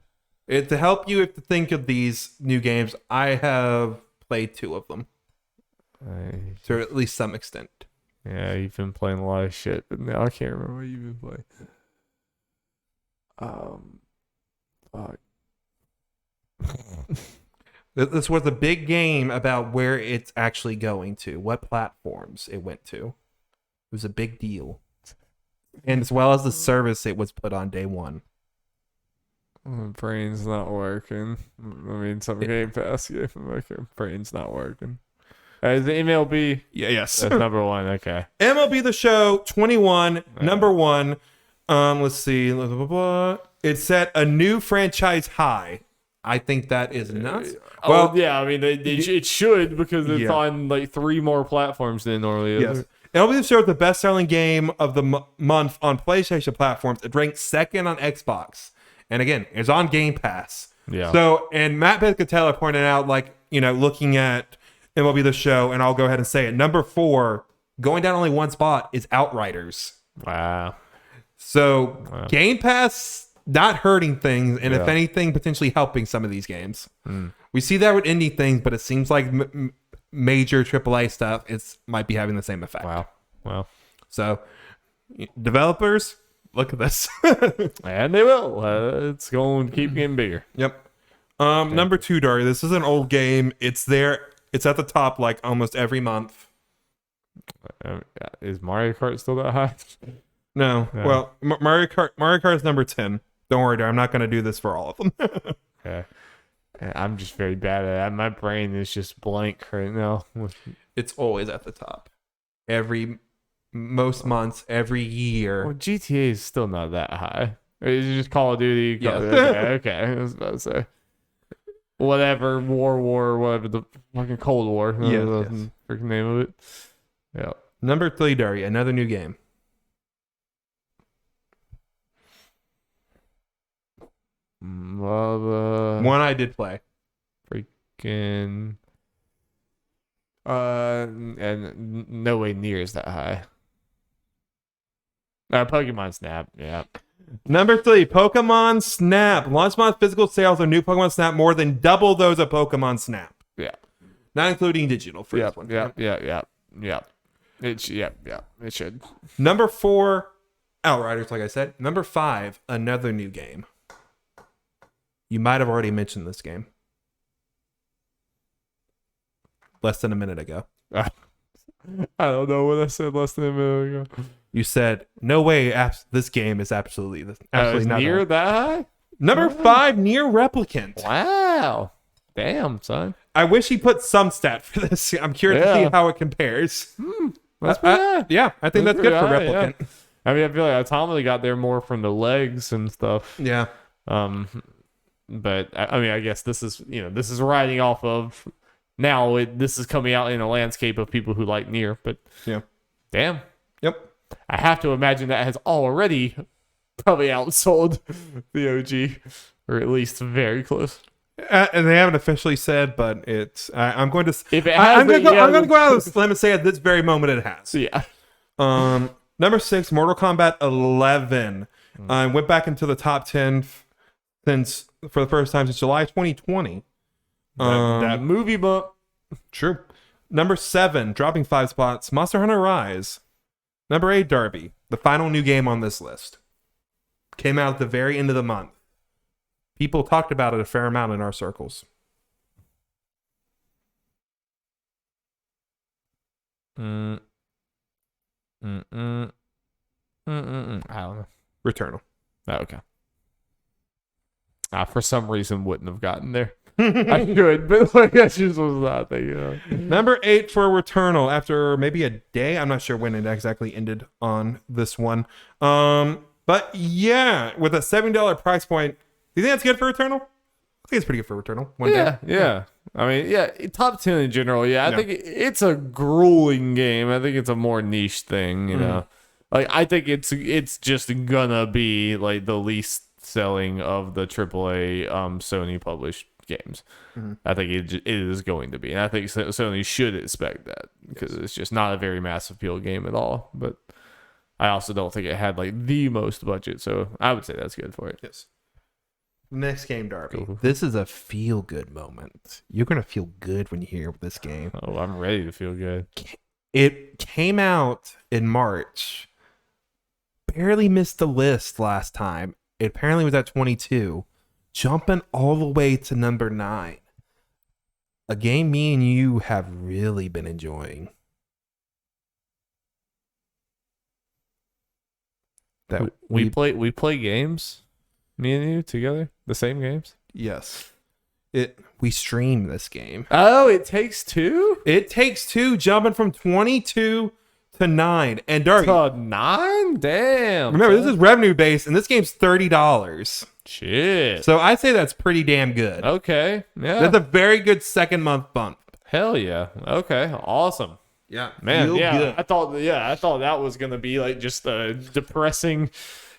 To help you to think of these new games, I have played 2 of them. To at least some extent. Yeah, you've been playing a lot of shit, but now I can't remember what you've been playing. Fuck. This was a big game about where it's actually going to, what platforms it went to. It was a big deal. And as well as the service it was put on day one. My brain's not working. I mean, some Game Pass game, my brain's not working. Is the MLB? Yes. That's number one. Okay. MLB The Show 21, number one. Let's see. Blah, blah, blah. It set a new franchise high. I think that is nuts. Well, yeah. I mean, it should because it's on like 3 more platforms than it normally is. Yes. MLB The Show is the best-selling game of the month on PlayStation platforms. It ranked 2nd on Xbox, and again, it's on Game Pass. Yeah. So, and Matt Pescatella pointed out, like, looking at MLB The Show, and I'll go ahead and say it. Number 4, going down only 1 spot, is Outriders. Wow. So, Game Pass not hurting things, and if anything, potentially helping some of these games. We see that with indie things, but it seems like major AAA stuff might be having the same effect. Wow. So, developers, look at this. And they will. It's going to keep getting bigger. Yep. Number 2, Dari. This is an old game. It's there. It's at the top like almost every month. Is Mario Kart still that high? No. Well, Mario Kart is number 10. Don't worry, Dari. I'm not going to do this for all of them. Okay. I'm just very bad at that. My brain is just blank right now. It's always at the top. Most months, every year. Well, GTA is still not that high. Is it just Call of Duty? Yeah. Okay. I was about to say. Whatever, whatever, the fucking Cold War. Yeah. The freaking name of it. Yeah. Number 3, Dari. Another new game. One I did play. Freaking. And no way near is that high. Pokemon Snap. Yeah. Number 3, Pokemon Snap. Launch month physical sales of new Pokemon Snap more than double those of Pokemon Snap. Yeah. Not including digital for this one. Yeah. It should. Number 4, Outriders, like I said. Number 5, another new game. You might have already mentioned this game. Less than a minute ago. I don't know what I said less than a minute ago. You said, no way, this game is absolutely not near that high? Number 5, Nier Replicant. Wow. Damn, son. I wish he put some stat for this. I'm curious to see how it compares. That's pretty high. Yeah, I think that's good for high, Replicant. Yeah. I mean, I feel like Automata got there more from the legs and stuff. Yeah. But I mean, I guess this is riding off of now. This is coming out in a landscape of people who like Nier. But yeah, damn. Yep. I have to imagine that has already probably outsold the OG, or at least very close. And they haven't officially said, but it's. I'm going to. If it has, I'm going to go out on a limb and say at this very moment it has. Yeah. Number 6, Mortal Kombat 11. Went back into the top 10 for the first time since July 2020. That movie bump. True. Number 7, dropping 5 spots, Monster Hunter Rise. Number 8, Darby, the final new game on this list. Came out at the very end of the month. People talked about it a fair amount in our circles. I don't know. Returnal. Oh, okay. For some reason, wouldn't have gotten there. I could, but like I just was not thinking. Number 8 for Returnal. After maybe a day, I'm not sure when it exactly ended on this one. But yeah, with a $70 price point, do you think that's good for Returnal? I think it's pretty good for Returnal. Yeah. I mean, yeah, top 10 in general. Yeah, I think it's a grueling game. I think it's a more niche thing. You know, like I think it's just gonna be like the least selling of the AAA Sony published games. I think it is going to be, and I think Sony should expect that because it's just not a very mass appeal game at all. But I also don't think it had like the most budget, so I would say that's good for it. Yes. Next game, Darby. Cool. This is a feel-good moment. You're gonna feel good when you hear this game. Oh, I'm ready to feel good. It came out in March. Barely missed the list last time. It apparently was at 22. Jumping all the way to number 9. A game me and you have really been enjoying. That we play games, me and you together, the same games. Yes. We stream this game. Oh, It Takes Two? It Takes Two, jumping from 22 to 9. And Darby, to 9? Damn. remember, this is revenue based, and this game's $30. Shit. So I'd say that's pretty damn good. Okay. Yeah. That's a very good second month bump. Hell yeah. Okay. Awesome. Yeah. Man, yeah. Good. I thought that was gonna be like just a depressing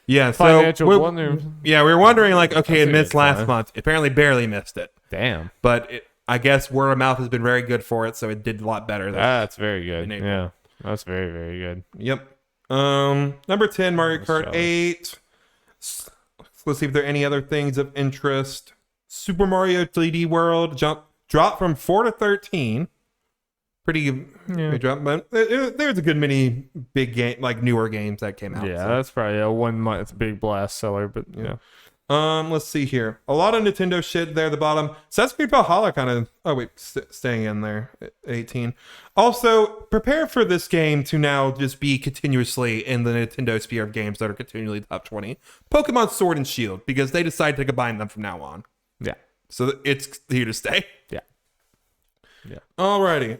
financial blunder. Yeah, we were wondering like, okay, it That's missed good, last fine. month. Apparently barely missed it. Damn. But I guess word of mouth has been very good for it, so it did a lot better. That's very good. in April. Yeah. That's very, very good. Yep. Number 10, Mario Kart jealous. 8. Let's see if there are any other things of interest. Super Mario 3D World dropped from 4 to 13. pretty drop, but there's a good many big game, like newer games that came out. Yeah, that's probably a 1 month big blast seller, but yeah. Let's see here. A lot of Nintendo shit there at the bottom. Assassin's Creed Valhalla kind of... Oh, wait. Staying in there. 18. Also, prepare for this game to now just be continuously in the Nintendo sphere of games that are continually top 20. Pokemon Sword and Shield, because they decided to combine them from now on. Yeah. So it's here to stay. Yeah. Yeah. Alrighty.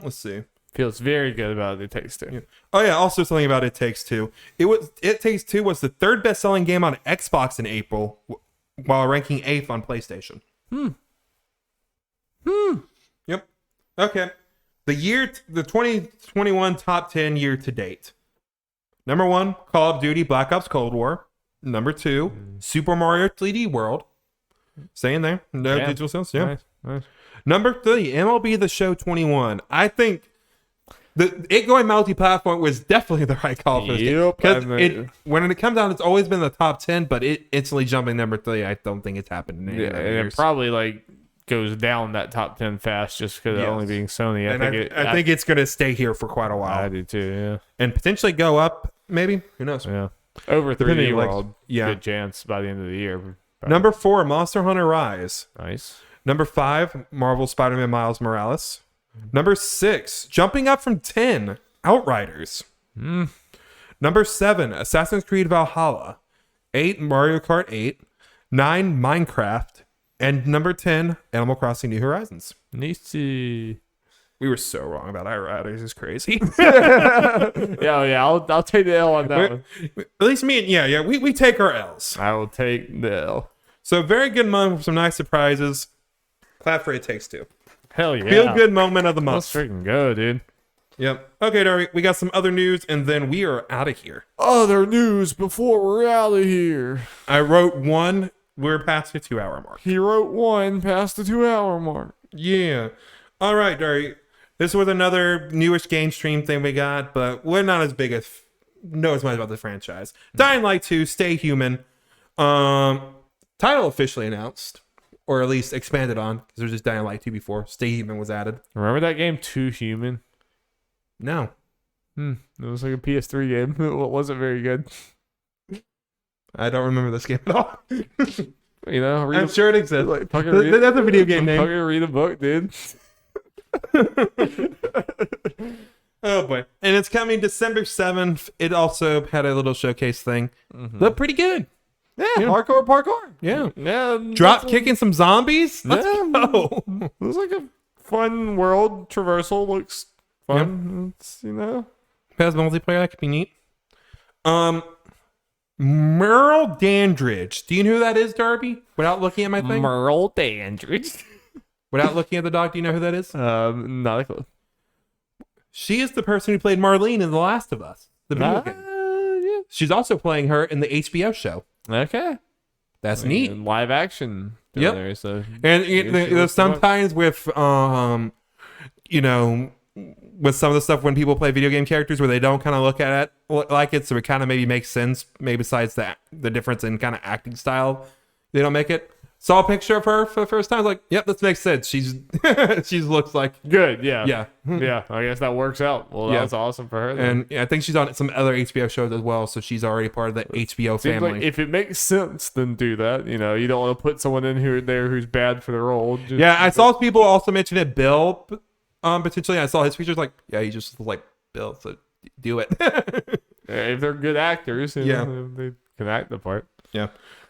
Let's see. Feels very good about It Takes Two. Yeah. Oh yeah, also something about It Takes Two. It Takes Two was the third best-selling game on Xbox in April, while ranking 8th on PlayStation. Yep. Okay. The 2021 top 10 year to date. Number 1, Call of Duty Black Ops Cold War. Number 2, Super Mario 3D World. Staying there. No digital sales. Yeah. Nice. Number 3, MLB The Show 21. I think it going multi-platform was definitely the right call for this game. Because when it comes out, it's always been the top 10, but it instantly jumping number 3. I don't think it's happened in any other years. It probably like goes down that top 10 fast just because of only being Sony. I think it's going to stay here for quite a while. I do too, yeah. And potentially go up, maybe. Who knows? Yeah. Over 3D World, good chance by the end of the year. Probably. Number 4, Monster Hunter Rise. Nice. Number 5, Marvel Spider-Man Miles Morales. Number 6, jumping up from 10, Outriders. Number 7, Assassin's Creed Valhalla. 8, Mario Kart 8. 9, Minecraft. And number 10, Animal Crossing New Horizons. Nice. We were so wrong about Outriders. It's crazy. Yeah, I'll take the L on that one. At least me and we take our L's. I will take the L. So very good month with some nice surprises. Clap for It Takes Two. Hell yeah. Feel good moment of the month. Let's freaking go, dude. Yep. Okay, Darby, we got some other news, and then we are out of here. Other news before we're out of here. I wrote 1. We're past the 2-hour mark. He wrote 1 past the 2-hour mark. Yeah. All right, Darby. This was another newish game stream thing we got, but we're not as big as know as much about the franchise. Dying Light 2, Stay Human. Title officially announced. Or at least expanded on, because there's just Dying Light 2 before. Stay Human was added. Remember that game, Too Human? No. It was like a PS3 game. It wasn't very good. I don't remember this game at all. You know, I'm sure it exists. Like, that's a video game name. Fucking read a book, dude. Oh boy. And it's coming December 7th. It also had a little showcase thing. Looked pretty good. Yeah, hardcore parkour. Yeah. Drop kicking some zombies? Let's go. It was like a fun world. Traversal looks fun. It's, you know. Has multiplayer, that could be neat. Merle Dandridge. Do you know who that is, Darby? Without looking at my thing? Merle Dandridge. Without looking at the dog, do you know who that is? Not a clue. She is the person who played Marlene in The Last of Us. The video game. Yeah. She's also playing her in the HBO show. Okay. That's neat. Live action. Yep. There, so and sometimes with, you know, with some of the stuff when people play video game characters where they don't kind of look at it like it, so it kind of maybe makes sense, maybe besides the difference in kind of acting style, they don't make it. Saw a picture of her for the first time. I was like, yep, this makes sense. She looks like good. Yeah. Yeah. I guess that works out. Well, that's awesome for her. Then. And I think she's on some other HBO shows as well, so she's already part of the HBO family. Like if it makes sense, then do that. You know, you don't want to put someone in who's bad for the role. I saw people also mention it. Bill, potentially. I saw his features like, yeah, he just like Bill, so do it. If they're good actors, they can act the part. Yeah.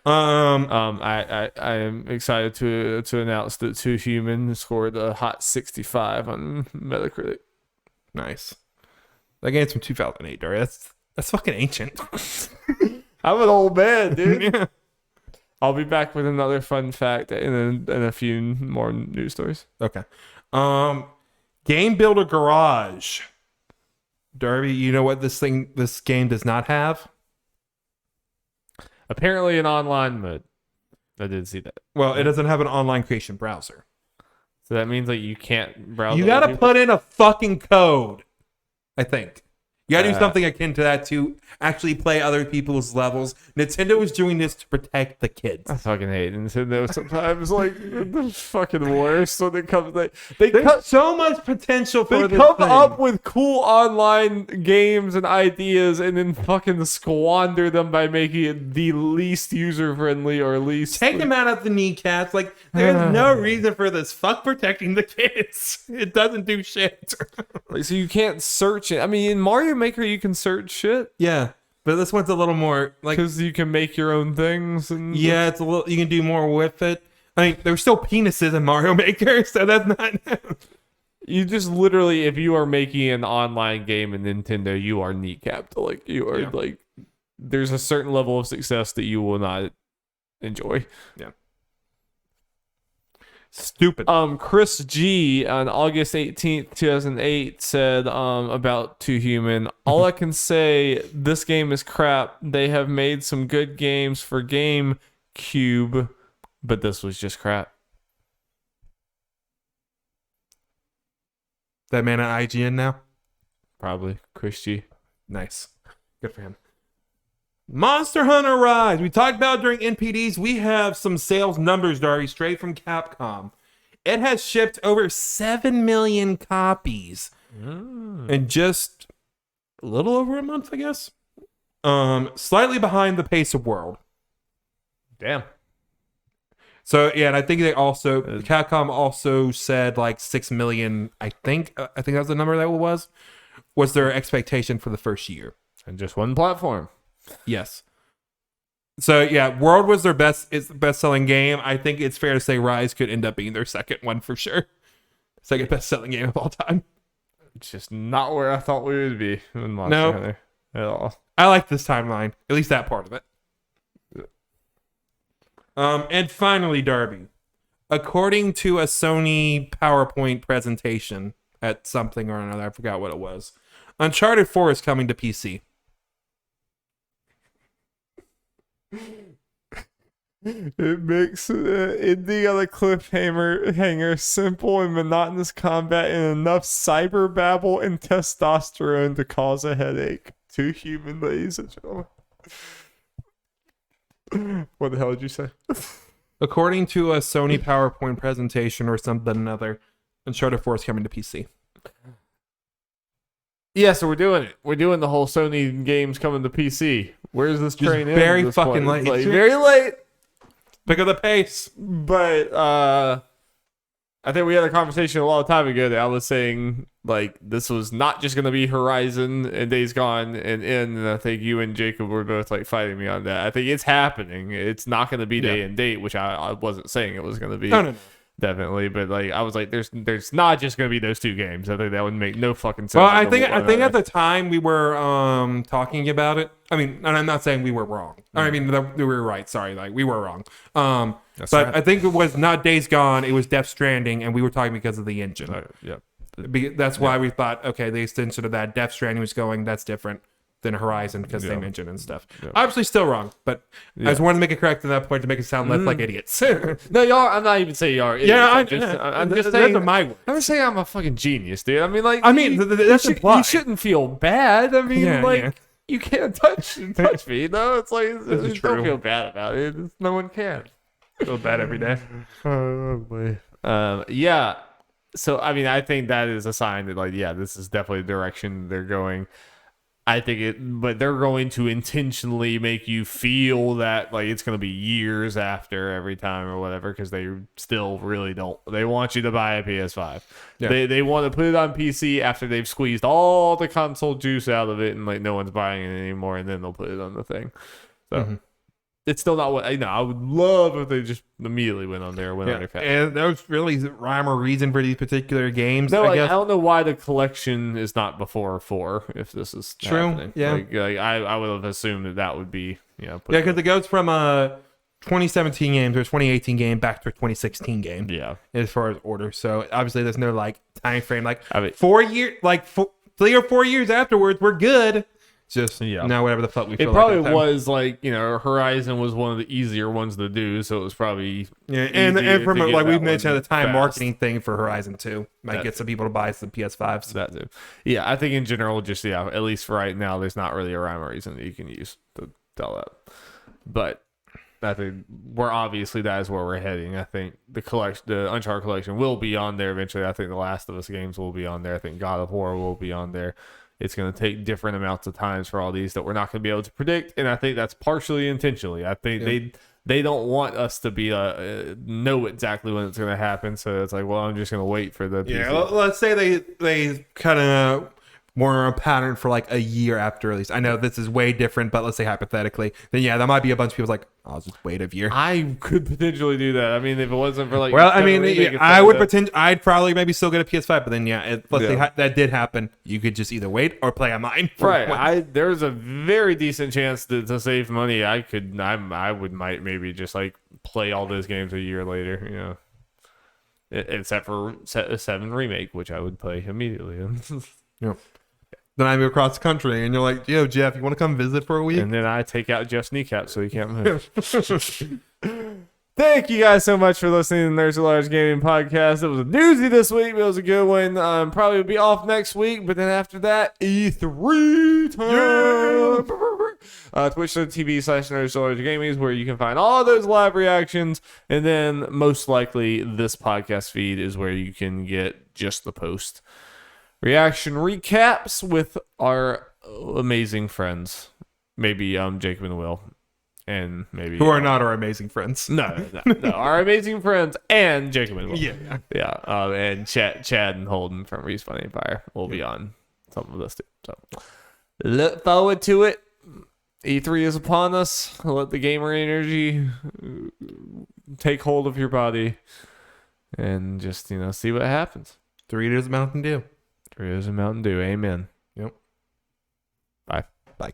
I am excited to announce that Too Human scored a hot 65 on Metacritic. Nice. That game's from 2008, Darry. That's fucking ancient. I'm an old man, dude. Yeah. I'll be back with another fun fact and a few more news stories. Okay. Game Builder Garage. Darby, you know what this game does not have? Apparently an online mode. I did see that. Well, it doesn't have an online creation browser. So that means like you can't browse. You gotta put in a fucking code, I think. You gotta do something akin to that to actually play other people's levels. Nintendo was doing this to protect the kids. I fucking hate Nintendo sometimes. Like, the fucking worst when it comes. There's so much potential for They this come thing. up with cool online games and ideas and then fucking squander them by making it the least user-friendly or least... Take them out of the kneecaps. Like, there's no reason for this. Fuck protecting the kids. It doesn't do shit. Like, so you can't search it. I mean, in Mario Maker, you can search shit. Yeah, but this one's a little more like... Because you can make your own things. And Yeah, it's a little... You can do more with it. I mean, there's still penises in Mario Maker, so that's not... You just literally, if you are making an online game in Nintendo, you are kneecapped. Like, you are, like... There's a certain level of success that you will not enjoy. Yeah. Stupid. Chris G on August 18th, 2008 said about Too Human, all I can say, this game is crap. They have made some good games for GameCube, but this was just crap. That man at IGN now? Probably. Chris G. Nice. Good for him. Monster Hunter Rise. We talked about during NPDs. We have some sales numbers, Darby, straight from Capcom. It has shipped over 7 million copies in just a little over a month, I guess. Slightly behind the pace of World. Damn. So yeah, and I think they also Capcom also said like 6 million. I think that was the number that was their expectation for the first year. And just one platform. Yes. So yeah, World was their best-selling game. I think it's fair to say Rise could end up being their second one for sure. Second best-selling game of all time. It's just not where I thought we would be in Monster Hunter at all. I like this timeline, at least that part of it. And finally, Darby, according to a Sony PowerPoint presentation at something or another, I forgot what it was, Uncharted 4 is coming to PC. It makes ending on a cliffhanger, simple and monotonous combat, and enough cyber babble and testosterone to cause a headache. Too Human, ladies and gentlemen. What the hell did you say? According to a Sony PowerPoint presentation or something another, Uncharted 4 is coming to PC. Yeah, so we're doing it. We're doing the whole Sony games coming to PC. Where's this train in? Very fucking late. Like, very late. Pick up the pace. But I think we had a conversation a long time ago that I was saying, like, this was not just going to be Horizon and Days Gone and I think you and Jacob were both, like, fighting me on that. I think it's happening. It's not going to be day and date, which I wasn't saying it was going to be. No. Definitely, but like I was like, there's not just gonna be those two games. I think that would make no fucking sense. Well, I think at the time we were talking about it. I mean, and I'm not saying we were wrong. I mean, we were right. Sorry, like we were wrong. But right. I think it was not Days Gone. It was Death Stranding, and we were talking because of the engine. That's why we thought, okay, the extension of that Death Stranding was going. That's different than Horizon because same engine and stuff. Obviously still wrong, but I just wanted to make it correct at that point to make it sound less like idiots. No, y'all. I'm not even saying y'all are idiots. Yeah, I'm just saying. That's my word. I'm just saying I'm a fucking genius, dude. I mean, like, that's implied. You shouldn't feel bad. I mean, you can't touch me. You know, it's like don't feel bad about it. No one can. Feel bad every day. Oh boy. Yeah. So I mean, I think that is a sign that, like, yeah, this is definitely the direction they're going. I think but they're going to intentionally make you feel that, like, it's going to be years after every time or whatever, because they still really don't. They want you to buy a PS5. Yeah. They want to put it on PC after they've squeezed all the console juice out of it and, like, no one's buying it anymore, and then they'll put it on the thing. So it's still not what I would love if they just immediately went on there and went on their fast. And there was really rhyme or reason for these particular games. No, I don't know why the collection is not before 4 if this is true. Happening. Yeah, like I would have assumed that would be because it goes from a 2017 game to a 2018 game back to a 2016 game. Yeah, as far as order. So obviously there's no like time frame. Like 4 years, like 3 or 4 years afterwards, we're good. Just now whatever the fuck we feel it probably like. Was like, Horizon was one of the easier ones to do, so it was probably and from like we mentioned at the time, fast. marketing thing for Horizon 2 might get some people to buy some PS5s. That too. Yeah, I think in general, just at least for right now, there's not really a rhyme or reason that you can use to tell that. But I think that is where we're heading. I think the Uncharted collection will be on there eventually. I think the Last of Us games will be on there. I think God of War will be on there. It's going to take different amounts of times for all these that we're not going to be able to predict, and I think that's partially intentionally. I think they don't want us to be know exactly when it's going to happen, so it's like, well, I'm just going to wait for the PC. Yeah, let's say they kind of were on a pattern for like a year after release. I know this is way different, but let's say hypothetically, then yeah, there might be a bunch of people like, I'll just wait a year. I could potentially do that. I mean, if it wasn't for like, well, I mean, I'd probably maybe still get a PS5, but then let's say that did happen. You could just either wait or play on mine. Right. There's a very decent chance to save money. I might maybe just like play all those games a year later. Except for 7 Remake, which I would play immediately. Then I move across the country, and you're like, yo, Jeff, you want to come visit for a week? And then I take out Jeff's kneecap so he can't move. Thank you guys so much for listening to the Nerds at Large Gaming Podcast. It was a doozy this week, but it was a good one. Probably will be off next week, but then after that, E3 time. Twitch.tv/Nerds at Large Gaming is where you can find all those live reactions. And then most likely this podcast feed is where you can get just the post reaction recaps with our amazing friends. Maybe Jacob and Will. And maybe who are not our amazing friends. No, our amazing friends and Jacob and Will. Yeah. And Chad and Holden from Respawn Empire will be on some of this too. So look forward to it. E3 is upon us. Let the gamer energy take hold of your body and just see what happens. 3 liters of Mountain Dew. 3 liters of Mountain Dew. Amen. Yep. Bye. Bye.